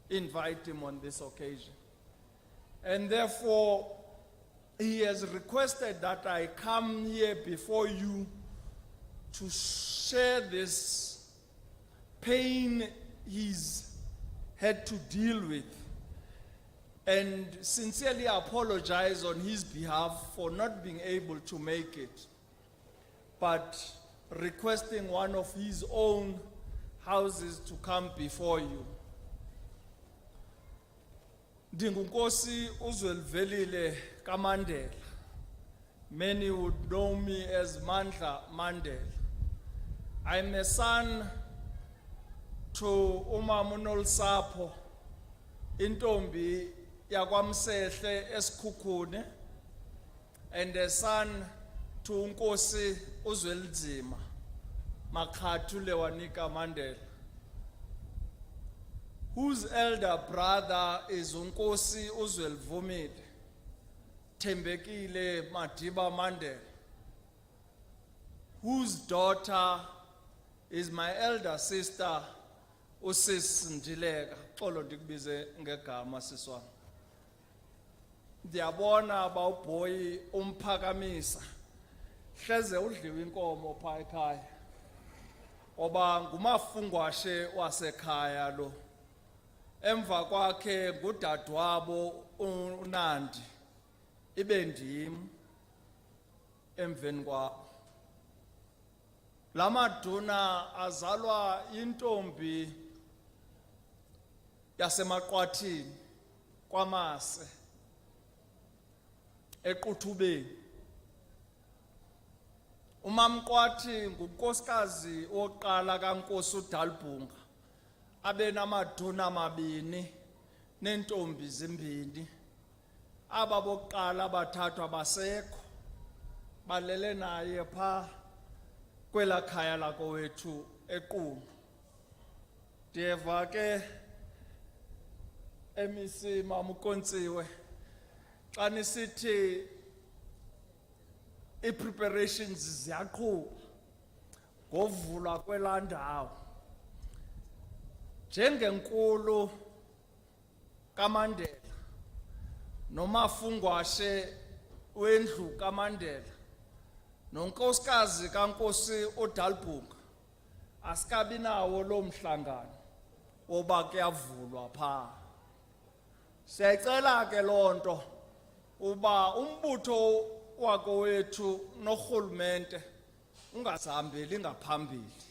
invite him on this occasion. And therefore, he has requested that I come here before you to share this pain he's had to deal with, and sincerely apologize on his behalf for not being able to make it, but requesting one of his own houses to come before you. Ndingunkosi Uzwelvelile kaMandela. Many would know me as Mandla Mandela. I'm a son to Umamunol Sapo, intombi yakwamsehle eSkhukhune, and a son to Unkosi Uzwelzima Makhathu Lewanika Mandela, whose elder brother is Unkosi Uzwelvumile Thembekile Madiba Mandela, whose daughter is my elder sister Usis Ndileka. Xolo ndikubize ngegama siswa. Ndiyabona bawubhoyi umphakamisa. Hleze udliwe inkomo pha ekhaya. Oba ngumafungwashe wasekhaya lo. Emva kwakhe ngudadewabo uNandi. Ibe ndim emveni kwabo. Lamaduna azalwa intombi yasemaqwathini kwaMase eQuthubeni. UMamqwathi ngunkosikazi oqala kaNkosi uDalibhunga, abe namaduna amabini nentombi zimbini. Aba bokuqala bathathwa basekho, balele naye pha kwela khaya lakowethu eQunu. Ndiyeva ke MEC Mamukontsiwe xa nisithi i-preparations ziyaqhuba ngovulwa kwelaa ndawo. Njengenkulu kaMandela nomafungwashe wendlu kaMandela nonkosikazi kaNkosi uDalibhunga, asikabi nawo lo mhlangano woba kuyavulwa phaa. Siyayicela ke loo nto uba umbutho wakowethu norhulumente ungazihambeli ngaphambili,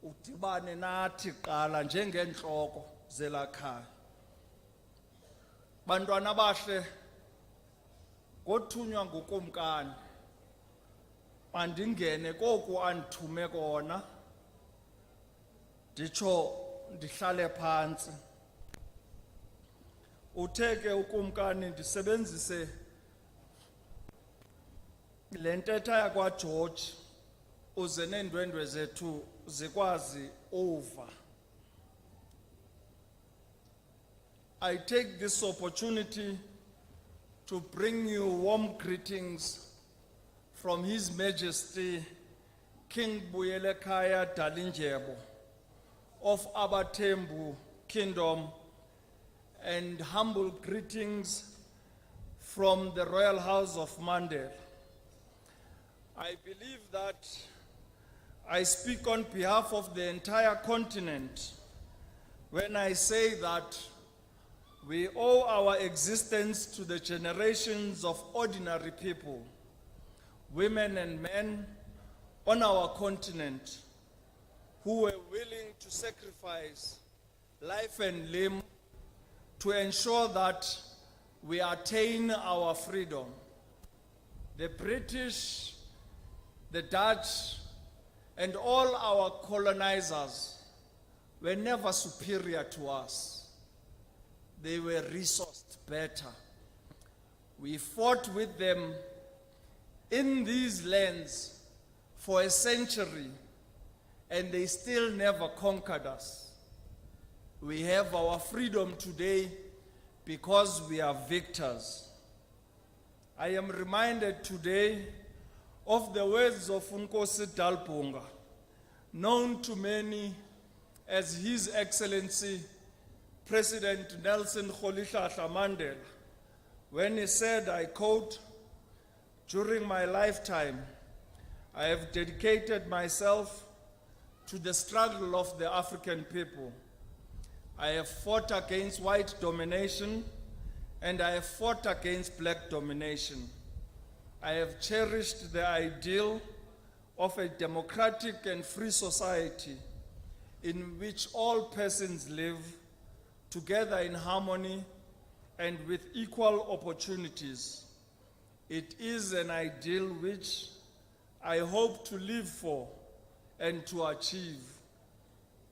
udibane nathi qala njengeentloko zelakhaya. Bantwana bahle, ngothunywa ngukumkani mandingene koku andithume kona, nditsho ndihlale phantsi. utheke ukumkani ndisebenzise le ntetha yakwaGeorge uze neendwendwe zethu zikwazi uva. I take this opportunity to bring you warm greetings from His Majesty King Buyelekhaya Dalindyebo of Abathembu Kingdom, and humble greetings from the Royal House of Mandela. I believe that I speak on behalf of the entire continent when I say that we owe our existence to the generations of ordinary people, women and men on our continent who were willing to sacrifice life and limb to ensure that we attain our freedom. The British, the Dutch, and all our colonizers were never superior to us. They were resourced better. We fought with them in these lands for a century, and they still never conquered us. We have our freedom today because we are victors. I am reminded today of the words of Nkosi Dalpunga, known to many as His Excellency President Nelson Rolihlahla Mandela, when he said, I quote, "During my lifetime, I have dedicated myself to the struggle of the African people. I have fought against white domination, and I have fought against black domination. I have cherished the ideal of a democratic and free society in which all persons live together in harmony and with equal opportunities. It is an ideal which I hope to live for and to achieve.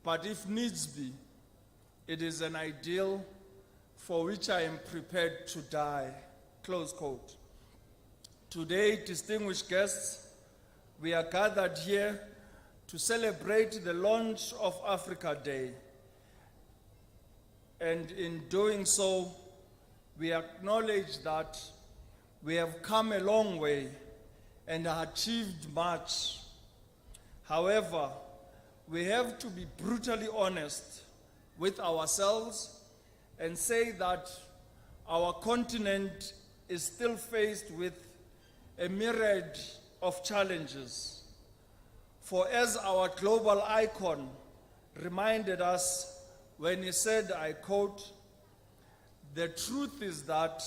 But if needs be, it is an ideal for which I am prepared to die." Close quote. Today, distinguished guests, we are gathered here to celebrate the launch of Africa Day. And in doing so, we acknowledge that we have come a long way and achieved much. However, we have to be brutally honest with ourselves and say that our continent is still faced with a myriad of challenges. For as our global icon reminded us when he said, I quote, "The truth is that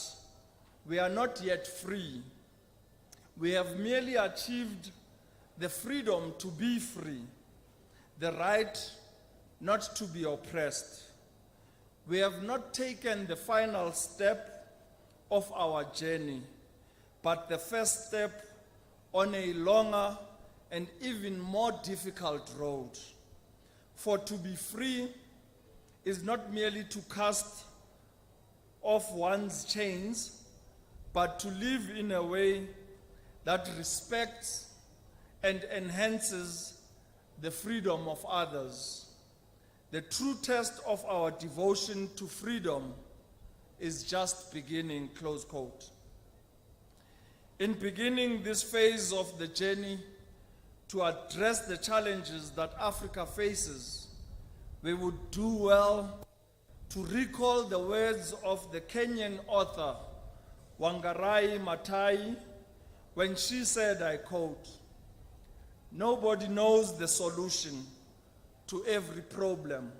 we are not yet free. We have merely achieved the freedom to be free, the right not to be oppressed. We have not taken the final step of our journey, but the first step on a longer and even more difficult road. For to be free is not merely to cast off one's chains, but to live in a way that respects and enhances the freedom of others. The true test of our devotion to freedom is just beginning," close quote. In beginning this phase of the journey to address the challenges that Africa faces, we would do well to recall the words of the Kenyan author Wangari Maathai when she said, I quote, "Nobody knows the solution to every problem.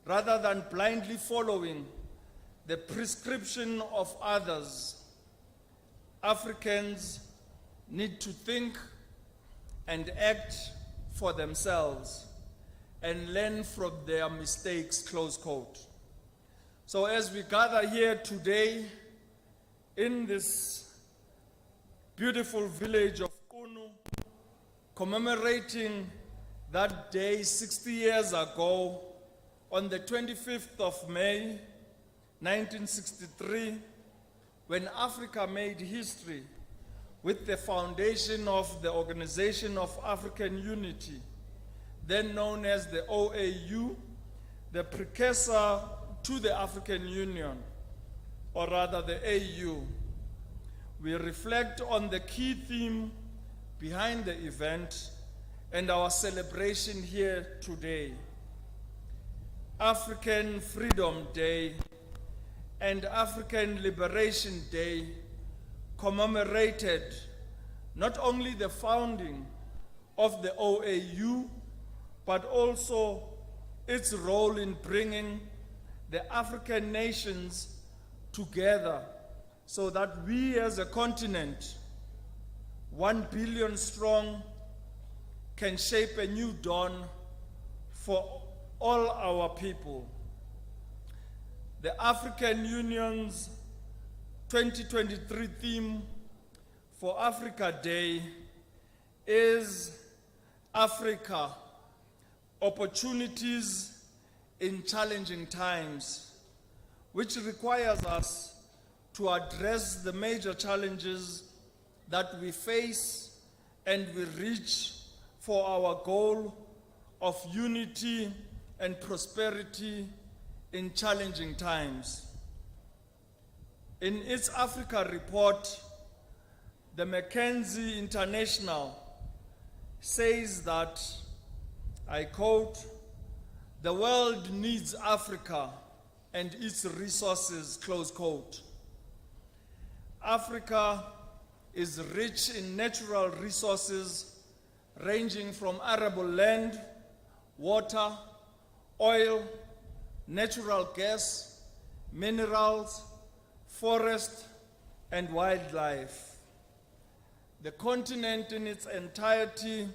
Rather than blindly following the prescription of others, Africans need to think and act for themselves and learn from their mistakes," close quote. So as we gather here today in this beautiful village of QUNU, commemorating that day 60 years ago, on the 25th of May, 1963, when Africa made history with the foundation of the Organization of African Unity, then known as the OAU, the precursor to the African Union, or rather the AU. We reflect on the key theme behind the event and our celebration here today. African Freedom Day and African Liberation Day commemorated not only the founding of the OAU, but also its role in bringing the African nations together so that we as a continent, 1 billion strong, can shape a new dawn for all our people. The African Union's 2023 theme for Africa Day is Africa, Opportunities in Challenging Times, which requires us to address the major challenges that we face and we reach for our goal of unity and prosperity in challenging times. In its Africa report, the McKinsey International says that, I quote, "The world needs Africa and its resources," close quote. Africa is rich in natural resources ranging from arable land, water, oil, natural gas, minerals, forest, and wildlife. The continent in its entirety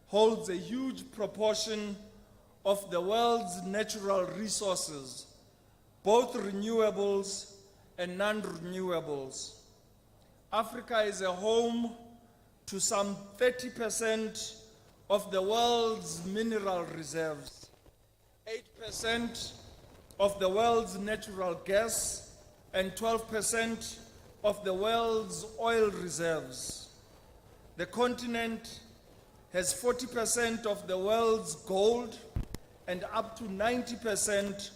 holds a huge proportion of the world's natural resources, both renewables and non-renewables. Africa is a home to some 30% of the world's mineral reserves, 8% of the world's natural gas, and 12% of the world's oil reserves. The continent has 40% of the world's gold and up to 90%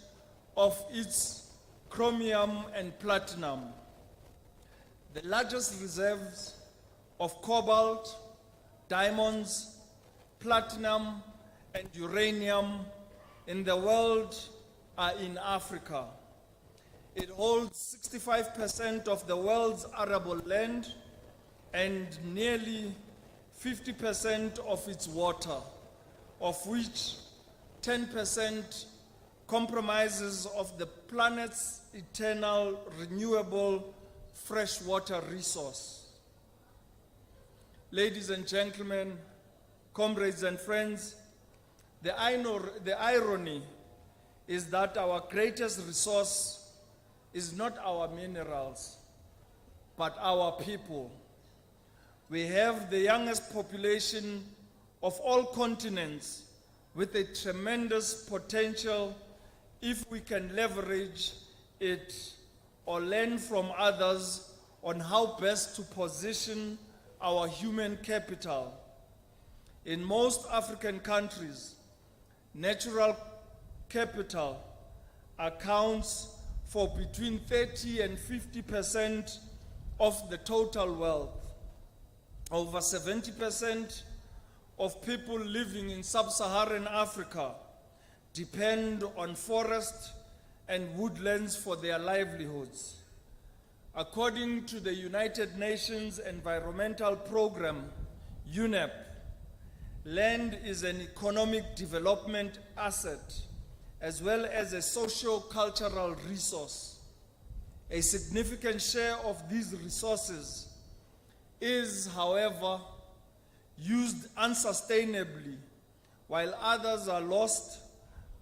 of its chromium and platinum. The largest reserves of cobalt, diamonds, platinum, and uranium in the world are in Africa. It holds 65% of the world's arable land and nearly 50% of its water, of which 10% compromises of the planet's eternal renewable freshwater resource. Ladies and gentlemen, comrades and friends, the irony is that our greatest resource is not our minerals, but our people. We have the youngest population of all continents with a tremendous potential if we can leverage it or learn from others on how best to position our human capital. In most African countries, natural capital accounts for between 30 and 50% of the total wealth. Over 70% of people living in sub-Saharan Africa depend on forest and woodlands for their livelihoods. According to the United Nations Environmental Programme, UNEP, land is an economic development asset as well as a socio-cultural resource. A significant share of these resources is, however, used unsustainably, while others are lost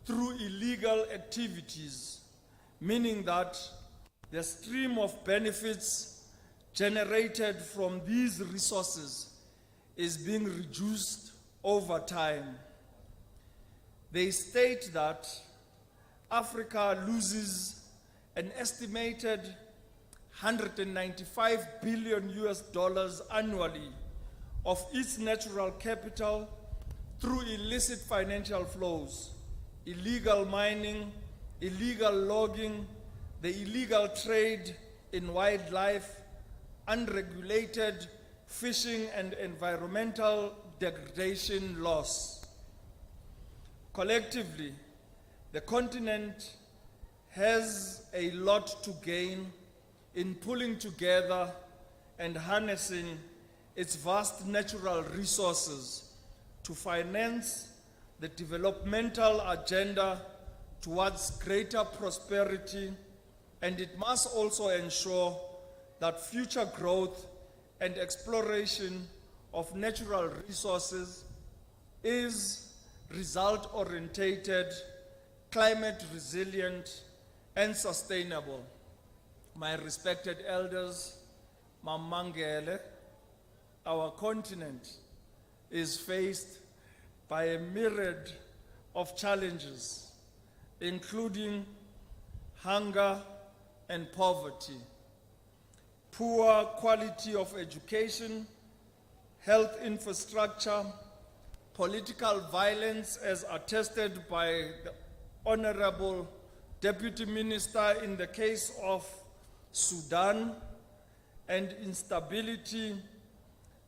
through illegal activities, meaning that the stream of benefits generated from these resources is being reduced over time. They state that Africa loses an estimated $195 billion annually of its natural capital through illicit financial flows, illegal mining, illegal logging, the illegal trade in wildlife, unregulated fishing and environmental degradation loss. Collectively, the continent has a lot to gain in pulling together and harnessing its vast natural resources to finance the developmental agenda towards greater prosperity, and it must also ensure that future growth and exploration of natural resources is result-oriented, climate resilient, and sustainable. My respected elders, Mamangele, our continent is faced by a myriad of challenges, including hunger and poverty, poor quality of education, health infrastructure, political violence as attested by the Honorable Deputy Minister in the case of Sudan, and instability,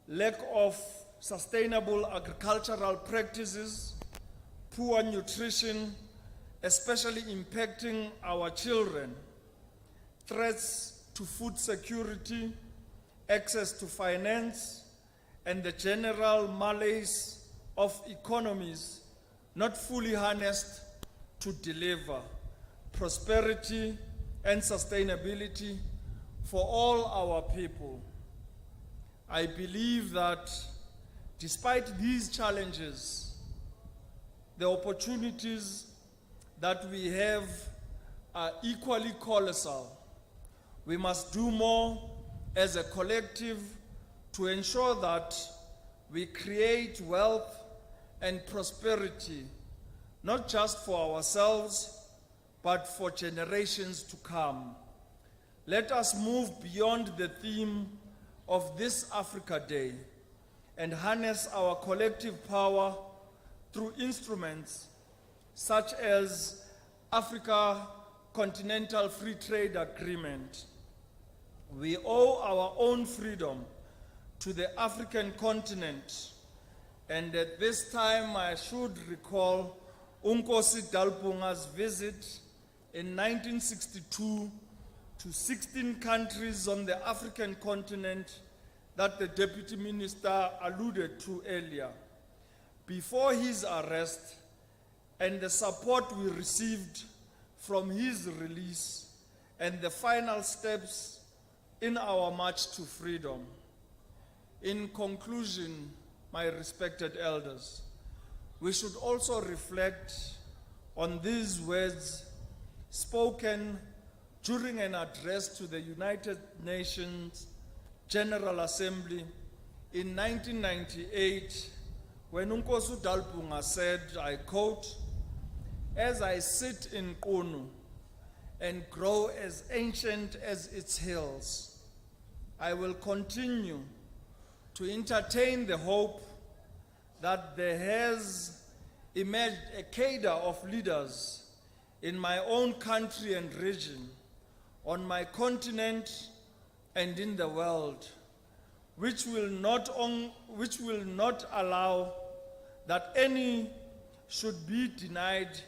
lack of sustainable agricultural practices, poor nutrition, especially impacting our children, threats to food security, access to finance, and the general malaise of economies not fully harnessed to deliver prosperity and sustainability for all our people. I believe that despite these challenges, the opportunities that we have are equally colossal. We must do more as a collective to ensure that we create wealth and prosperity, not just for ourselves, but for generations to come. Let us move beyond the theme of this Africa Day and harness our collective power through instruments such as Africa Continental Free Trade Agreement. We owe our own freedom to the African continent, and at this time I should recall Unkosi Dalpunga's visit in 1962 to 16 countries on the African continent that the Deputy Minister alluded to earlier. Before his arrest and the support we received from his release and the final steps in our march to freedom. In conclusion, my respected elders, we should also reflect on these words spoken during an address to the United Nations General Assembly in 1998, when Nkosi Dalpunga said, I quote, "As I sit in QUNU and grow as ancient as its hills, I will continue to entertain the hope that there has emerged a cadre of leaders in my own country and region, on my continent and in the world, which will not allow that any should be denied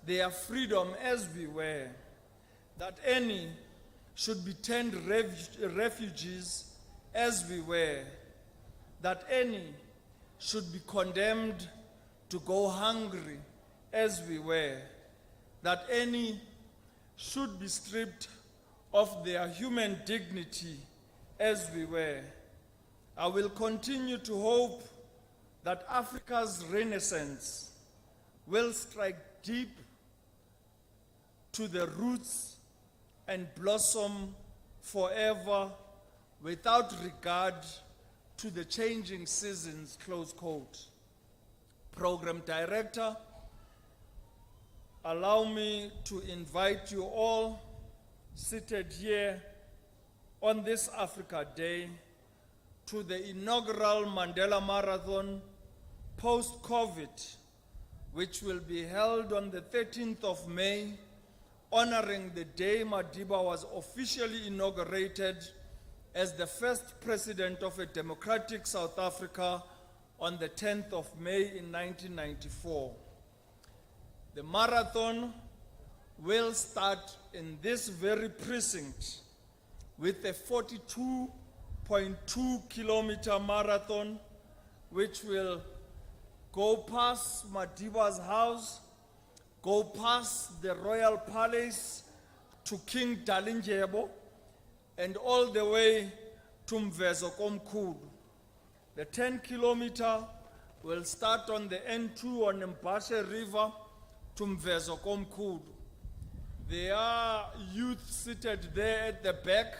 their freedom as we were, that any should be turned refugees as we were, that any should be condemned to go hungry as we were, that any should be stripped of their human dignity as we were. I will continue to hope that Africa's renaissance will strike deep to the roots and blossom forever without regard to the changing seasons," close quote. Program Director, allow me to invite you all seated here on this Africa Day to the inaugural Mandela Marathon post-COVID, which will be held on the 13th of May, honoring the day Madiba was officially inaugurated as the first president of a democratic South Africa on the 10th of May in 1994. The marathon will start in this very precinct with a 42.2 kilometer marathon, which will go past Madiba's house, go past the Royal Palace to King Dalindyebo, and all the way to Mvezo Komkhulu. The 10 kilometer will start on the N2 on Mbashe River to Mvezo Komkhulu. There are youth seated there at the back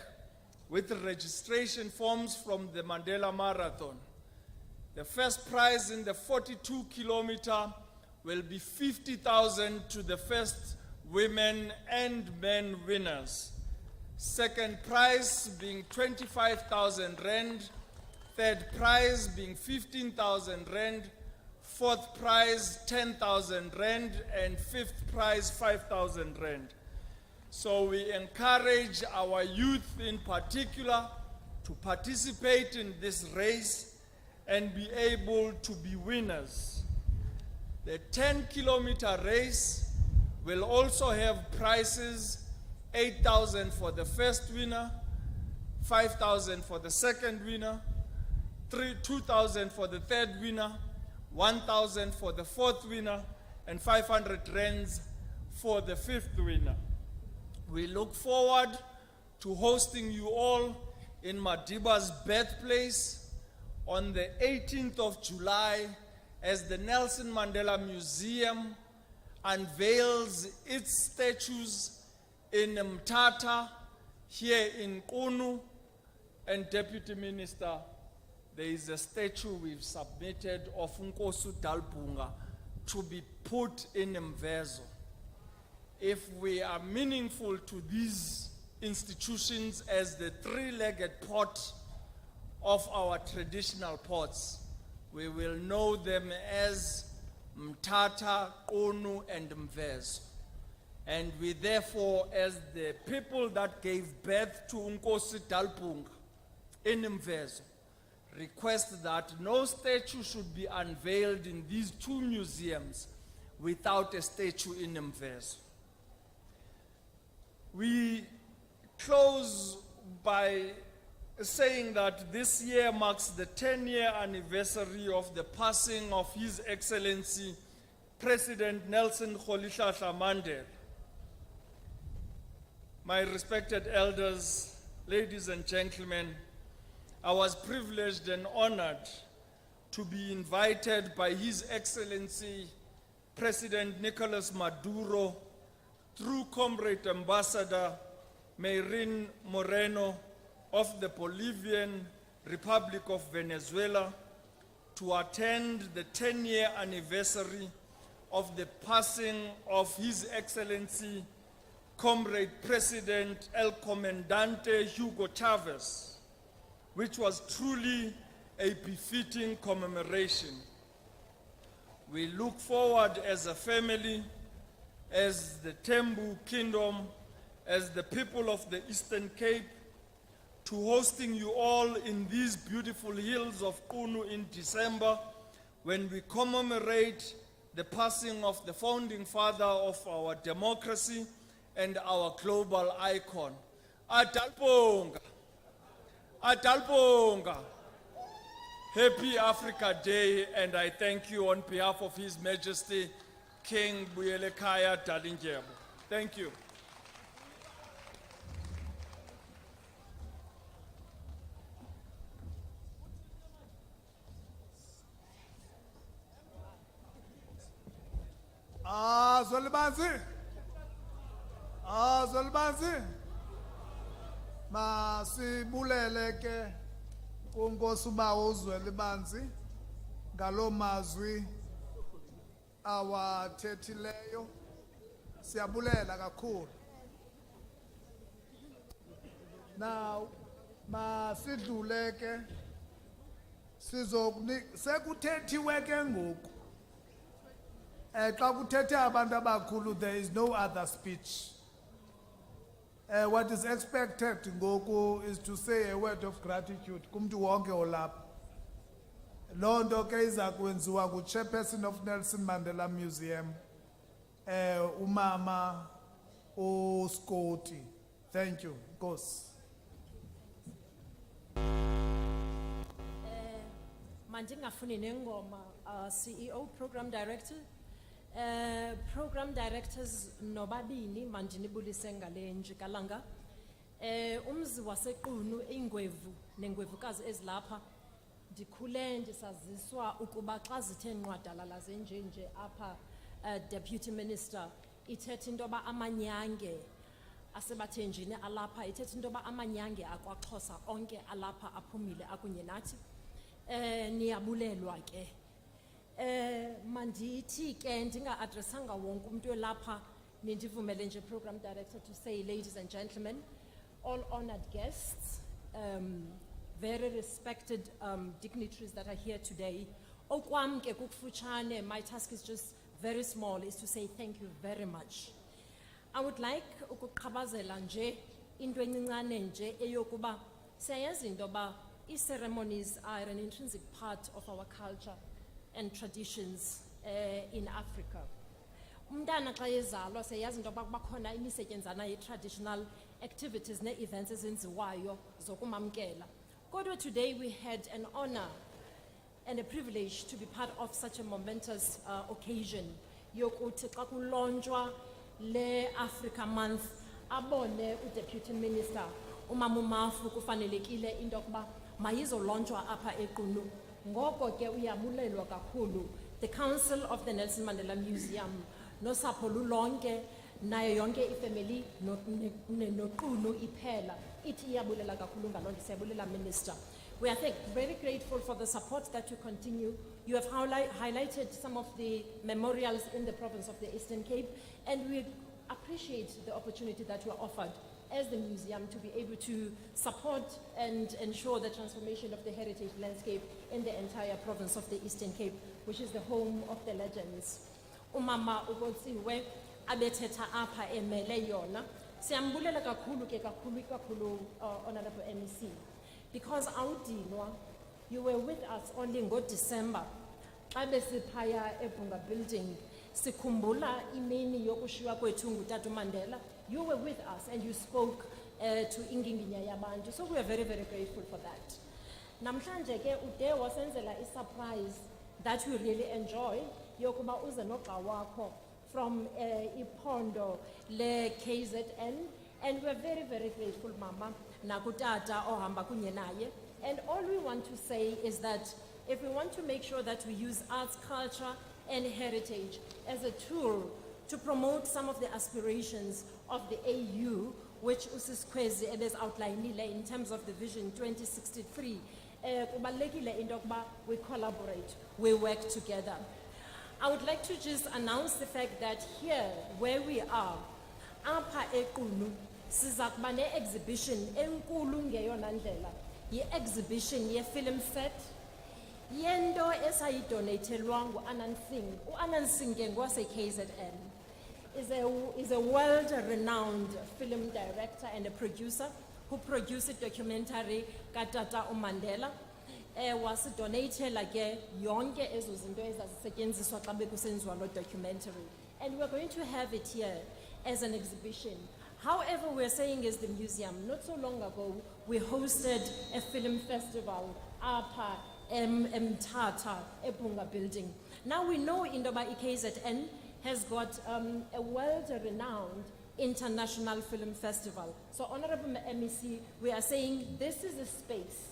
with registration forms from the Mandela Marathon. The first prize in the 42 kilometer will be 50,000 to the first women and men winners. Second prize being 25,000 rand, third prize being 15,000 rand, fourth prize 10,000 rand, and fifth prize 5,000 rand. So we encourage our youth in particular to participate in this race and be able to be winners. The 10-kilometer race will also have prizes: 8,000 for the first winner, 5,000 for the second winner, 2,000 for the third winner, 1,000 for the fourth winner, and 500 rands for the fifth winner. We look forward to hosting you all in Madiba's birthplace on the 18th of July as the Nelson Mandela Museum unveils its statues in Mthatha, here in QUNU, and Deputy Minister, there is a statue we've submitted of Nkosi Dalpunga to be put in Mvezo. If we are meaningful to these institutions as the three-legged pot of our traditional pots, we will know them as Mthatha, QUNU, and Mvezo. And we therefore, as the people that gave birth to Nkosi Dalpunga in Mvezo, request that no statue should be unveiled in these two museums without a statue in Mvezo. We close by saying that this year marks the 10-year anniversary of the passing of His Excellency President Nelson Rolihlahla Mandela. My respected elders, ladies and gentlemen, I was privileged and honored to be invited by His Excellency President Nicolas Maduro through Comrade Ambassador Mayrin Moreno of the Bolivian Republic of Venezuela to attend the 10-year anniversary of the passing of His Excellency Comrade President El Comandante Hugo Chavez, which was truly a befitting commemoration. We look forward as a family, as the Tembu Kingdom, as the people of the Eastern Cape, to hosting you all in these beautiful hills of QUNU in December, when we commemorate the passing of the founding father of our democracy and our global icon. Adalbonga. Adalbonga. Happy Africa Day, and I thank you on behalf of His Majesty King Buyelekaya Dalindyebo. Thank you. Zolibanzi. Masibulele ke uNkosi uZwelibanzi ngalo mazwi awathethileyo. Siyabulela kakhulu. Now, masidlule ke sizokunika sekuthethiwe ke ngoku. Xa kuthethe abantu abakhulu, there is no other speech. What is expected ngoku is to say a word of gratitude kumntu wonke olapha. Loo nto ke iza kwenziwa ngu-chairperson of Nelson Mandela Museum, umama uScotty. Thank you, Nkosi. Mandingafuni nengoma, CEO, Program Director. Program Directors nobabini mandinibulise ngale njikalanga. Umzi waseQunu ingwevu nengwevukazi ezilapha ndikhule ndisaziswa ukuba xa zithe nqwadalala zenjenje apha Deputy Minister ithetha into yoba amanyange asebathenjini alapha ithetha into yoba amanyange akwaXhosa onke alapha aphumile akunye nathi. Niyabulelwa ke. Mandithi ke ndinga-adressanga wonke umuntu elapha nindivumele nje Program Director to say, ladies and gentlemen, all honored guests, very respected dignitaries that are here today. Okwam ke kukufutshane, my task is just very small, is to say thank you very much. I would like ukuqhabazela nje into encinane nje eyokuba siyayazi into yoba ceremonies are an intrinsic part of our culture and traditions in Africa. Umntana xa ezalwa siyayazi into yoba bakhona imisetyenzana ye-traditional activities ne-events ezenziwayo zokumamkela. Kodwa today we had an honor and a privilege to be part of such a momentous occasion. Yokuthi xa kulonjwa le Africa Month abone uDeputy Minister uMama uMafu kufanelekile into yokuba mayizolonjwa apha eQunu. Ngoko ke uyabulelwa kakhulu the Council of the Nelson Mandela Museum nosapho lulonke nayo yonke ifamily noQunu iphela ithi iyabulela kakhulu ngaloo nto siyabulela Minister. We are very grateful for the support that you continue. You have highlighted some of the memorials in the province of the Eastern Cape, and we appreciate the opportunity that you are offered as the museum to be able to support and ensure the transformation of the heritage landscape in the entire province of the Eastern Cape, which is the home of the legends. Umama ubotsiwe abethetha apha emele yona. Siyambulela kakhulu ke kakhulu Honorable MEC, because awudinwa, you were with us only ngo December. Xa besiphaya eBhunga building sikhumbula imini yokushiywa kwethu nguTata Mandela. You were with us and you spoke to Inginginya yabantu. So we are very, very grateful for that. Namhlanje ke ude wasenzela a surprise that we really enjoy. Yokuba uze nogxa wakho from Ipondo le KZN, and we are very, very grateful, Mama. Nakutata ohamba kunye naye. And all we want to say is that if we want to make sure that we use arts, culture, and heritage as a tool to promote some of the aspirations of the AU, which Usis Kwezi has outlined in terms of the Vision 2063, we collaborate, we work together. I would like to just announce the fact that here, where we are, apha eQunu, sizakubane exhibition enkulu ngeyona ndlela, yi-exhibition ye-film set, yento esayidonatelwa ngu-Anand Singh. U-Anand Singh ke ngowase-KZN. Is a world-renowned film director and a producer who produced a documentary Katata uMandela. Was donated like yonke ezo zinto ezazisetyenziswa xa bekusenziwa lo documentary. And we're going to have it here as an exhibition. However, we're saying as the museum, not so long ago, we hosted a film festival apa Mthatha eBhunga building. Now we know Indoba KZN has got a world-renowned international film festival. So Honorable MEC, we are saying this is a space.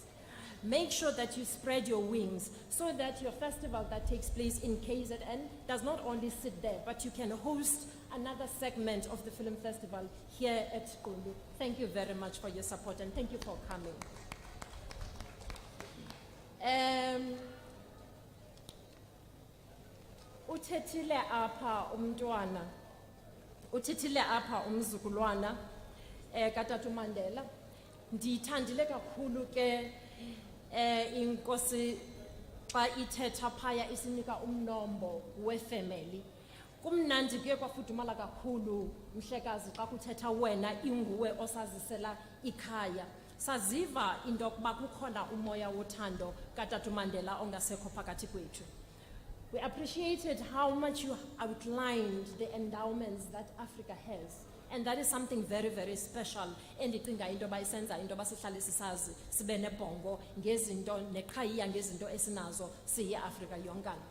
Make sure that you spread your wings so that your festival that takes place in KZN does not only sit there, but you can host another segment of the film festival here at QUNU. Thank you very much for your support and thank you for coming. Uthethile apha umntwana, uthethile apha umzukulwana kaTata Mandela. Ndiyithandile kakhulu ke inkosi xa ithetha phaya isinika umnombo wefamily. Kumnandi kuye kwafudumala kakhulu mhlekazi xa kuthetha wena inguwe osazisela ikhaya. Saziva into yokuba kukhona umoya wothando katata Mandela ongasekho phakathi kwethu. We appreciated how much you outlined the endowments that Africa has. And that is something very, very special. Endicinga into yoba isenza into yoba sihlale sisazi sibe nebhongo ngezinto neqhayiya ngezinto esinazo siyi-Afrika yonkana.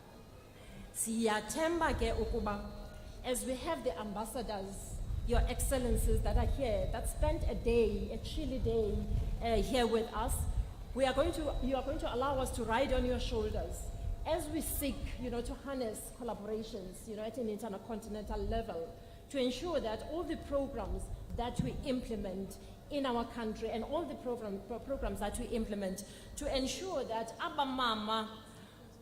Siyathemba ke ukuba as we have the ambassadors, your excellencies that are here, that spent a day, a chilly day here with us, you are going to allow us to ride on your shoulders as we seek, to harness collaborations, at an intercontinental level to ensure that all the programs that we implement in our country and all the programs that we implement to ensure that Abba Mama,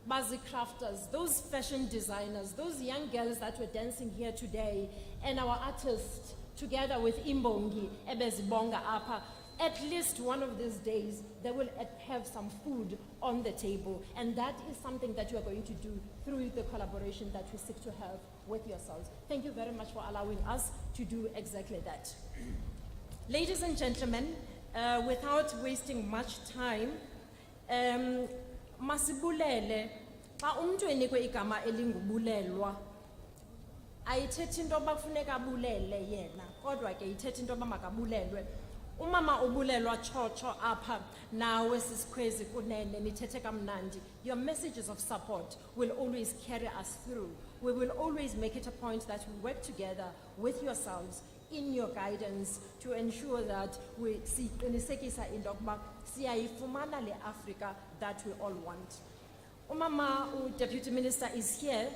Bazi crafters, those fashion designers, those young girls that were dancing here today, and our artists, together with Imbongi, Ebezibonga Apa, at least one of these days, they will have some food on the table. And that is something that you are going to do through the collaboration that we seek to have with yourselves. Thank you very much for allowing us to do exactly that. Ladies and gentlemen, without wasting much time, masibulele xa umuntu enikwe igama elingubulelwa ayithethi into yoba kufuneka abulele yena kodwa ke ithethi into yoba makabulelwe. Umama ubulelwa chocho apha nawe sisikhwezi kunene nithethe kamnandi. Your messages of support will always carry us through. We will always make it a point that we work together with yourselves in your guidance to ensure that we siqinisekisa into yokuba siyayifumana le Africa that we all want. Umama, Deputy Minister, is here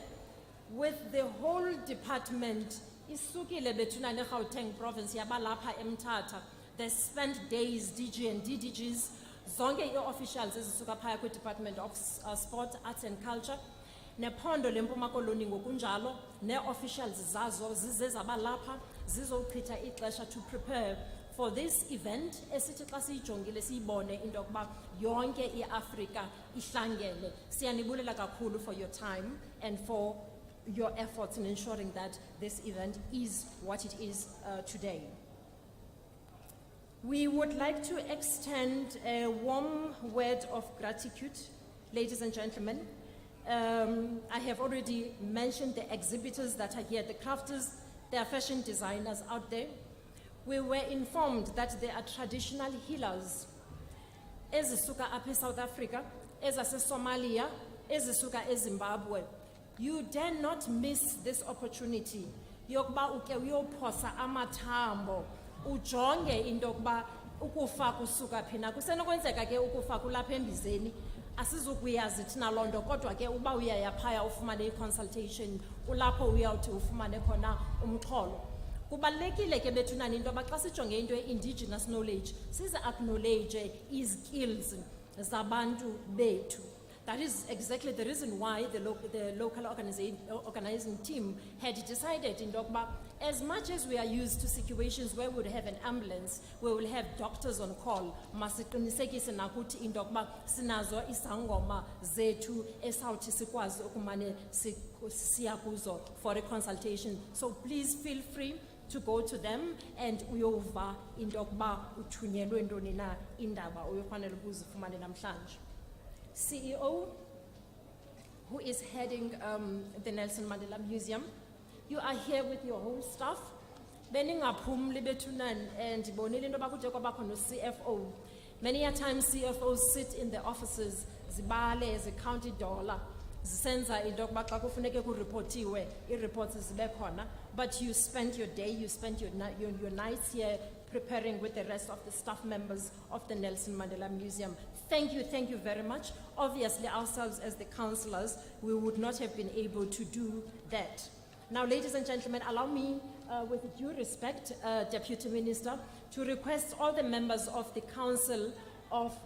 with the whole department. Isukile bethuna ne Gauteng province yabalapha eMthatha. They spent days, DG and DDGs, zonke i-officials ezisuka phaya kwi-Department of Sport, Arts and Culture, nephondo lempuma koloni ngokunjalo, ne-officials zazo zize zabalapha, zizochitha ixesha to prepare for this event. Esithi xa siyijongile siyibone into yokuba yonke i-Afrika ihlangene. Siyanibulela kakhulu for your time and for your efforts in ensuring that this event is what it is today. We would like to extend a warm word of gratitude, ladies and gentlemen. I have already mentioned the exhibitors that are here, the crafters, there are fashion designers out there. We were informed that there are traditional healers. Ezisuka apha South Africa, ezase Somalia, ezisuka eZimbabwe. You dare not miss this opportunity. Yokuba uke uyophosa amathambo. Ujonge into yokuba ukufa kusuka phina kusenokwenzeka ke ukufa kulapha embizeni asizukuyazi thina loo nto kodwa ke uba uyaya phaya ufumane i-consultation ulapho uyawuthi ufumane khona umxholo. Kubalulekile ke bethunani into yoba xa sijonge into ye-indigenous knowledge size-acknowledge izikills zabantu bethu. That is exactly the reason why the local organizing team had decided in Dokba, as much as we are used to situations where we would have an ambulance, we will have doctors on call. Masiqinisekise nakuthi in Dokba sinazo isangoma zethu esawuthi sikwazi ukumane siya kuzo for a consultation. So please feel free to go to them and uyova in Dokba uthunyelwe ntoni na indaba uyofanele ukuzifumane namhlanje. CEO, who is heading the Nelson Mandela Museum, you are here with your whole staff. Beningaphumli bethunan and bonile into yoba kude kwabakho no CFO. Many a times CFOs sit in the offices, zibale, zicount dollar, zisenza into yokuba xa kufuneke kureportiwe, i-reports zibe khona. But you spent your day, you spent your nights here preparing with the rest of the staff members of the Nelson Mandela Museum. Thank you very much. Obviously, ourselves as the councillors, we would not have been able to do that. Now, ladies and gentlemen, allow me, with due respect, Deputy Minister, to request all the members of the Council of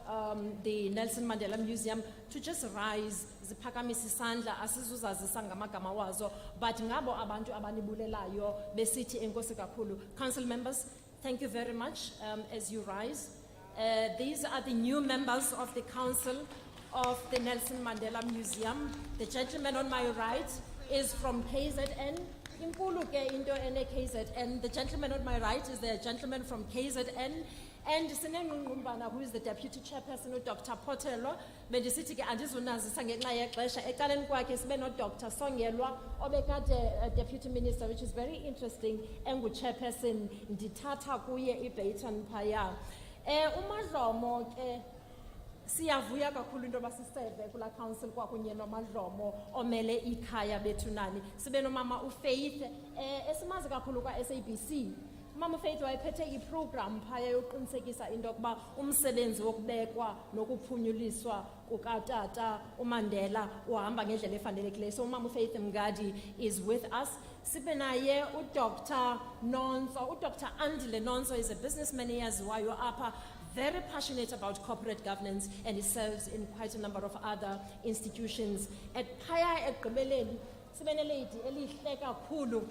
the Nelson Mandela Museum to just rise, ziphakamise isandla asizuzazisa ngamagama wazo, but ngabo abantu abanibulelayo besithi enkosi kakhulu. Council members, thank you very much as you rise. These are the new members of the Council of the Nelson Mandela Museum. The gentleman on my right is from KZN. Inkulu ke into ene KZN. The gentleman on my right is the gentleman from KZN. And Sinengumbana, who is the deputy chairperson, Dr. Potelo, Medicity Andizunazisa ngenxa yexesha ecaleni kwakhe sibe no Dr. Songelwa obekade deputy minister, which is very interesting, engu chairperson ndithatha kuye iBayton phaya. Umadlomo ke siyavuya kakhulu into basiseve kula council kwakunye nomadlomo omele ikhaya bethunani sibe nomama uFaith esimazi kakhulu kwa SABC. Mama Faith wayephethe iprogram phaya yokuqinisekisa into yokuba umsebenzi wokubekwa nokuphunyuliswa kukatata uMandela uhamba ngendlela efanelekileyo. So Mama Faith Mgadi is with us. Sibe naye uDr. Nonso. uDr. Andile Nonso is a businessman eyaziwayo apha, very passionate about corporate governance, and he serves in quite a number of other institutions. At phaya egqibeleni sibe nelady elihle kakhulu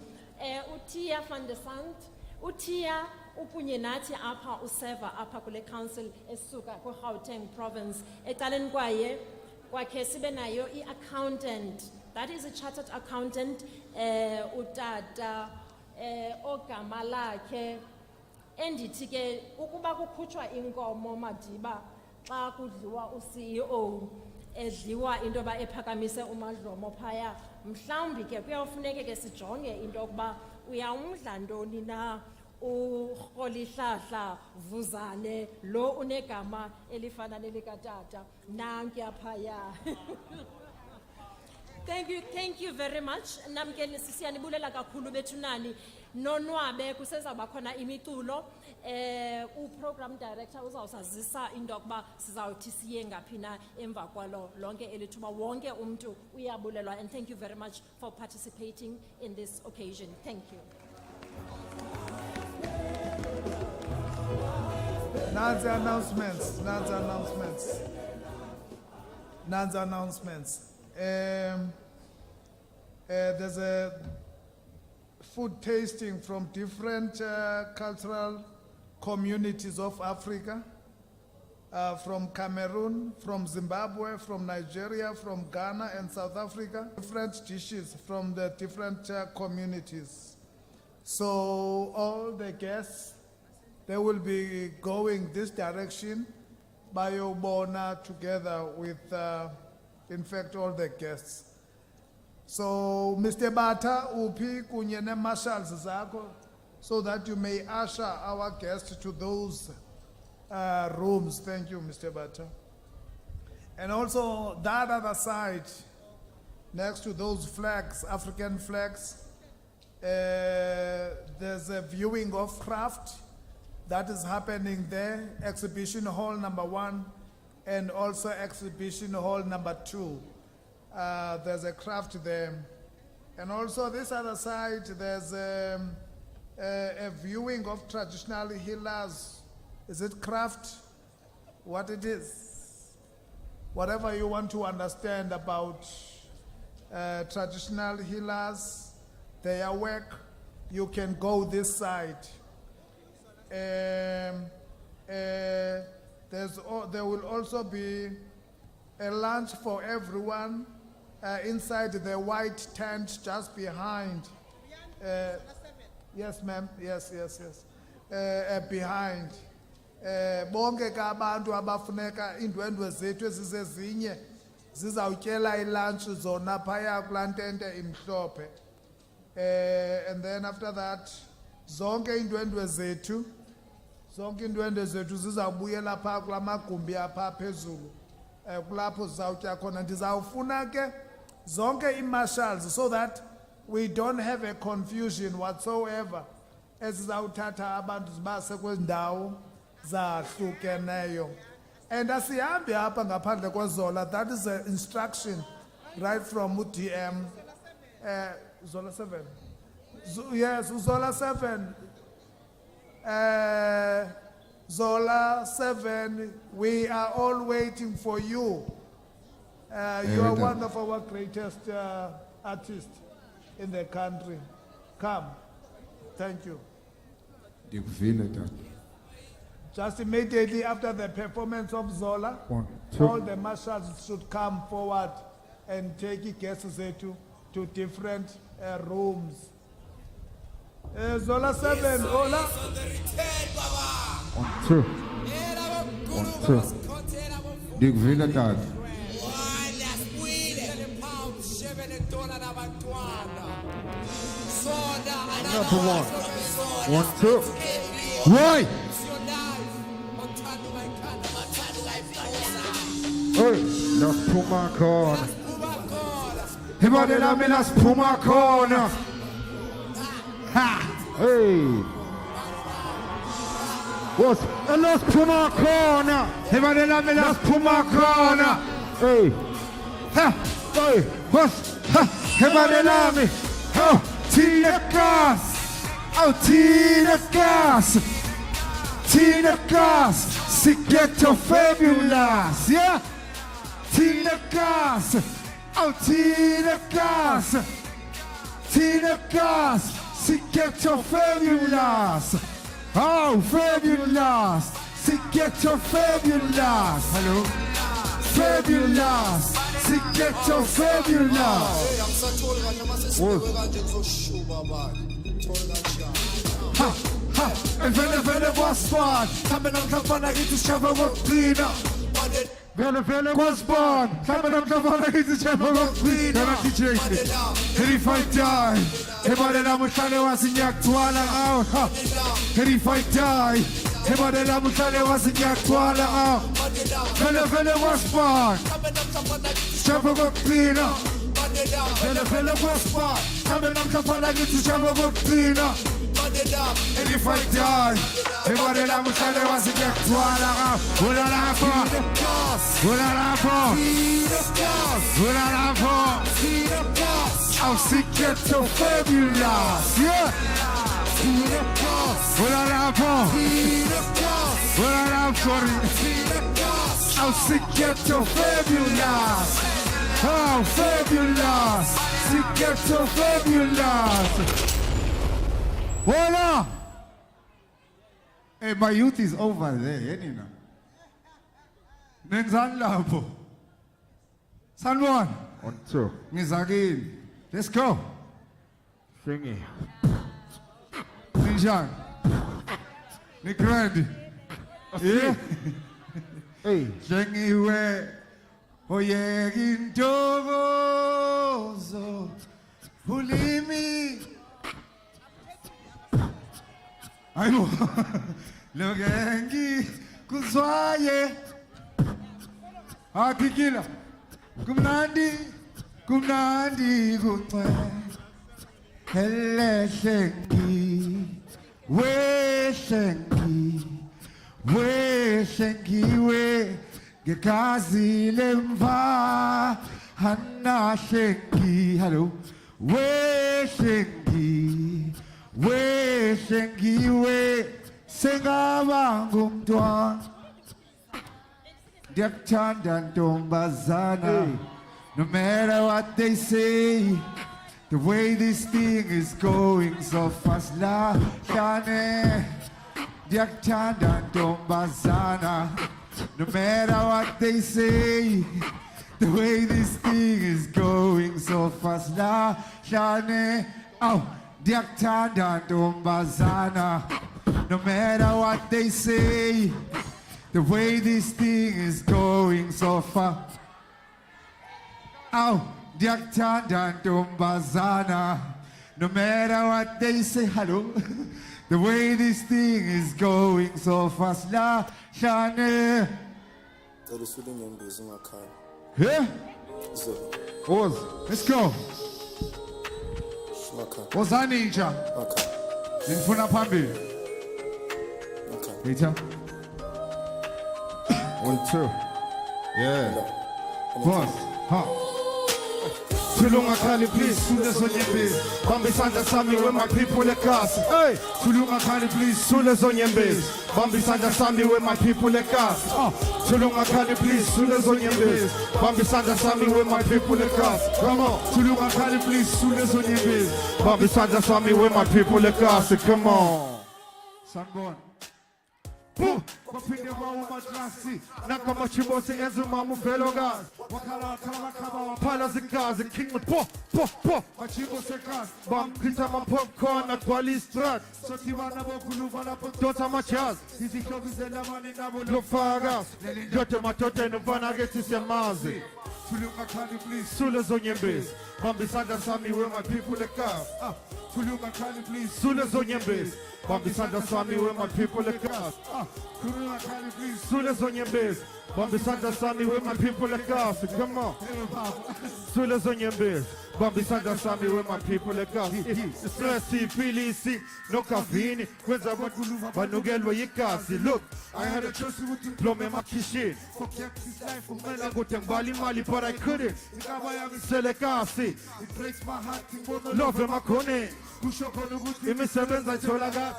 uTia van der Sant. Utia ukunye nathi apha useva apha kule council esuka ku Gauteng province ecaleni kwaye kwakhe sibe nayo i-accountant, that is a chartered accountant utata ogama lakhe endithi ke ukuba kukhutshwa inkomo Madiba xa kudliwa uCEO edliwa into ba ephakamise umadlomo phaya mhlawumbi ke kuyafuneka ke sijonge into yokuba uyawumdla ntoni na uRholihlahla Vuzane lo unegama elifana nelikatata nanki aphaya. Thank you very much. Namke siyanibulela kakhulu bethunani nonwabe kusezaba khona imiculo uprogram director uzawusazisa into yokuba sizawuthi siye ngaphi na emva kwalo lonke elithuba wonke umuntu uyabulelwa, and thank you very much for participating in this occasion. Thank you. Nan's announcements. There's a food tasting from different cultural communities of Africa, from Cameroon, from Zimbabwe, from Nigeria, from Ghana and South Africa, different dishes from the different communities. So all the guests, they will be going this direction by Obona together with, in fact, all the guests. So, Mr. Bata, upi kunye ne marshals zako, so that you may usher our guests to those rooms. Thank you, Mr. Bata. And also, that other side, next to those flags, African flags, there's a viewing of craft that is happening there, exhibition hall number 1 and also exhibition hall number 2. There's a craft there. And also this other side, there's a viewing of traditional healers. Is it craft? What it is? Whatever you want to understand about traditional healers, their work, you can go this side. There will also be a lunch for everyone inside the white tent just behind. Yes, ma'am. Yes. Behind. Bonke ka abantu abafuneka indwendwe zethu ezizezinye zizawutyela ilunch zona phaya kulaa ntente imhlophe. And then after that, zonke indwendwe zethu zizawubuyela phaa kula magumbi apha phezulu kulapho zizawutya khona. Ndizawufuna ke zonke ii-marshals so that we don't have a confusion whatsoever ezizawuthatha abantu zibase kwezi ndawo zahlukeneyo. And asihambi apha ngaphandle kwezola, that is an instruction right from UDM. Zola 7. Yes, Zola 7. Zola 7, we are all waiting for you. You are one of our greatest artists in the country. Come. Thank you. just immediately after the performance of Zola, 1, 2. all the marshals should come forward and take guests to different rooms. Zola 7, Zola. 1, 2. 1, 2. Ndikuvile tata. Number 1. 1, 2. Why? Hey, las Puma corner. Everybody love me, las Puma corner. Ha! Hey. What's Las Puma corner? Everybody love me, las Puma corner. Hey. Ha! Hey. What's? Ha! Everybody love me. Oh, Tina Gas. Oh, Tina Gas. Tina Gas. Sighetto fabulous. Yeah? Tina Gas. Oh, Tina Gas. Tina Gas. Sighetto fabulous. Oh, fabulous. Sighetto fabulous. Hello? Fabulous. Sighetto fabulous. Ha, ha. And Vele was born. Coming on Kavana, it is Chava was cleaner. Vele was born. Coming on Kavana, it is Chava was cleaner. And if I die, everybody Namutale was in Yaktwala out. And if I die, everybody Namutale was in Yaktwala out. Vele was born. Chava was cleaner. Vele was born. Coming on Kavana, it is Chava was cleaner. And if I die, everybody Namutale was in Yaktwala out. I'll see get so fabulous, yeah. I'll see get so fabulous. Oh, fabulous. See get so fabulous. Voila! Hey, my youth is over there, you know. Nenzan labo. San Juan. 1, 2. Ngizakini. Let's go. Sing it. Ninjan. Nick ready. Yeah. Hey. Jengiwe. Oye gintogozo. Ulimi. Ayo. Logengi kuzwaye. Akikila. Kumnandi, kumnandi gutwe. Hele shengi, we shengi we. Gekazi lemva, hanna shengi. Hello, we shengi we. Senga bangumtwa. Diakchanda Dombazana. No matter what they say, the way this thing is going so fast, la shane. Diakchanda Dombazana. No matter what they say, the way this thing is going so fast, la shane. Oh, Diakchanda Dombazana. No matter what they say, the way this thing is going so far. Oh, Diakchanda Dombazana. No matter what they say, hello. The way this thing is going so fast. La Shane. Yeah? Oz, let's go. Ozaninja. Nifuna Pambi. Peter. 1, 2. Yeah. Boss. Ha. Tulunga Kali, please. Sules on your base. Bambi Santa Sami, where my people are cast. Hey. Tulunga Kali, please. Sules on your base. Bambi Santa Sami, where my people are cast. Tulunga Kali, please. Sules on your base. Bambi Santa Sami, where my people are cast. Come on. Tulunga Kali, please. Sules on your base. Bambi Santa Sami, where my people are cast. Come on. Sunborn. Boom! Wapinde kwa umatrasi. Nakama chibose enzu mamu velogas. Wakala kama kama wapala zikazi. King with po, po, po. Machibose kas. Bam, kita ma popcorn at Wally Strat. Sotivana bokulu vana potota machaz. Hizi klovi zela mani nabo lofagas. Jote matote nuvana geti semazi. Tulunga kali please. Sule zonyembes. Bambi sanda sami where my people the cast. Tulunga kali please. Sule zonyembes. Bambi sanda sami where my people the cast. Tulunga kali please. Sule zonyembes. Bambi sanda sami where my people the cast. Come on. Sule zonyembes. Bambi sanda sami where my people the cast. Stressi pilisi no kavini. Kwenza bakulu banugelwa yikasi. Look, I had a choice with you. Plome makishin. Forget this life. Umela gotembali mali but I couldn't. Selekasi. It breaks my heart. Love makone. Imisebenza cholaga.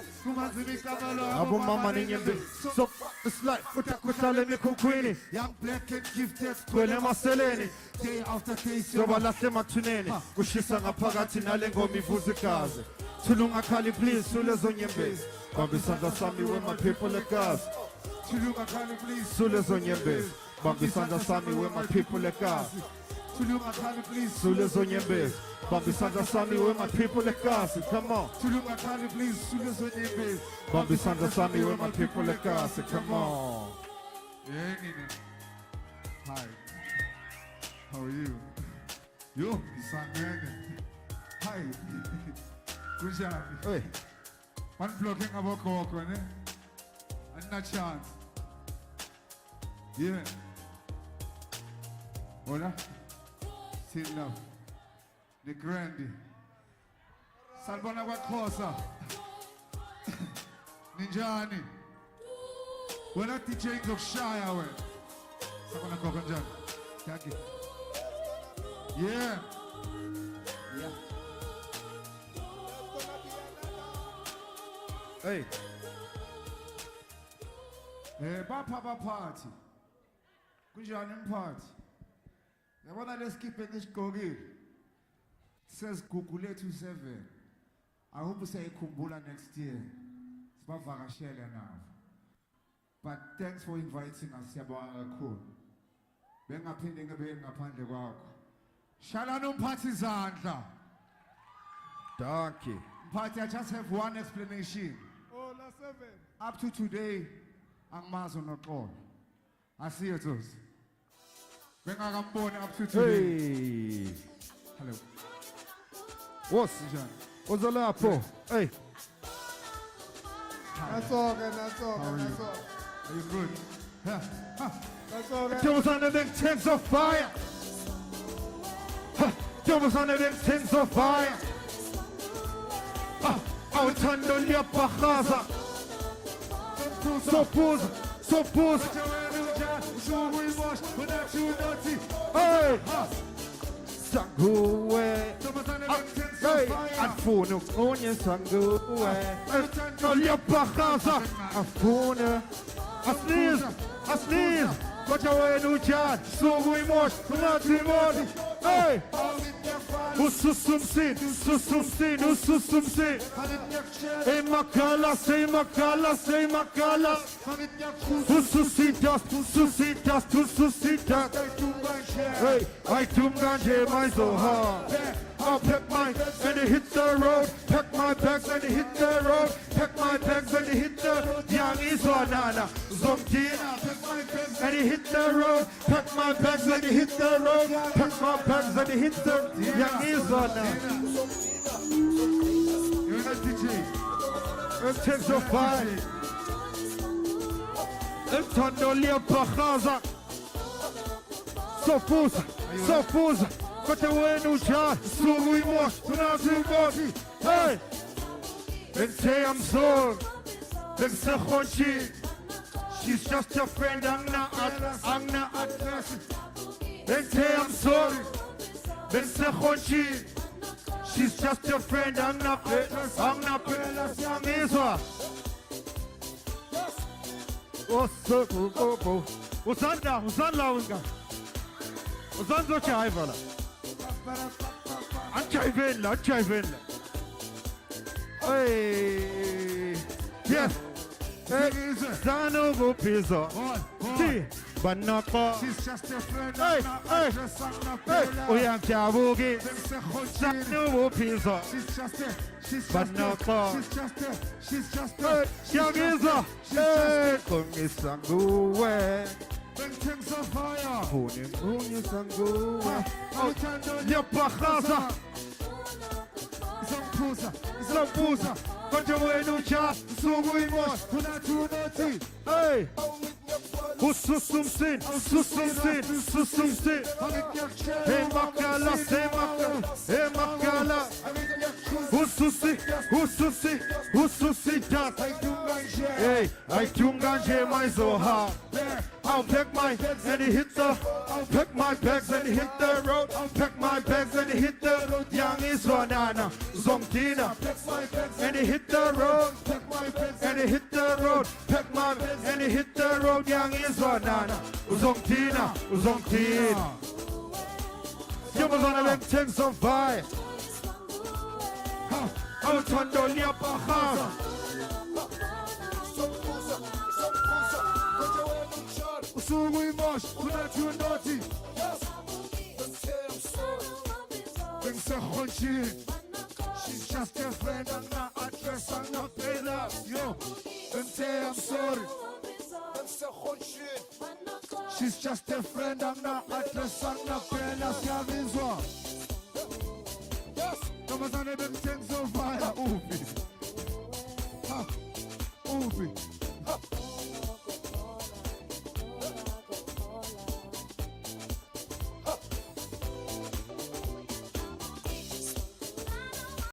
Abo mama ninyembe. So it's like utakutale mikukwini. Young black and gifted. Kwele maseleni. Day after day. Soba lase matuneni. Ushisa ngapagati nalengo mivuzikaze. Tulunga kali please. Sule zonyembe. Bambi sanda sami when my people are gas. Tulunga kali please. Sule zonyembe. Bambi sanda sami when my people are gas. Tulunga kali please. Sule zonyembe. Bambi sanda sami when my people are gas. Come on. Tulunga kali please. Sule zonyembe. Bambi sanda sami when my people are gas. Come on. Hi. How are you? You, Sangene. Hi. Kunjani? Hey. One blocking about Koko, ne? And not chance. Yeah. Hola. Still love. The Grandi. Salbona Wakosa. Ninjani. We're not teaching of shy away. Sakona Kokonjan. Thank you. Yeah. Yeah. Hey. Bapapa party. Kunjani party. Yabona leskiphe ngisigqokile. Says Google 27. I hope usayikhumbula next year. Sibavakashele now. But thanks for inviting us. Siyabonga kakhulu. Bengaphinde ngibe ngaphandle kwakho. Shala nomphathi izandla. Donkey. Mphathi, I just have one explanation. Oh, na 7. Up to today, angimazi noxolo. Asiyethos. Bengakamboni up to today. Hey. Hello. What's Ozolapo? Hey. That's all, that's all, How are that's you? all. Are you good? Yeah. That's all. Devils under them tents of fire. Devils under them tents of fire. Awuthando liyabhahaza. Sophuza. Hey. Sanguwe. Hey. Afuna ukunye sanguwe. Awuthando liyabhahaza. Afuna. Asniz. Kocha wenu ujani. Sugu imosh. Ungathi imosh. Hey. Ususumsin. Emakalas. Ususitas. Hey, I tumganje my zoha. I'll pack my and hit the road. Pack my bags and hit the road. Pack my bags and hit the young Iswanana. Zomtina. And hit the road. Pack my bags and hit the road. Pack my bags and hit the young Iswanana. You're not DJ. Tens of fire. Tondo Leopachaza. Sophuza. Kote wenu ujani. Sugu imosh. Unazi imoshi. Hey. Bengse amzor. Bengse khonchi. She's just a friend. Angna aggressive. Bengse amzor. Bengse khonchi. She's just a friend. Angna Iswa. Uzanda unga. Uzanzo chaivala. Anchaivela. Hey. Yes. Sanogo pizza. T. Banako. She's just a friend. Hey, hey, hey. Uyamchabugi. Sanogo pizza. She's just a. Banako. She's just a. Yagiza. Hey, Kongisanguwe. When things on fire. Kongisanguwe. Outando Yapakaza. Zampuza. Zampuza. Konjawenu cha. Sugu imos. Kuna tunoti. Hey. Ususumsin. Susumsin. Susumsin. Hey makala. Hey makala. Hey makala. Ususi. Ususi. Ususi das. Hey. I tunganje my zoha. I'll pack my bags and hit the. I'll pack my bags and hit the road. I'll pack my bags and hit the road. Young is Ronana, Zomtina, and he hit the road. And he hit the road. Pack my bags and he hit the road. Young is Ronana, Zomtina, Zomtina. You was on them things on fire. Out on the Liapaha. Sugu imos. Kuna tunoti. Things are haunted. She's just a friend and not address and not pay love. Yo, then say I'm sorry. She's just a friend and not address and not pay love. Yeah, this one. Yes, come on, them things